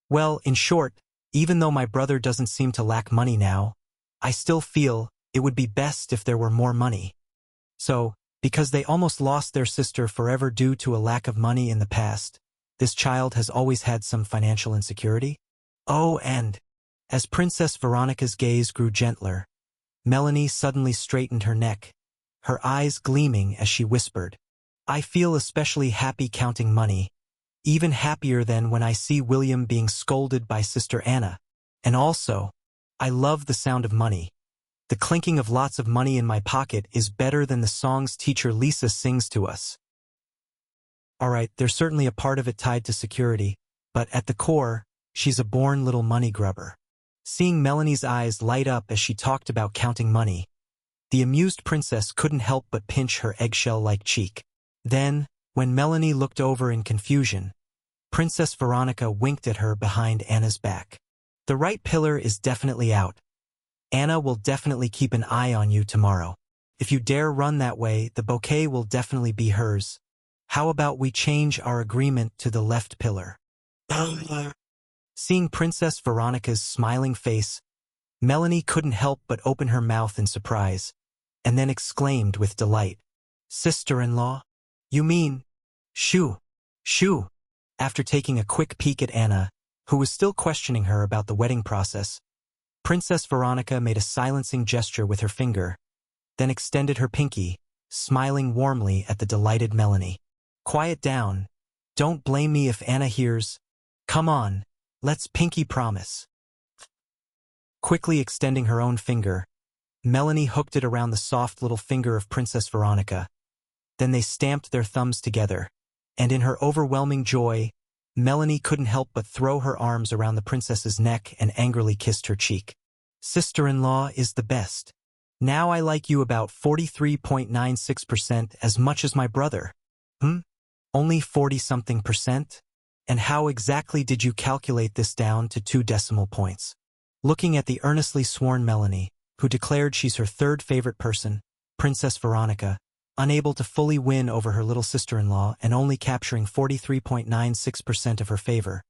well, in short, even though my brother doesn't seem to lack money now, I still feel it would be best if there were more money. So, because they almost lost their sister forever due to a lack of money in the past, this child has always had some financial insecurity? Oh, and as Princess Veronica's gaze grew gentler, Melanie suddenly straightened her neck, her eyes gleaming as she whispered, "I feel especially happy counting money, even happier than when I see William being scolded by Sister Anna. And also, I love the sound of money. The clinking of lots of money in my pocket is better than the songs teacher Lisa sings to us." Alright, there's certainly a part of it tied to security, but at the core, she's a born little money grubber. Seeing Melanie's eyes light up as she talked about counting money, the amused princess couldn't help but pinch her eggshell-like cheek. Then, when Melanie looked over in confusion, Princess Veronica winked at her behind Anna's back. "The right pillar is definitely out. Anna will definitely keep an eye on you tomorrow. If you dare run that way, the bouquet will definitely be hers. How about we change our agreement to the left pillar?" Seeing Princess Veronica's smiling face, Melanie couldn't help but open her mouth in surprise, and then exclaimed with delight, "Sister-in-law? You mean, shoo, shoo." After taking a quick peek at Anna, who was still questioning her about the wedding process, Princess Veronica made a silencing gesture with her finger, then extended her pinky, smiling warmly at the delighted Melanie. "Quiet down. Don't blame me if Anna hears. Come on, let's pinky promise." Quickly extending her own finger, Melanie hooked it around the soft little finger of Princess Veronica. Then they stamped their thumbs together, and in her overwhelming joy, Melanie couldn't help but throw her arms around the princess's neck and angrily kissed her cheek. "Sister-in-law is the best. Now I like you about 43.96% as much as my brother." Only 40-something%? And how exactly did you calculate this down to 2 decimal points? Looking at the earnestly sworn Melanie, who declared she's her third favorite person, Princess Veronica, unable to fully win over her little sister-in-law and only capturing 43.96% of her favor,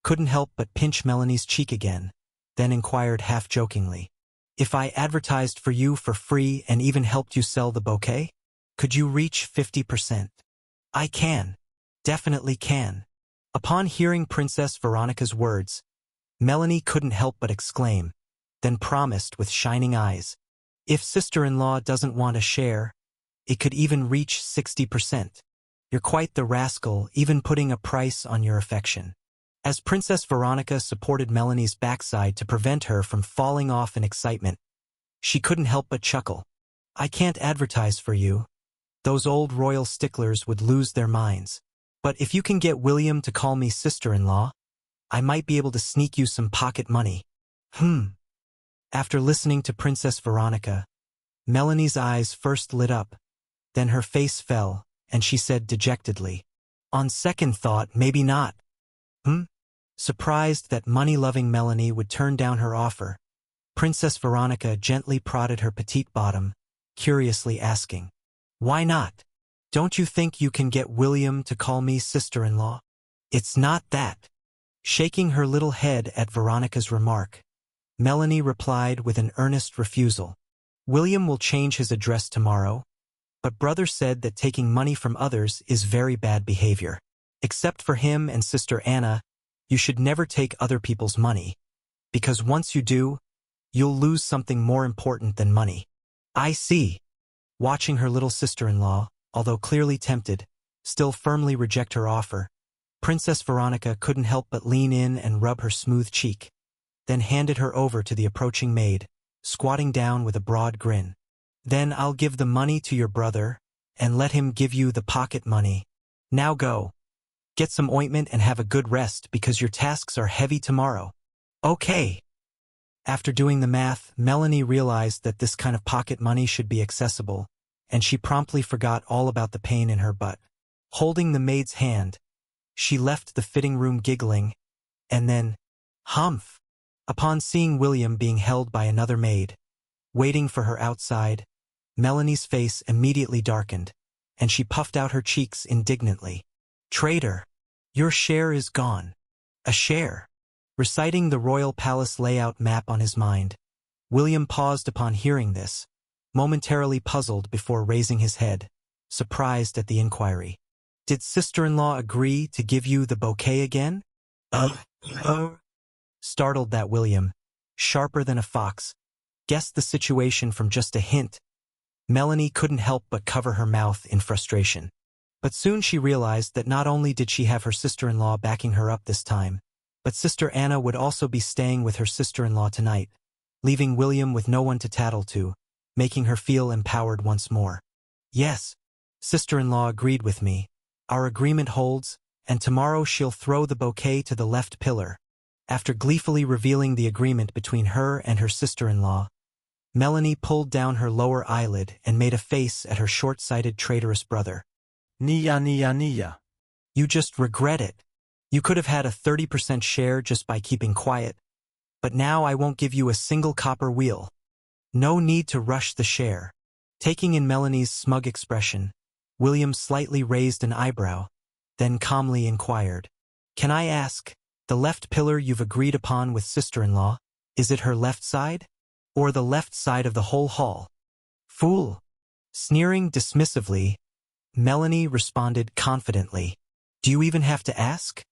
couldn't help but pinch Melanie's cheek again, then inquired half-jokingly, "If I advertised for you for free and even helped you sell the bouquet, could you reach 50%? "I can. Definitely can." Upon hearing Princess Veronica's words, Melanie couldn't help but exclaim, then promised with shining eyes, "If sister-in-law doesn't want a share, it could even reach 60%. You're quite the rascal, even putting a price on your affection." As Princess Veronica supported Melanie's backside to prevent her from falling off in excitement, she couldn't help but chuckle. "I can't advertise for you. Those old royal sticklers would lose their minds. But if you can get William to call me sister-in-law, I might be able to sneak you some pocket money." After listening to Princess Veronica, Melanie's eyes first lit up, then her face fell, and she said dejectedly, "On second thought, maybe not." Surprised that money-loving Melanie would turn down her offer, Princess Veronica gently prodded her petite bottom, curiously asking, "Why not? Don't you think you can get William to call me sister-in-law?" "It's not that." Shaking her little head at Veronica's remark, Melanie replied with an earnest refusal. "William will change his address tomorrow, but brother said that taking money from others is very bad behavior. Except for him and Sister Anna, you should never take other people's money, because once you do, you'll lose something more important than money." "I see." Watching her little sister-in-law, although clearly tempted, still firmly reject her offer, Princess Veronica couldn't help but lean in and rub her smooth cheek, then handed her over to the approaching maid, squatting down with a broad grin. "Then I'll give the money to your brother, and let him give you the pocket money. Now go. Get some ointment and have a good rest because your tasks are heavy tomorrow. Okay. After doing the math, Melanie realized that this kind of pocket money should be accessible, and she promptly forgot all about the pain in her butt. Holding the maid's hand, she left the fitting room giggling, and then, humph! Upon seeing William being held by another maid, waiting for her outside, Melanie's face immediately darkened, and she puffed out her cheeks indignantly. Traitor! Your share is gone. A share. Reciting the royal palace layout map on his mind, William paused upon hearing this, momentarily puzzled before raising his head, surprised at the inquiry. Did sister-in-law agree to give you the bouquet again? Startled that William, sharper than a fox, guessed the situation from just a hint. Melanie couldn't help but cover her mouth in frustration. But soon she realized that not only did she have her sister-in-law backing her up this time, but Sister Anna would also be staying with her sister-in-law tonight, leaving William with no one to tattle to, making her feel empowered once more. Yes, sister-in-law agreed with me. Our agreement holds, and tomorrow she'll throw the bouquet to the left pillar. After gleefully revealing the agreement between her and her sister-in-law, Melanie pulled down her lower eyelid and made a face at her short-sighted traitorous brother. Nia. You just regret it. You could have had a 30% share just by keeping quiet, but now I won't give you a single copper wheel. No need to rush the share. Taking in Melanie's smug expression, William slightly raised an eyebrow, then calmly inquired, Can I ask, the left pillar you've agreed upon with sister-in-law, is it her left side? Or the left side of the whole hall? Fool! Sneering dismissively, Melanie responded confidently, Do you even have to ask?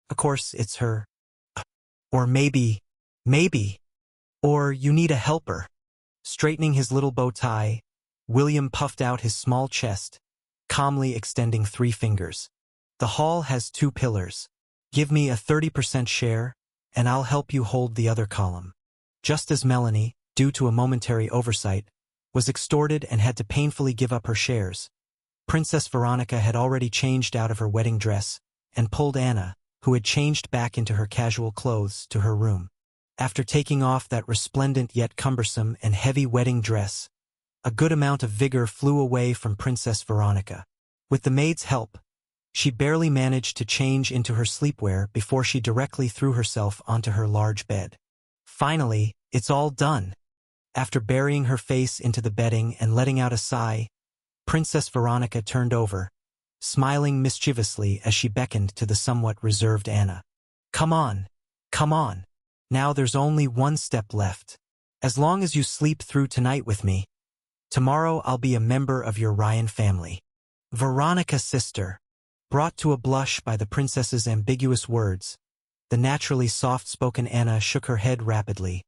Of course, it's her. Or maybe. Or you need a helper. Straightening his little bow tie, William puffed out his small chest, calmly extending 3 fingers. The hall has 2 pillars. Give me a 30% share, and I'll help you hold the other column. Just as Melanie, due to a momentary oversight, was extorted and had to painfully give up her shares, Princess Veronica had already changed out of her wedding dress and pulled Anna, who had changed back into her casual clothes, to her room. After taking off that resplendent yet cumbersome and heavy wedding dress, a good amount of vigor flew away from Princess Veronica. With the maid's help, she barely managed to change into her sleepwear before she directly threw herself onto her large bed. Finally, it's all done. After burying her face into the bedding and letting out a sigh, Princess Veronica turned over, smiling mischievously as she beckoned to the somewhat reserved Anna. Come on. Now there's only one step left. As long as you sleep through tonight with me, tomorrow I'll be a member of your Ryan family. Veronica, sister. Brought to a blush by the princess's ambiguous words, the naturally soft-spoken Anna shook her head rapidly,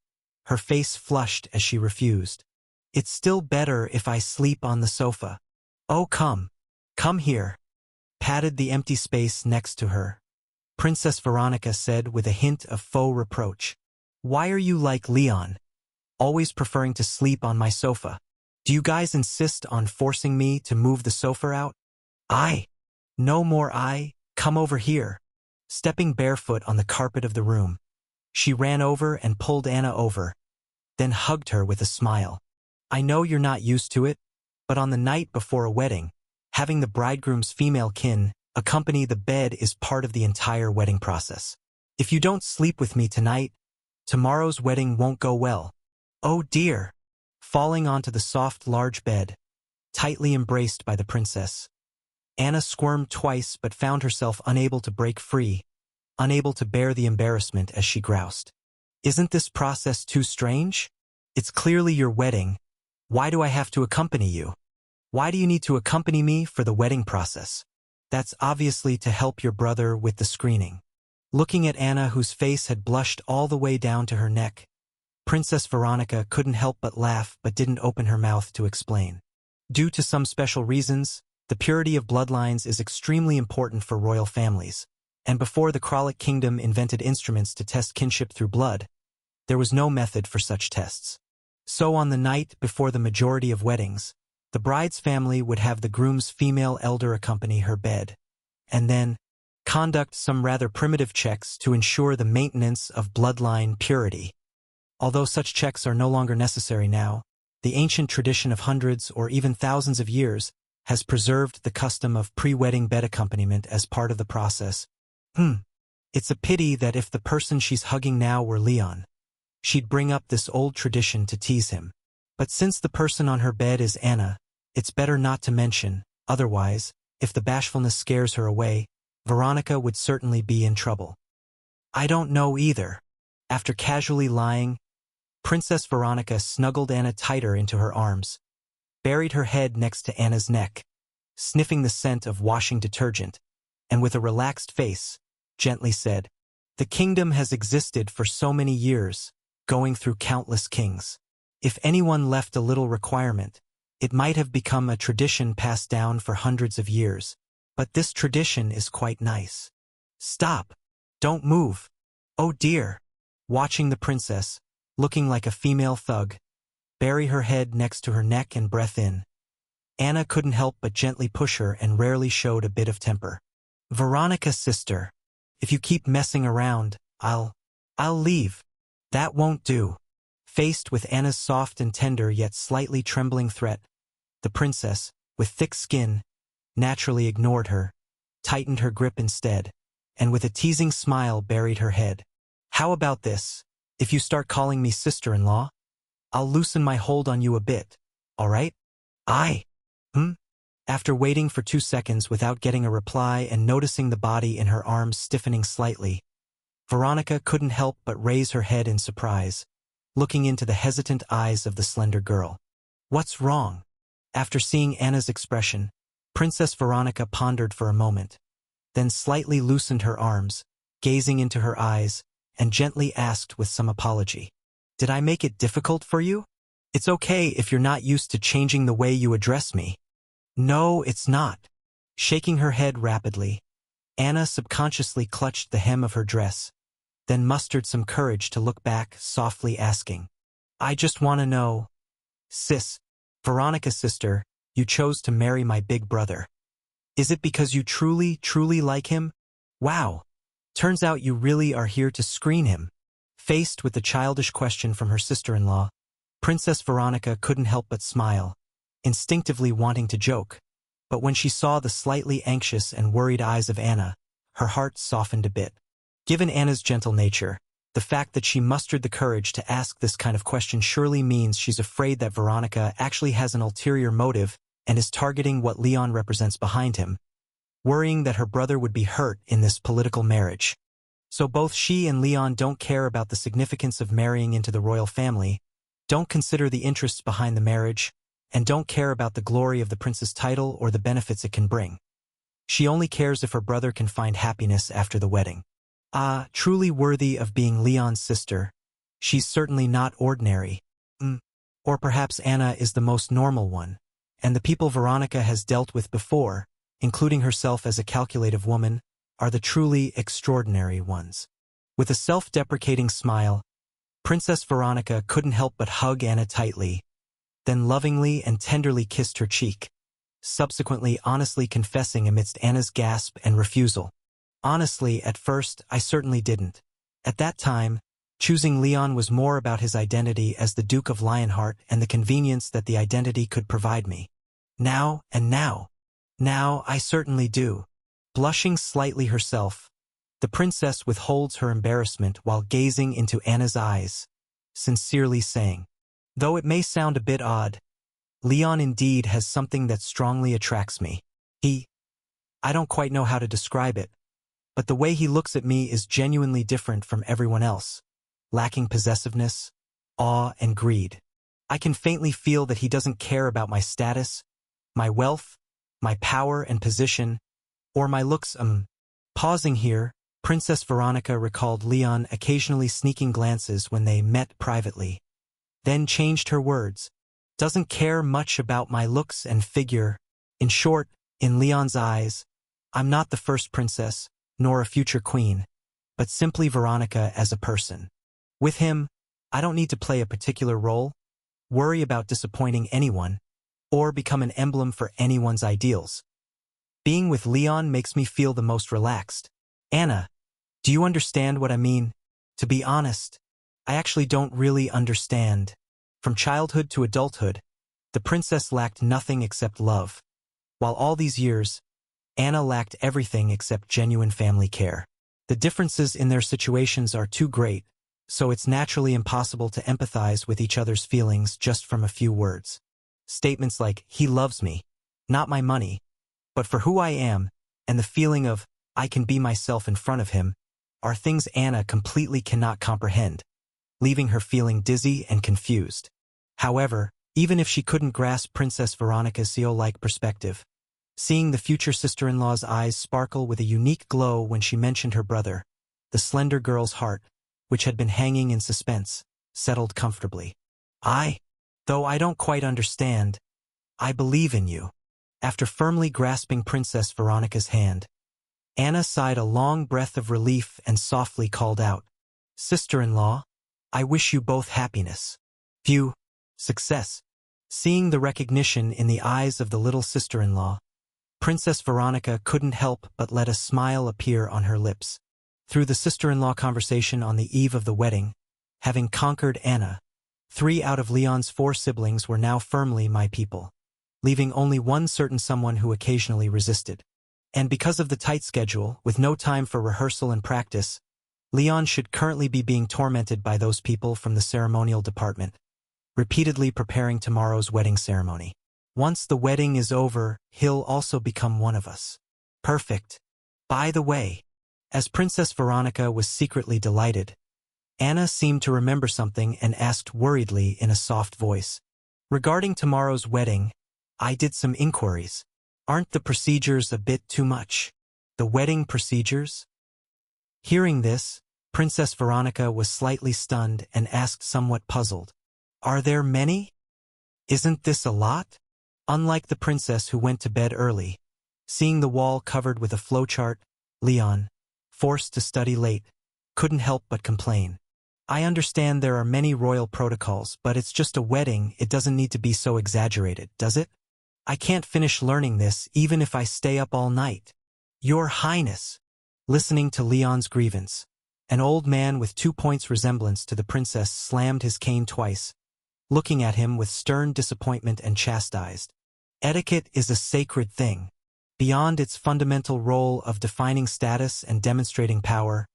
her face flushed as she refused. It's still better if I sleep on the sofa. Oh, come here. Patted the empty space next to her. Princess Veronica said with a hint of faux reproach. Why are you like Leon? Always preferring to sleep on my sofa. Do you guys insist on forcing me to move the sofa out? No more come over here. Stepping barefoot on the carpet of the room, she ran over and pulled Anna over, then hugged her with a smile. I know you're not used to it, but on the night before a wedding, having the bridegroom's female kin accompany the bed is part of the entire wedding process. If you don't sleep with me tonight, tomorrow's wedding won't go well. Oh dear. Falling onto the soft, large bed, tightly embraced by the princess, Anna squirmed twice but found herself unable to break free, unable to bear the embarrassment as she groused. Isn't this process too strange? It's clearly your wedding. Why do I have to accompany you? Why do you need to accompany me for the wedding process? That's obviously to help your brother with the screening. Looking at Anna, whose face had blushed all the way down to her neck, Princess Veronica couldn't help but laugh but didn't open her mouth to explain. Due to some special reasons, the purity of bloodlines is extremely important for royal families, and before the Kralik Kingdom invented instruments to test kinship through blood, there was no method for such tests. So on the night before the majority of weddings, The bride's family would have the groom's female elder accompany her bed, and then conduct some rather primitive checks to ensure the maintenance of bloodline purity. Although such checks are no longer necessary now, the ancient tradition of hundreds or even thousands of years has preserved the custom of pre-wedding bed accompaniment as part of the process. It's a pity that if the person she's hugging now were Leon, she'd bring up this old tradition to tease him. But since the person on her bed is Anna, it's better not to mention, otherwise, if the bashfulness scares her away, Veronica would certainly be in trouble. I don't know either. After casually lying, Princess Veronica snuggled Anna tighter into her arms, buried her head next to Anna's neck, sniffing the scent of washing detergent, and with a relaxed face, gently said, "The kingdom has existed for so many years, going through countless kings. If anyone left a little requirement, it might have become a tradition passed down for hundreds of years. But this tradition is quite nice. Stop! Don't move! Oh dear!" Watching the princess, looking like a female thug, bury her head next to her neck and breath in, Anna couldn't help but gently push her and rarely showed a bit of temper. "Veronica, sister, if you keep messing around, I'll leave. That won't do." Faced with Anna's soft and tender yet slightly trembling threat, the princess, with thick skin, naturally ignored her, tightened her grip instead, and with a teasing smile buried her head. "How about this? If you start calling me sister-in-law, I'll loosen my hold on you a bit, all right?" After waiting for 2 seconds without getting a reply and noticing the body in her arms stiffening slightly, Veronica couldn't help but raise her head in surprise, looking into the hesitant eyes of the slender girl. "What's wrong?" After seeing Anna's expression, Princess Veronica pondered for a moment, then slightly loosened her arms, gazing into her eyes, and gently asked with some apology, "Did I make it difficult for you? It's okay if you're not used to changing the way you address me." "No, it's not." Shaking her head rapidly, Anna subconsciously clutched the hem of her dress, then mustered some courage to look back, softly asking, "I just want to know, sis, Veronica's sister, you chose to marry my big brother. Is it because you truly, truly like him? Wow, turns out you really are here to screen him." Faced with the childish question from her sister-in-law, Princess Veronica couldn't help but smile, instinctively wanting to joke. But when she saw the slightly anxious and worried eyes of Anna, her heart softened a bit. Given Anna's gentle nature, the fact that she mustered the courage to ask this kind of question surely means she's afraid that Veronica actually has an ulterior motive and is targeting what Leon represents behind him, worrying that her brother would be hurt in this political marriage. So both she and Leon don't care about the significance of marrying into the royal family, don't consider the interests behind the marriage, and don't care about the glory of the prince's title or the benefits it can bring. She only cares if her brother can find happiness after the wedding. Truly worthy of being Leon's sister, she's certainly not ordinary. Or perhaps Anna is the most normal one, and the people Veronica has dealt with before, including herself as a calculative woman, are the truly extraordinary ones. With a self-deprecating smile, Princess Veronica couldn't help but hug Anna tightly, then lovingly and tenderly kissed her cheek, subsequently honestly confessing amidst Anna's gasp and refusal, "Honestly, at first, I certainly didn't. At that time, choosing Leon was more about his identity as the Duke of Lionheart and the convenience that the identity could provide me. Now I certainly do." Blushing slightly herself, the princess withholds her embarrassment while gazing into Anna's eyes, sincerely saying, "Though it may sound a bit odd, Leon indeed has something that strongly attracts me. I don't quite know how to describe it, but the way he looks at me is genuinely different from everyone else, lacking possessiveness, awe, and greed. I can faintly feel that he doesn't care about my status, my wealth, my power and position, or my looks. Pausing here, Princess Veronica recalled Leon occasionally sneaking glances when they met privately, then changed her words. "Doesn't care much about my looks and figure. In short, in Leon's eyes, I'm not the first princess, nor a future queen, but simply Veronica as a person. With him, I don't need to play a particular role, worry about disappointing anyone, or become an emblem for anyone's ideals. Being with Leon makes me feel the most relaxed. Anna, do you understand what I mean? To be honest, I actually don't really understand. From childhood to adulthood, the princess lacked nothing except love. While all these years, Anna lacked everything except genuine family care. The differences in their situations are too great, so it's naturally impossible to empathize with each other's feelings just from a few words. Statements like, "He loves me, not my money, but for who I am," and the feeling of, "I can be myself in front of him," are things Anna completely cannot comprehend, leaving her feeling dizzy and confused. However, even if she couldn't grasp Princess Veronica's CEO-like perspective, seeing the future sister-in-law's eyes sparkle with a unique glow when she mentioned her brother, the slender girl's heart, which had been hanging in suspense, settled comfortably. Though I don't quite understand, I believe in you." After firmly grasping Princess Veronica's hand, Anna sighed a long breath of relief and softly called out, "Sister-in-law, I wish you both happiness. Success." Seeing the recognition in the eyes of the little sister-in-law, Princess Veronica couldn't help but let a smile appear on her lips. Through the sister-in-law conversation on the eve of the wedding, having conquered Anna, 3 out of Leon's 4 siblings were now firmly my people, leaving only one certain someone who occasionally resisted. And because of the tight schedule, with no time for rehearsal and practice, Leon should currently be being tormented by those people from the ceremonial department, repeatedly preparing tomorrow's wedding ceremony. Once the wedding is over, he'll also become one of us. Perfect. By the way, as Princess Veronica was secretly delighted, Anna seemed to remember something and asked worriedly in a soft voice, "Regarding tomorrow's wedding, I did some inquiries. Aren't the procedures a bit too much?" "The wedding procedures?" Hearing this, Princess Veronica was slightly stunned and asked somewhat puzzled, "Are there many? Isn't this a lot?" Unlike the princess who went to bed early, seeing the wall covered with a flowchart, Leon, forced to study late, couldn't help but complain. "I understand there are many royal protocols, but it's just a wedding. It doesn't need to be so exaggerated, does it? I can't finish learning this even if I stay up all night." "Your Highness." Listening to Leon's grievance, an old man with 2 points resemblance to the princess slammed his cane twice, looking at him with stern disappointment and chastised. "Etiquette is a sacred thing. Beyond its fundamental role of defining status and demonstrating power,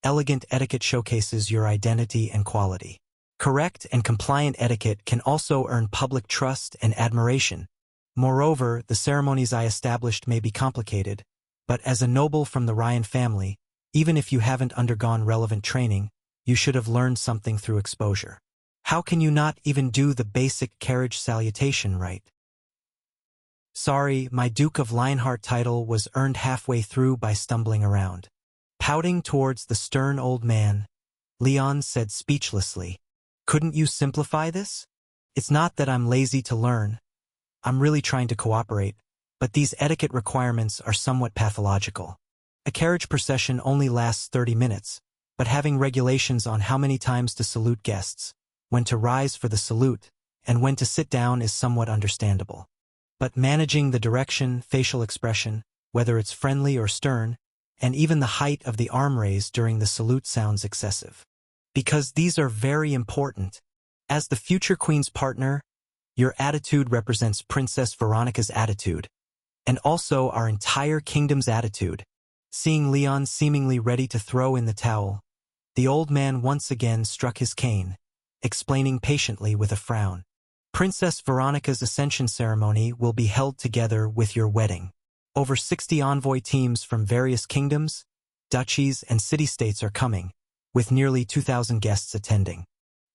elegant etiquette showcases your identity and quality. Correct and compliant etiquette can also earn public trust and admiration. Moreover, the ceremonies I established may be complicated, but as a noble from the Ryan family, even if you haven't undergone relevant training, you should have learned something through exposure. How can you not even do the basic carriage salutation right?" "Sorry, my Duke of Lionheart title was earned halfway through by stumbling around." Pouting towards the stern old man, Leon said speechlessly, "Couldn't you simplify this? It's not that I'm lazy to learn. I'm really trying to cooperate, but these etiquette requirements are somewhat pathological. A carriage procession only lasts 30 minutes, but having regulations on how many times to salute guests, when to rise for the salute, and when to sit down is somewhat understandable. But managing the direction, facial expression, whether it's friendly or stern, and even the height of the arm raise during the salute sounds excessive. Because these are very important. As the future queen's partner, your attitude represents Princess Veronica's attitude, and also our entire kingdom's attitude." Seeing Leon seemingly ready to throw in the towel, the old man once again struck his cane, explaining patiently with a frown, "Princess Veronica's ascension ceremony will be held together with your wedding. Over 60 envoy teams from various kingdoms, duchies, and city-states are coming, with nearly 2,000 guests attending.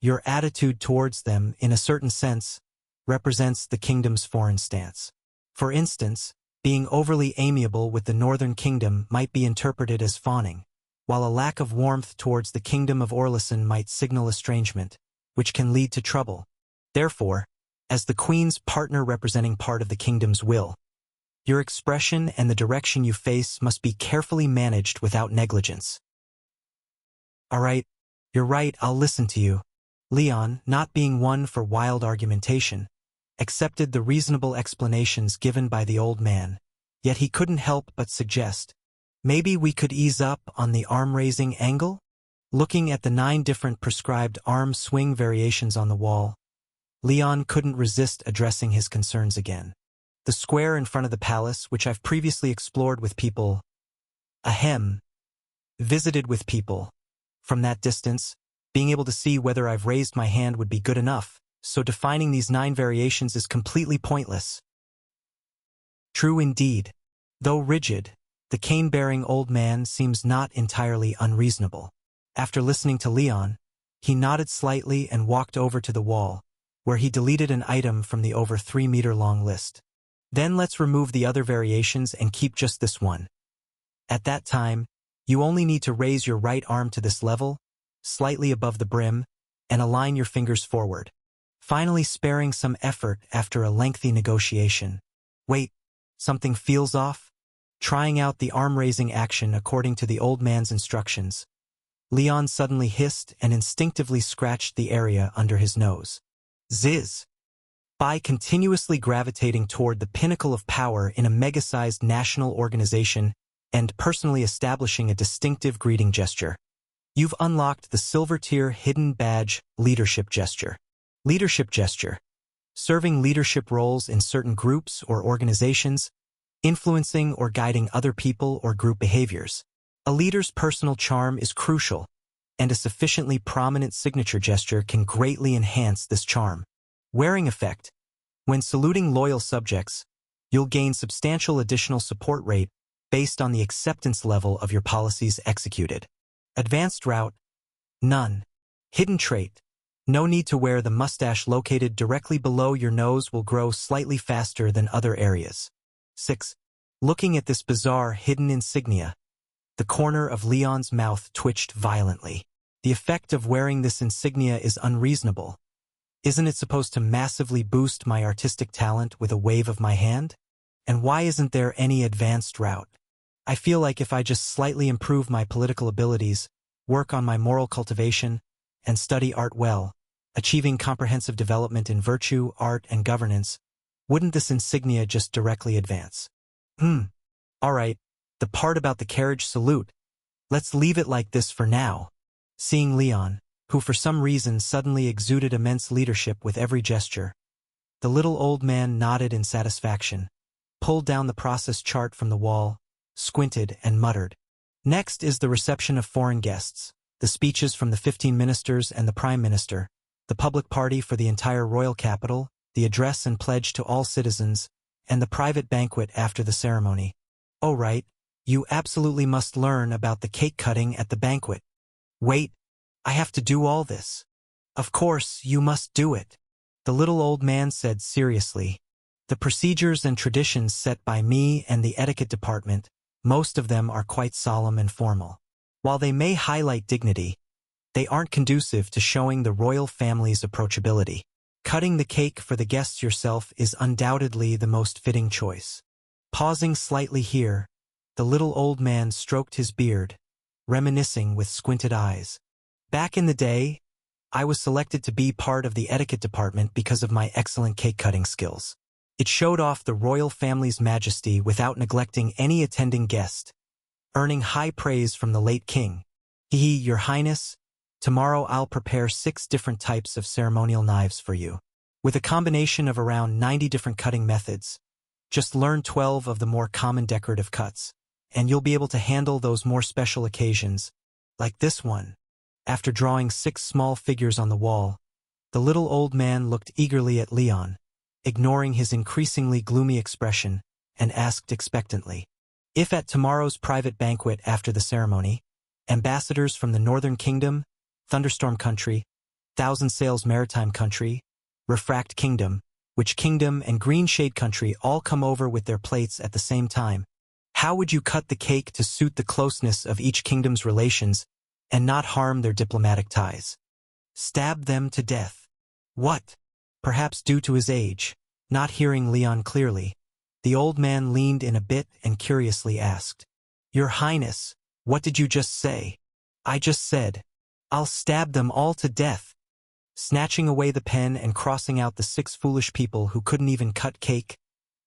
Your attitude towards them, in a certain sense, represents the kingdom's foreign stance. For instance, being overly amiable with the Northern Kingdom might be interpreted as fawning, while a lack of warmth towards the Kingdom of Orlison might signal estrangement, which can lead to trouble. Therefore, as the Queen's partner representing part of the kingdom's will, your expression and the direction you face must be carefully managed without negligence." "All right, you're right, I'll listen to you." Leon, not being one for wild argumentation, accepted the reasonable explanations given by the old man. Yet he couldn't help but suggest, maybe we could ease up on the arm-raising angle? Looking at the 9 different prescribed arm swing variations on the wall, Leon couldn't resist addressing his concerns again. The square in front of the palace, which I've previously explored with people, visited with people. From that distance, being able to see whether I've raised my hand would be good enough, so defining these 9 variations is completely pointless. True indeed. Though rigid, the cane-bearing old man seems not entirely unreasonable. After listening to Leon, he nodded slightly and walked over to the wall, where he deleted an item from the over 3-meter-long list. Then let's remove the other variations and keep just this one. At that time, you only need to raise your right arm to this level, slightly above the brim, and align your fingers forward, finally sparing some effort after a lengthy negotiation. Wait, something feels off? Trying out the arm-raising action according to the old man's instructions, Leon suddenly hissed and instinctively scratched the area under his nose. Ziz! By continuously gravitating toward the pinnacle of power in a mega-sized national organization and personally establishing a distinctive greeting gesture, you've unlocked the silver-tier hidden badge leadership gesture. Leadership gesture. Serving leadership roles in certain groups or organizations, influencing or guiding other people or group behaviors. A leader's personal charm is crucial, and a sufficiently prominent signature gesture can greatly enhance this charm. Wearing effect. When saluting loyal subjects, you'll gain substantial additional support rate based on the acceptance level of your policies executed. Advanced route. None. Hidden trait. No need to wear the mustache located directly below your nose will grow slightly faster than other areas. 6. Looking at this bizarre hidden insignia, the corner of Leon's mouth twitched violently. The effect of wearing this insignia is unreasonable. Isn't it supposed to massively boost my artistic talent with a wave of my hand? And why isn't there any advanced route? I feel like if I just slightly improve my political abilities, work on my moral cultivation, and study art well, achieving comprehensive development in virtue, art, and governance, wouldn't this insignia just directly advance? Alright, the part about the carriage salute. Let's leave it like this for now. Seeing Leon, who for some reason suddenly exuded immense leadership with every gesture, the little old man nodded in satisfaction, pulled down the process chart from the wall, squinted, and muttered. Next is the reception of foreign guests, the speeches from the 15 ministers and the Prime Minister, the public party for the entire royal capital, the address and pledge to all citizens, and the private banquet after the ceremony. Oh right, you absolutely must learn about the cake cutting at the banquet. Wait, I have to do all this. Of course, you must do it, the little old man said seriously. The procedures and traditions set by me and the etiquette department, most of them are quite solemn and formal. While they may highlight dignity, they aren't conducive to showing the royal family's approachability. Cutting the cake for the guests yourself is undoubtedly the most fitting choice. Pausing slightly here, the little old man stroked his beard, reminiscing with squinted eyes. Back in the day, I was selected to be part of the etiquette department because of my excellent cake-cutting skills. It showed off the royal family's majesty without neglecting any attending guest, earning high praise from the late king. Your Highness, tomorrow I'll prepare 6 different types of ceremonial knives for you. With a combination of around 90 different cutting methods, just learn 12 of the more common decorative cuts, and you'll be able to handle those more special occasions, like this one. After drawing 6 small figures on the wall, the little old man looked eagerly at Leon, ignoring his increasingly gloomy expression, and asked expectantly, if at tomorrow's private banquet after the ceremony, ambassadors from the Northern Kingdom, Thunderstorm Country, Thousand Sails Maritime Country, Refract Kingdom, Witch Kingdom, and Green Shade Country all come over with their plates at the same time, how would you cut the cake to suit the closeness of each kingdom's relations and not harm their diplomatic ties? Stab them to death. What? Perhaps due to his age, not hearing Leon clearly, the old man leaned in a bit and curiously asked, Your Highness, what did you just say? I just said, I'll stab them all to death. Snatching away the pen and crossing out the 6 foolish people who couldn't even cut cake,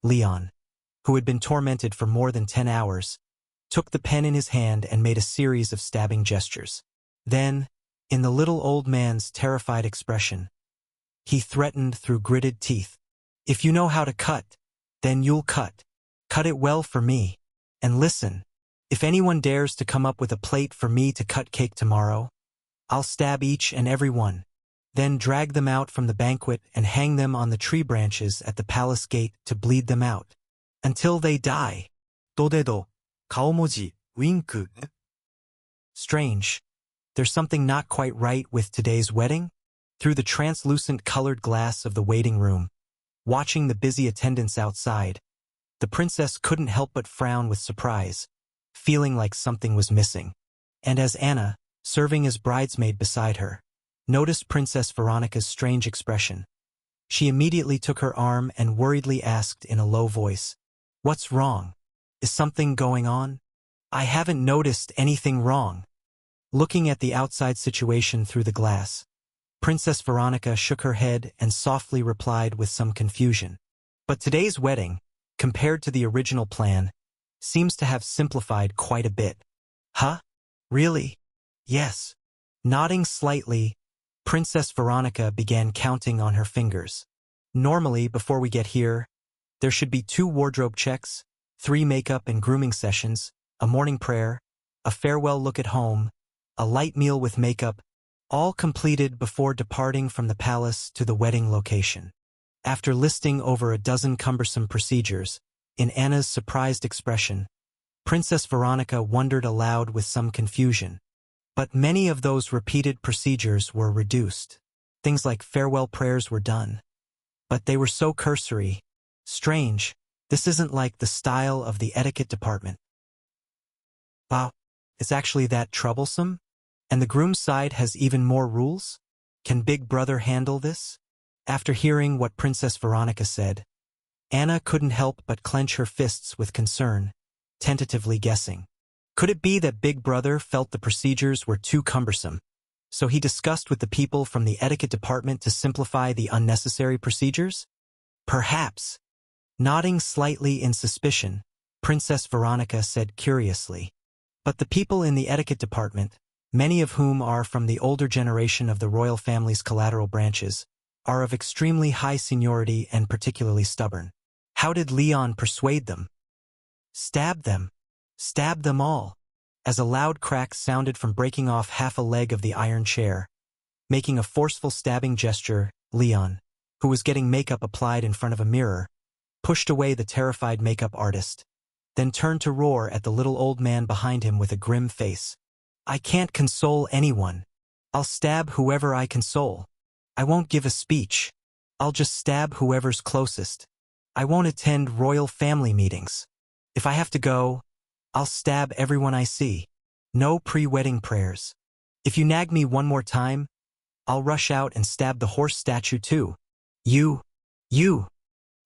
Leon, who had been tormented for more than 10 hours, took the pen in his hand and made a series of stabbing gestures. Then, in the little old man's terrified expression, he threatened through gritted teeth, "If you know how to cut, then you'll cut. Cut it well for me. And listen, if anyone dares to come up with a plate for me to cut cake tomorrow, I'll stab each and every one, then drag them out from the banquet and hang them on the tree branches at the palace gate to bleed them out, until they die." 도대도, 가오모지, wink. Strange. There's something not quite right with today's wedding? Through the translucent colored glass of the waiting room, watching the busy attendants outside, the princess couldn't help but frown with surprise, feeling like something was missing. And as Anna, serving as bridesmaid beside her, noticed Princess Veronica's strange expression, she immediately took her arm and worriedly asked in a low voice, "What's wrong? Is something going on?" "I haven't noticed anything wrong." Looking at the outside situation through the glass, Princess Veronica shook her head and softly replied with some confusion, "But today's wedding, compared to the original plan, seems to have simplified quite a bit." "Huh? Really?" "Yes." Nodding slightly, Princess Veronica began counting on her fingers. "Normally, before we get here, there should be 2 wardrobe checks, 3 makeup and grooming sessions, a morning prayer, a farewell look at home, a light meal with makeup, all completed before departing from the palace to the wedding location." After listing over a dozen cumbersome procedures, in Anna's surprised expression, Princess Veronica wondered aloud with some confusion. But many of those repeated procedures were reduced. Things like farewell prayers were done. But they were so cursory. Strange, this isn't like the style of the etiquette department. Wow, it's actually that troublesome? And the groom's side has even more rules? Can Big Brother handle this? After hearing what Princess Veronica said, Anna couldn't help but clench her fists with concern, tentatively guessing. Could it be that Big Brother felt the procedures were too cumbersome, so he discussed with the people from the etiquette department to simplify the unnecessary procedures? Perhaps. Nodding slightly in suspicion, Princess Veronica said curiously, "But the people in the etiquette department, many of whom are from the older generation of the royal family's collateral branches, are of extremely high seniority and particularly stubborn. How did Leon persuade them?" "Stab them. Stab them all," as a loud crack sounded from breaking off half a leg of the iron chair. Making a forceful stabbing gesture, Leon, who was getting makeup applied in front of a mirror, pushed away the terrified makeup artist, then turned to roar at the little old man behind him with a grim face. "I can't console anyone. I'll stab whoever I console. I won't give a speech. I'll just stab whoever's closest. I won't attend royal family meetings. If I have to go, I'll stab everyone I see. No pre-wedding prayers. If you nag me one more time, I'll rush out and stab the horse statue too. You,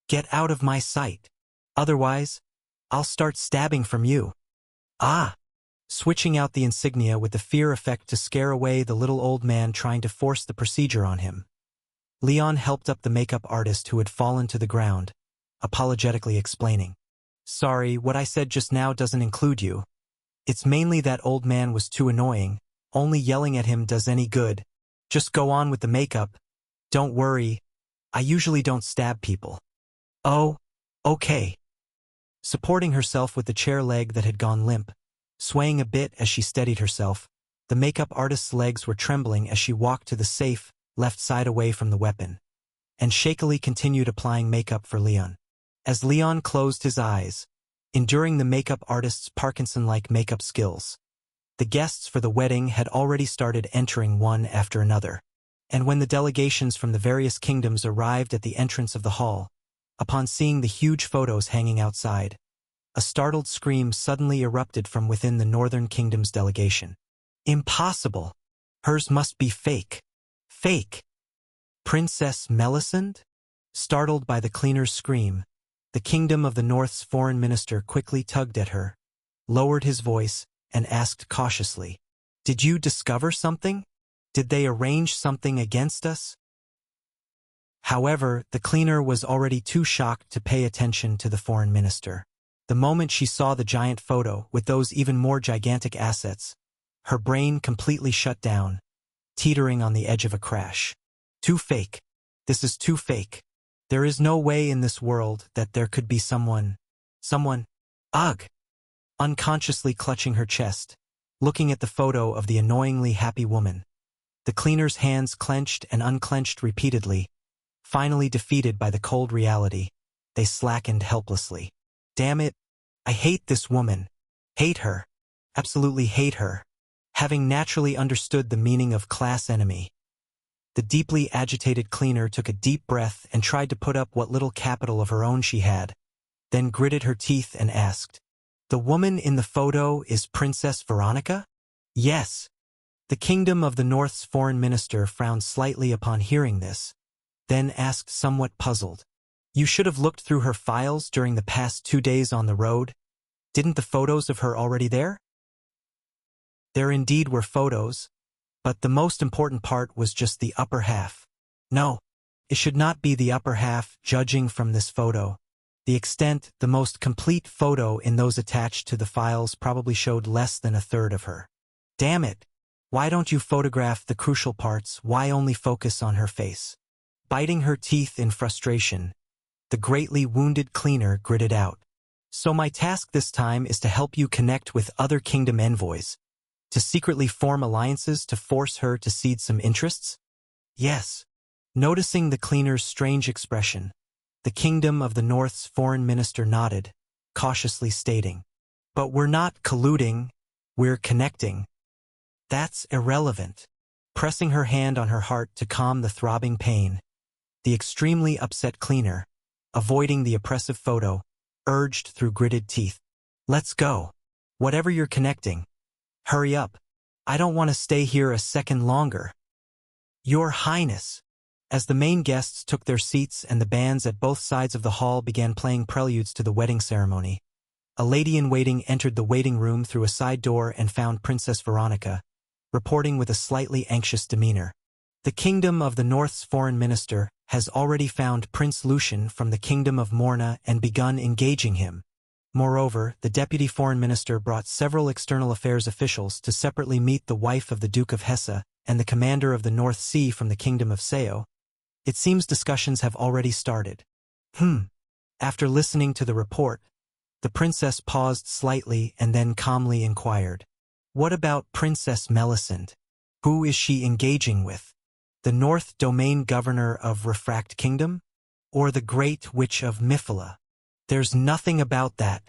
get out of my sight. Otherwise, I'll start stabbing from you." "Ah!" Switching out the insignia with the fear effect to scare away the little old man trying to force the procedure on him, Leon helped up the makeup artist who had fallen to the ground, apologetically explaining, "Sorry, what I said just now doesn't include you. It's mainly that old man was too annoying. Only yelling at him does any good. Just go on with the makeup. Don't worry, I usually don't stab people." "Oh, okay." Supporting herself with the chair leg that had gone limp, swaying a bit as she steadied herself, the makeup artist's legs were trembling as she walked to the safe, left side away from the weapon, and shakily continued applying makeup for Leon. As Leon closed his eyes, enduring the makeup artist's Parkinson-like makeup skills, the guests for the wedding had already started entering one after another, and when the delegations from the various kingdoms arrived at the entrance of the hall, upon seeing the huge photos hanging outside, a startled scream suddenly erupted from within the Northern Kingdom's delegation. "Impossible! Hers must be fake! Fake! Princess Melisande?" Startled by the cleaner's scream, the Kingdom of the North's foreign minister quickly tugged at her, lowered his voice, and asked cautiously, "Did you discover something?" Did they arrange something against us? However, the cleaner was already too shocked to pay attention to the foreign minister. The moment she saw the giant photo with those even more gigantic assets, her brain completely shut down, teetering on the edge of a crash. Too fake. This is too fake. There is no way in this world that there could be someone. Ugh! Unconsciously clutching her chest, looking at the photo of the annoyingly happy woman. The cleaner's hands clenched and unclenched repeatedly. Finally defeated by the cold reality, they slackened helplessly. Damn it! I hate this woman. Hate her. Absolutely hate her. Having naturally understood the meaning of class enemy, the deeply agitated cleaner took a deep breath and tried to put up what little capital of her own she had, then gritted her teeth and asked, "The woman in the photo is Princess Veronica?" "Yes." The Kingdom of the North's foreign minister frowned slightly upon hearing this, then asked somewhat puzzled, "You should have looked through her files during the past 2 days on the road. Didn't the photos of her already there?" There indeed were photos, but the most important part was just the upper half. No, it should not be the upper half, judging from this photo. The extent, the most complete photo in those attached to the files probably showed less than a third of her. Damn it! Why don't you photograph the crucial parts? Why only focus on her face? Biting her teeth in frustration, the greatly wounded cleaner gritted out. So my task this time is to help you connect with other kingdom envoys, to secretly form alliances to force her to cede some interests? Yes. Noticing the cleaner's strange expression, the Kingdom of the North's foreign minister nodded, cautiously stating, "But we're not colluding, we're connecting." That's irrelevant. Pressing her hand on her heart to calm the throbbing pain, the extremely upset cleaner, avoiding the oppressive photo, urged through gritted teeth, "Let's go. Whatever you're connecting. Hurry up. I don't want to stay here a second longer." "Your Highness." As the main guests took their seats and the bands at both sides of the hall began playing preludes to the wedding ceremony, a lady-in-waiting entered the waiting room through a side door and found Princess Veronica, reporting with a slightly anxious demeanor. "The Kingdom of the North's foreign minister has already found Prince Lucian from the Kingdom of Morna and begun engaging him. Moreover, the deputy foreign minister brought several external affairs officials to separately meet the wife of the Duke of Hesse and the commander of the North Sea from the Kingdom of Seo. It seems discussions have already started." After listening to the report, the princess paused slightly and then calmly inquired, "What about Princess Melisande? Who is she engaging with? The North Domain Governor of Refract Kingdom? Or the Great Witch of Mifila?" "There's nothing about that."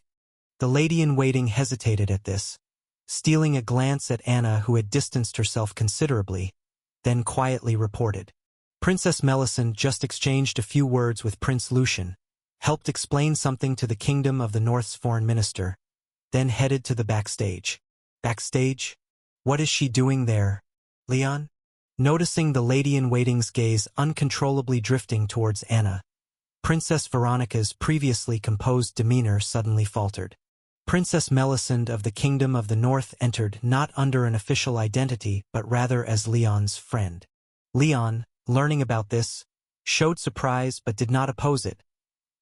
The lady-in-waiting hesitated at this, stealing a glance at Anna, who had distanced herself considerably, then quietly reported, "Princess Melisande just exchanged a few words with Prince Lucian, helped explain something to the Kingdom of the North's foreign minister, then headed to the backstage." "Backstage? What is she doing there, Leon?" Noticing the lady-in-waiting's gaze uncontrollably drifting towards Anna, Princess Veronica's previously composed demeanor suddenly faltered. Princess Melisande of the Kingdom of the North entered not under an official identity but rather as Leon's friend. Leon, learning about this, showed surprise but did not oppose it,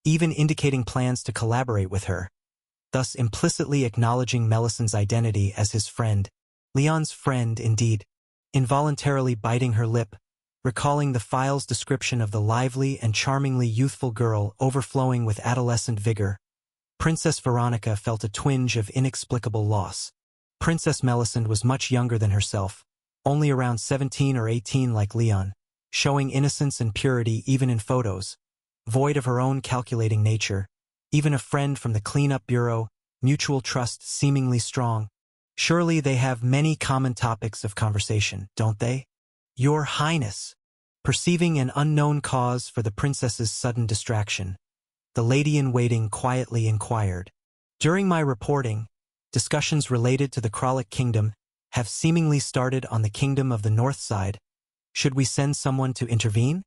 even indicating plans to collaborate with her, thus implicitly acknowledging Melisande's identity as his friend. Leon's friend, indeed. Involuntarily biting her lip, recalling the file's description of the lively and charmingly youthful girl overflowing with adolescent vigor, Princess Veronica felt a twinge of inexplicable loss. Princess Melisande was much younger than herself, only around 17 or 18 like Leon, showing innocence and purity even in photos, void of her own calculating nature, even a friend from the cleanup bureau, mutual trust seemingly strong. Surely they have many common topics of conversation, don't they? "Your Highness." Perceiving an unknown cause for the princess's sudden distraction, the lady-in-waiting quietly inquired, "During my reporting, discussions related to the Kralik Kingdom have seemingly started on the Kingdom of the North side. Should we send someone to intervene?"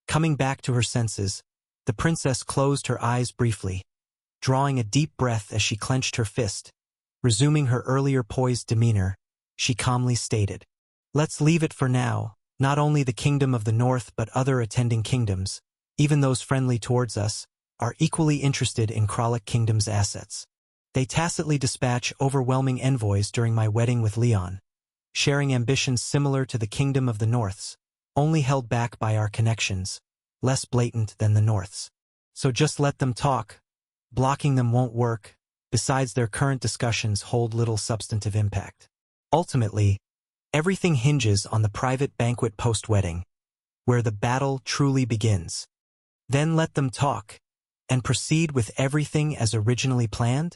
Coming back to her senses, the princess closed her eyes briefly, drawing a deep breath as she clenched her fist. Resuming her earlier poised demeanor, she calmly stated, Let's leave it for now. Not only the kingdom of the north but other attending kingdoms, even those friendly towards us, are equally interested in Kralik Kingdom's assets. They tacitly dispatch overwhelming envoys during my wedding with Leon, sharing ambitions similar to the kingdom of the North's, only held back by our connections, less blatant than the North's. So just let them talk. Blocking them won't work. Besides, their current discussions hold little substantive impact. Ultimately, everything hinges on the private banquet post-wedding, where the battle truly begins. Then let them talk, and proceed with everything as originally planned?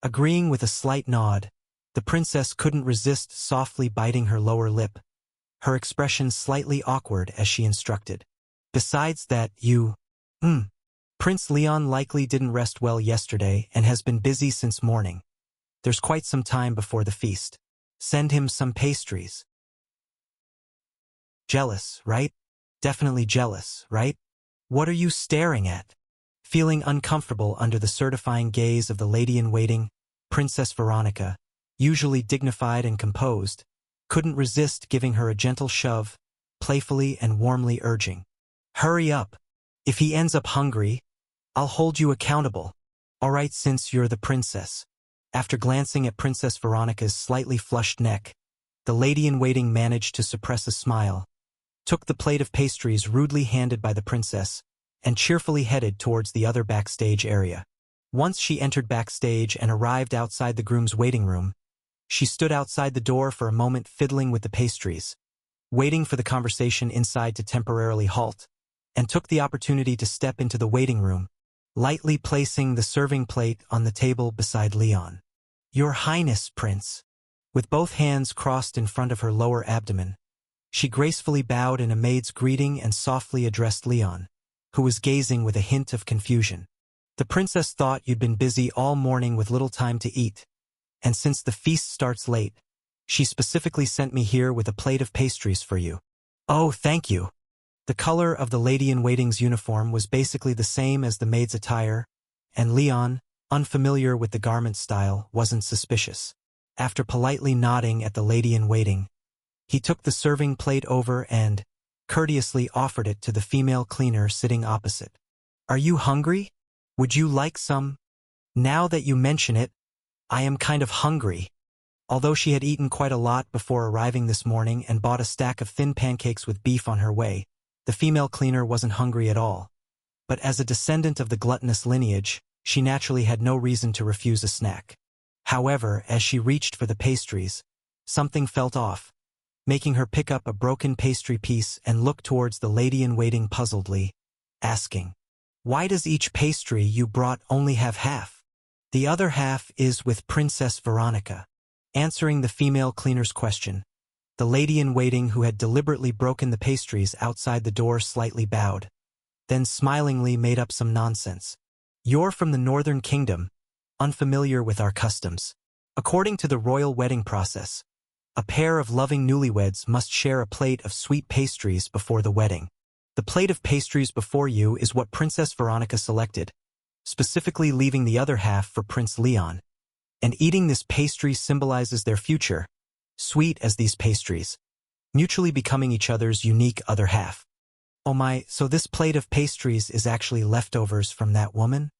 Agreeing with a slight nod, the princess couldn't resist softly biting her lower lip, her expression slightly awkward as she instructed. Besides that, Prince Leon likely didn't rest well yesterday and has been busy since morning. There's quite some time before the feast. Send him some pastries. Jealous, right? Definitely jealous, right? What are you staring at? Feeling uncomfortable under the certifying gaze of the lady-in-waiting, Princess Veronica, usually dignified and composed, couldn't resist giving her a gentle shove, playfully and warmly urging. Hurry up. If he ends up hungry, I'll hold you accountable. All right, since you're the princess. After glancing at Princess Veronica's slightly flushed neck, the lady-in-waiting managed to suppress a smile, took the plate of pastries rudely handed by the princess, and cheerfully headed towards the other backstage area. Once she entered backstage and arrived outside the groom's waiting room, she stood outside the door for a moment fiddling with the pastries, waiting for the conversation inside to temporarily halt, and took the opportunity to step into the waiting room, lightly placing the serving plate on the table beside Leon. Your Highness, Prince. With both hands crossed in front of her lower abdomen, she gracefully bowed in a maid's greeting and softly addressed Leon, who was gazing with a hint of confusion. The princess thought you'd been busy all morning with little time to eat, and since the feast starts late, she specifically sent me here with a plate of pastries for you. Oh, thank you. The color of the lady-in-waiting's uniform was basically the same as the maid's attire, and Leon, unfamiliar with the garment style, wasn't suspicious. After politely nodding at the lady-in-waiting, he took the serving plate over and courteously offered it to the female cleaner sitting opposite. Are you hungry? Would you like some? Now that you mention it, I am kind of hungry. Although she had eaten quite a lot before arriving this morning and bought a stack of thin pancakes with beef on her way, the female cleaner wasn't hungry at all. But as a descendant of the gluttonous lineage, she naturally had no reason to refuse a snack. However, as she reached for the pastries, something felt off, making her pick up a broken pastry piece and look towards the lady-in-waiting puzzledly, asking, Why does each pastry you brought only have half? The other half is with Princess Veronica. Answering the female cleaner's question, the lady-in-waiting who had deliberately broken the pastries outside the door slightly bowed, then smilingly made up some nonsense. You're from the Northern Kingdom, unfamiliar with our customs. According to the royal wedding process, a pair of loving newlyweds must share a plate of sweet pastries before the wedding. The plate of pastries before you is what Princess Veronica selected, specifically leaving the other half for Prince Leon. And eating this pastry symbolizes their future, sweet as these pastries, mutually becoming each other's unique other half. Oh my, so this plate of pastries is actually leftovers from that woman?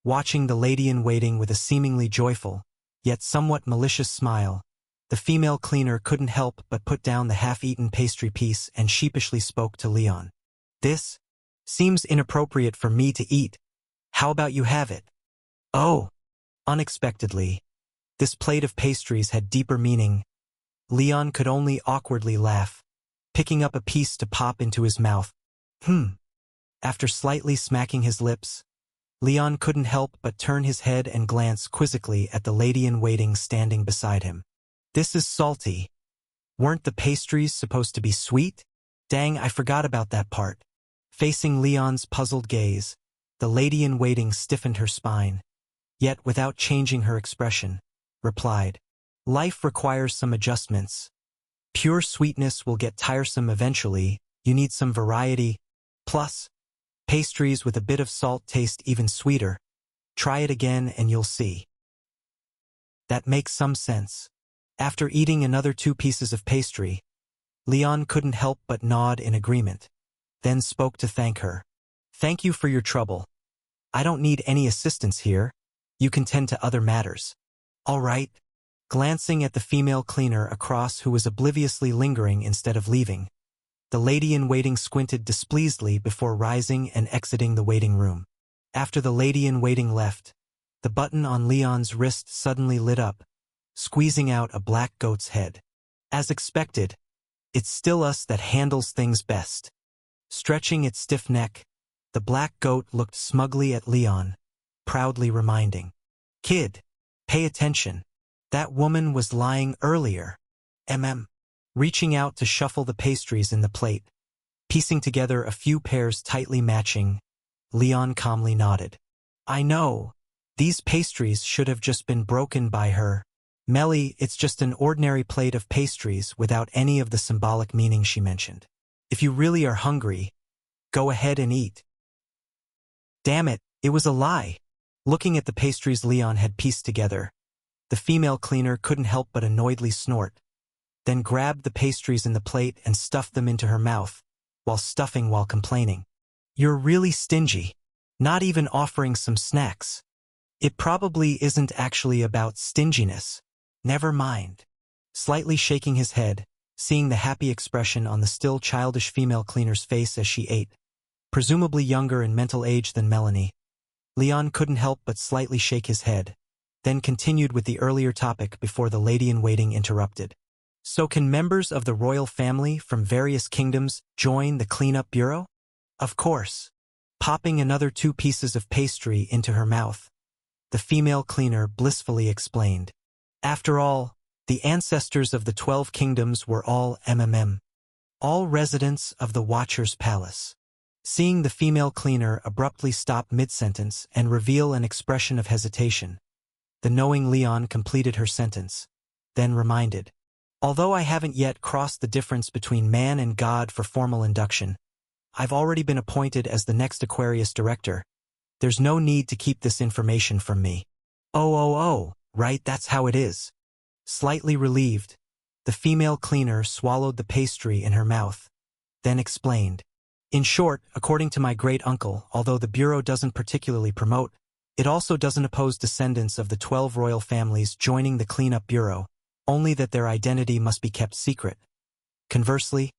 Watching the lady-in-waiting with a seemingly joyful, yet somewhat malicious smile, the female cleaner couldn't help but put down the half-eaten pastry piece and sheepishly spoke to Leon. This seems inappropriate for me to eat. How about you have it? Oh, unexpectedly, this plate of pastries had deeper meaning. Leon could only awkwardly laugh, picking up a piece to pop into his mouth. After slightly smacking his lips, Leon couldn't help but turn his head and glance quizzically at the lady-in-waiting standing beside him. This is salty. Weren't the pastries supposed to be sweet? Dang, I forgot about that part. Facing Leon's puzzled gaze, the lady-in-waiting stiffened her spine, yet without changing her expression, replied, Life requires some adjustments. Pure sweetness will get tiresome eventually. You need some variety. Plus, pastries with a bit of salt taste even sweeter. Try it again and you'll see. That makes some sense. After eating another 2 pieces of pastry, Leon couldn't help but nod in agreement, then spoke to thank her. "Thank you for your trouble. I don't need any assistance here. You can tend to other matters." "All right." Glancing at the female cleaner across who was obliviously lingering instead of leaving, the lady-in-waiting squinted displeasedly before rising and exiting the waiting room. After the lady-in-waiting left, the button on Leon's wrist suddenly lit up, squeezing out a black goat's head. As expected, it's still us that handles things best. Stretching its stiff neck, the black goat looked smugly at Leon, proudly reminding, "Kid, pay attention. That woman was lying earlier." Reaching out to shuffle the pastries in the plate, piecing together a few pairs tightly matching, Leon calmly nodded. "I know. These pastries should have just been broken by her. Melly, it's just an ordinary plate of pastries without any of the symbolic meaning she mentioned. If you really are hungry, go ahead and eat." Damn it, it was a lie. Looking at the pastries Leon had pieced together, the female cleaner couldn't help but annoyedly snort, then grabbed the pastries in the plate and stuffed them into her mouth, while complaining. "You're really stingy. Not even offering some snacks." "It probably isn't actually about stinginess. Never mind." Slightly shaking his head, seeing the happy expression on the still childish female cleaner's face as she ate, presumably younger in mental age than Melanie, Leon couldn't help but slightly shake his head, then continued with the earlier topic before the lady-in-waiting interrupted. "So can members of the royal family from various kingdoms join the cleanup bureau?" "Of course." Popping another 2 pieces of pastry into her mouth, the female cleaner blissfully explained. "After all, the ancestors of the 12 kingdoms were all all residents of the Watcher's Palace." Seeing the female cleaner abruptly stop mid-sentence and reveal an expression of hesitation, the knowing Leon completed her sentence, then reminded, "Although I haven't yet crossed the difference between man and God for formal induction, I've already been appointed as the next Aquarius director. There's no need to keep this information from me." Oh, right, that's how it is." Slightly relieved, the female cleaner swallowed the pastry in her mouth, then explained. "In short, according to my great-uncle, although the Bureau doesn't particularly promote, it also doesn't oppose descendants of the 12 royal families joining the Cleanup Bureau, only that their identity must be kept secret. Conversely,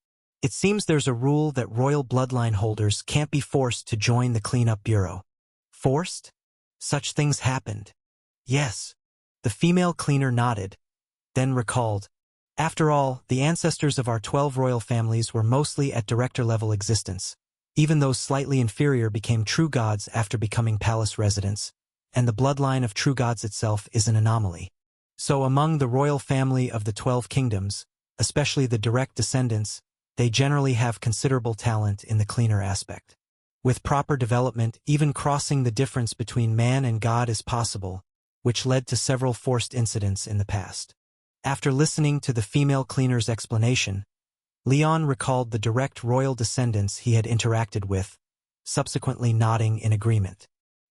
it seems there's a rule that royal bloodline holders can't be forced to join the Cleanup Bureau." "Forced? Such things happened." "Yes." The female cleaner nodded, then recalled, "After all, the ancestors of our 12 royal families were mostly at director-level existence. Even those slightly inferior became true gods after becoming palace residents, and the bloodline of true gods itself is an anomaly. So among the royal family of the 12 kingdoms, especially the direct descendants, they generally have considerable talent in the cleaner aspect. With proper development, even crossing the difference between man and God is possible, which led to several forced incidents in the past." After listening to the female cleaner's explanation, Leon recalled the direct royal descendants he had interacted with, subsequently nodding in agreement.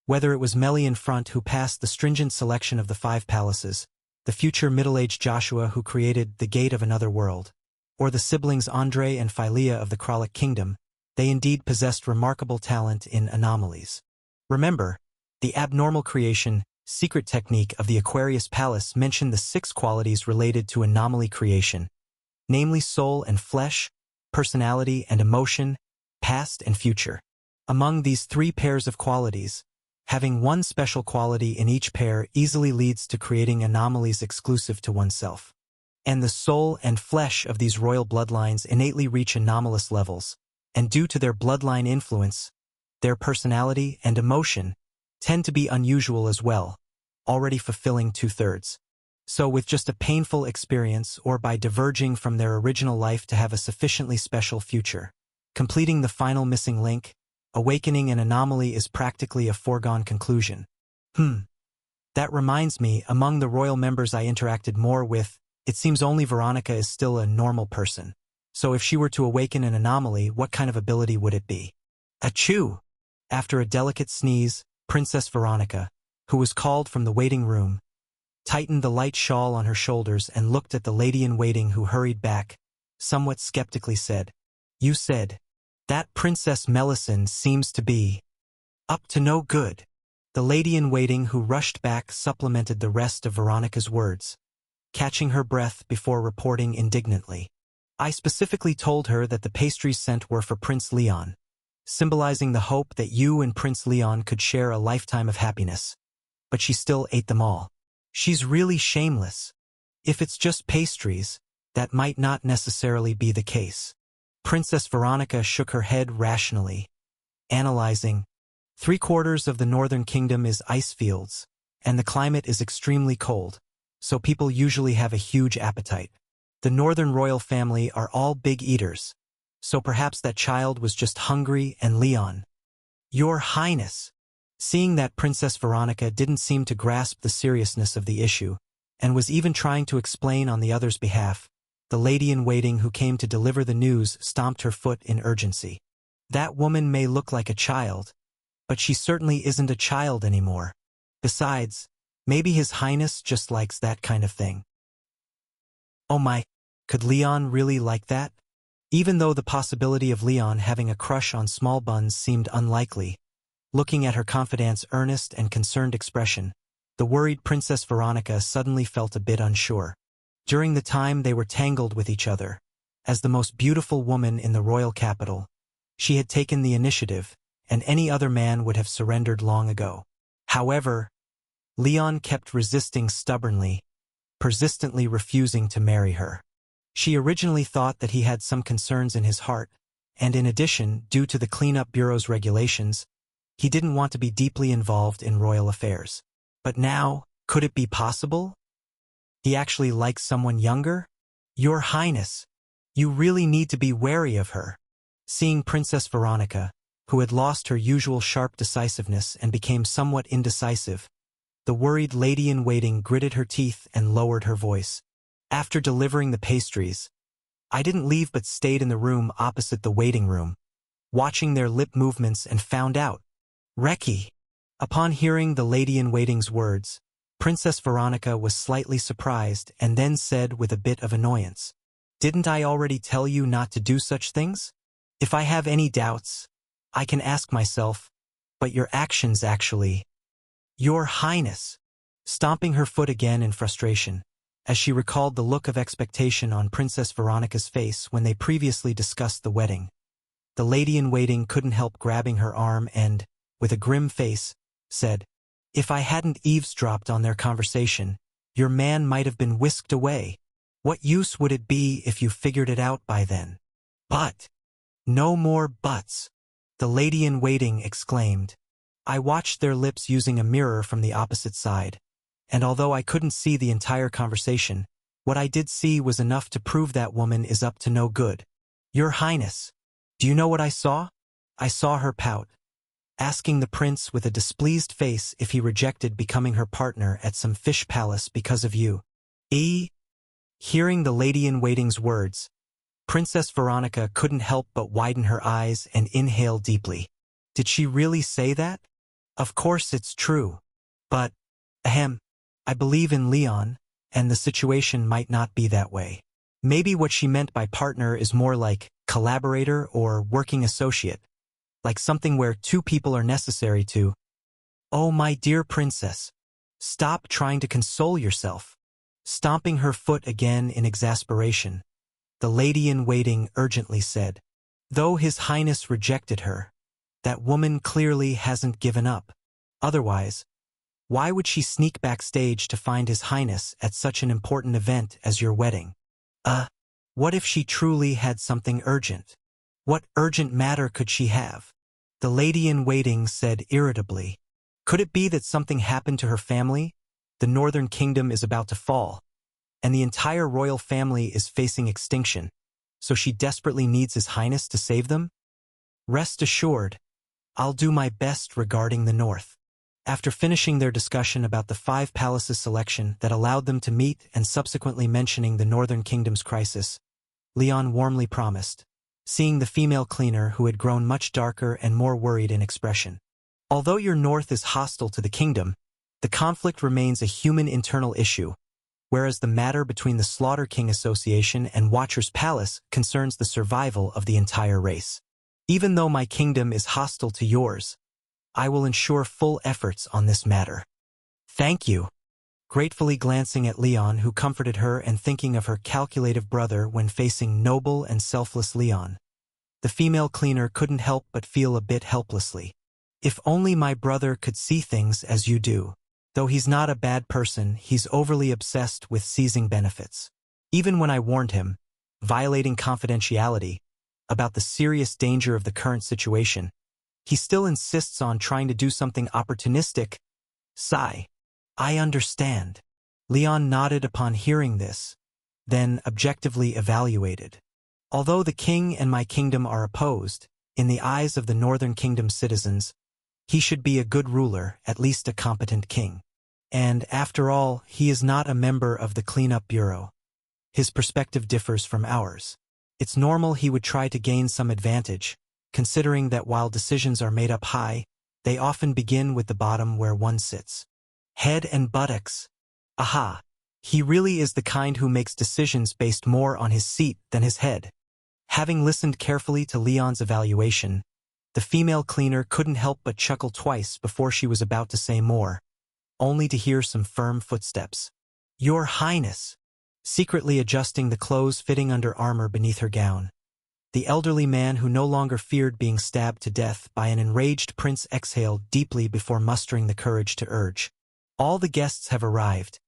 Whether it was Melly in front who passed the stringent selection of the 5 palaces, the future middle-aged Joshua who created the Gate of Another World, or the siblings Andre and Philea of the Kralik Kingdom, they indeed possessed remarkable talent in anomalies. Remember, the abnormal creation secret technique of the Aquarius Palace mentioned the 6 qualities related to anomaly creation, namely soul and flesh, personality and emotion, past and future. Among these 3 pairs of qualities, having one special quality in each pair easily leads to creating anomalies exclusive to oneself. And the soul and flesh of these royal bloodlines innately reach anomalous levels, and due to their bloodline influence, their personality and emotion tend to be unusual as well, already fulfilling 2/3. So with just a painful experience or by diverging from their original life to have a sufficiently special future, completing the final missing link, awakening an anomaly is practically a foregone conclusion. That reminds me, among the royal members I interacted more with, it seems only Veronica is still a normal person. So if she were to awaken an anomaly, what kind of ability would it be? Achoo! After a delicate sneeze, Princess Veronica, who was called from the waiting room, tightened the light shawl on her shoulders and looked at the lady-in-waiting who hurried back, somewhat skeptically said, "You said, that Princess Melisande seems to be up to no good." The lady-in-waiting who rushed back supplemented the rest of Veronica's words, catching her breath before reporting indignantly. "I specifically told her that the pastries sent were for Prince Leon, symbolizing the hope that you and Prince Leon could share a lifetime of happiness. But she still ate them all. She's really shameless. If it's just pastries, that might not necessarily be the case." Princess Veronica shook her head rationally, analyzing, 3/4 of the Northern Kingdom is ice fields, and the climate is extremely cold, so people usually have a huge appetite. The Northern royal family are all big eaters, so perhaps that child was just hungry and Leon. "Your Highness." Seeing that Princess Veronica didn't seem to grasp the seriousness of the issue, and was even trying to explain on the other's behalf, the lady-in-waiting who came to deliver the news stomped her foot in urgency. "That woman may look like a child, but she certainly isn't a child anymore. Besides, maybe His Highness just likes that kind of thing." Oh my, could Leon really like that? Even though the possibility of Leon having a crush on small buns seemed unlikely, looking at her confidante's earnest and concerned expression, the worried Princess Veronica suddenly felt a bit unsure. During the time they were tangled with each other, as the most beautiful woman in the royal capital, she had taken the initiative, and any other man would have surrendered long ago. However, Leon kept resisting stubbornly, persistently refusing to marry her. She originally thought that he had some concerns in his heart, and in addition, due to the Cleanup Bureau's regulations, he didn't want to be deeply involved in royal affairs. But now, could it be possible? He actually likes someone younger? "Your Highness, you really need to be wary of her." Seeing Princess Veronica, who had lost her usual sharp decisiveness and became somewhat indecisive, the worried lady-in-waiting gritted her teeth and lowered her voice. "After delivering the pastries, I didn't leave but stayed in the room opposite the waiting room, watching their lip movements and found out. Reki." Upon hearing the lady-in-waiting's words, Princess Veronica was slightly surprised and then said with a bit of annoyance, "Didn't I already tell you not to do such things? If I have any doubts, I can ask myself, but your actions actually—" "Your Highness." Stomping her foot again in frustration, as she recalled the look of expectation on Princess Veronica's face when they previously discussed the wedding, the lady-in-waiting couldn't help grabbing her arm and, with a grim face, said, "If I hadn't eavesdropped on their conversation, your man might have been whisked away. What use would it be if you figured it out by then?" "But—" "No more buts," the lady-in-waiting exclaimed. I watched their lips using a mirror from the opposite side, and although I couldn't see the entire conversation, what I did see was enough to prove that woman is up to no good. "Your Highness, do you know what I saw?" I saw her pout, asking the prince with a displeased face if he rejected becoming her partner at some fish palace because of you. Hearing the lady-in-waiting's words, Princess Veronica couldn't help but widen her eyes and inhale deeply. Did she really say that? Of course it's true. But, I believe in Leon, and the situation might not be that way. Maybe what she meant by partner is more like collaborator or working associate, like something where two people are necessary to— "Oh, my dear princess, stop trying to console yourself." Stomping her foot again in exasperation, the lady-in-waiting urgently said, "Though His Highness rejected her, that woman clearly hasn't given up. Otherwise, why would she sneak backstage to find His Highness at such an important event as your wedding? What if she truly had something urgent? What urgent matter could she have?" The lady-in-waiting said irritably. "Could it be that something happened to her family? The Northern Kingdom is about to fall, and the entire royal family is facing extinction, so she desperately needs His Highness to save them? Rest assured, I'll do my best regarding the North." After finishing their discussion about the 5 palaces selection that allowed them to meet and subsequently mentioning the Northern Kingdom's crisis, Leon warmly promised, seeing the female cleaner who had grown much darker and more worried in expression. "Although your North is hostile to the kingdom, The conflict remains a human internal issue, whereas the matter between the Slaughter King Association and Watcher's Palace concerns the survival of the entire race. Even though my kingdom is hostile to yours, I will ensure full efforts on this matter. Thank you. Gratefully glancing at Leon, who comforted her and thinking of her calculative brother when facing noble and selfless Leon, the female cleaner couldn't help but feel a bit helplessly. If only my brother could see things as you do. Though he's not a bad person, he's overly obsessed with seizing benefits. Even when I warned him, violating confidentiality, about the serious danger of the current situation, he still insists on trying to do something opportunistic. Sigh. I understand. Leon nodded upon hearing this, then objectively evaluated. Although the king and my kingdom are opposed, in the eyes of the Northern Kingdom's citizens, he should be a good ruler, at least a competent king. And, after all, he is not a member of the Cleanup Bureau. His perspective differs from ours. It's normal he would try to gain some advantage, considering that while decisions are made up high, they often begin with the bottom where one sits. Head and buttocks. Aha! He really is the kind who makes decisions based more on his seat than his head. Having listened carefully to Leon's evaluation, the female cleaner couldn't help but chuckle twice before she was about to say more, only to hear some firm footsteps. Your Highness! Secretly adjusting the clothes fitting under armor beneath her gown, the elderly man who no longer feared being stabbed to death by an enraged prince exhaled deeply before mustering the courage to urge. All the guests have arrived.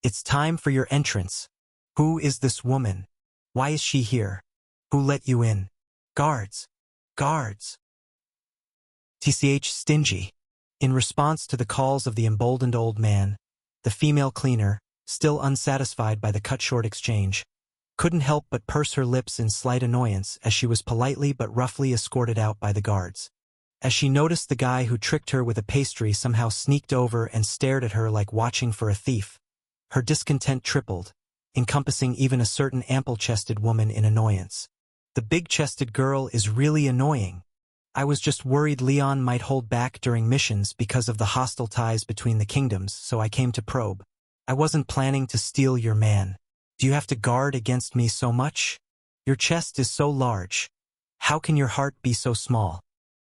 It's time for your entrance. Who is this woman? Why is she here? Who let you in? Guards! Guards! TCH stingy. In response to the calls of the emboldened old man, the female cleaner, still unsatisfied by the cut-short exchange, couldn't help but purse her lips in slight annoyance as she was politely but roughly escorted out by the guards. As she noticed the guy who tricked her with a pastry somehow sneaked over and stared at her like watching for a thief, her discontent tripled, encompassing even a certain ample-chested woman in annoyance. The big-chested girl is really annoying. I was just worried Leon might hold back during missions because of the hostile ties between the kingdoms, so I came to probe. I wasn't planning to steal your man. Do you have to guard against me so much? Your chest is so large. How can your heart be so small?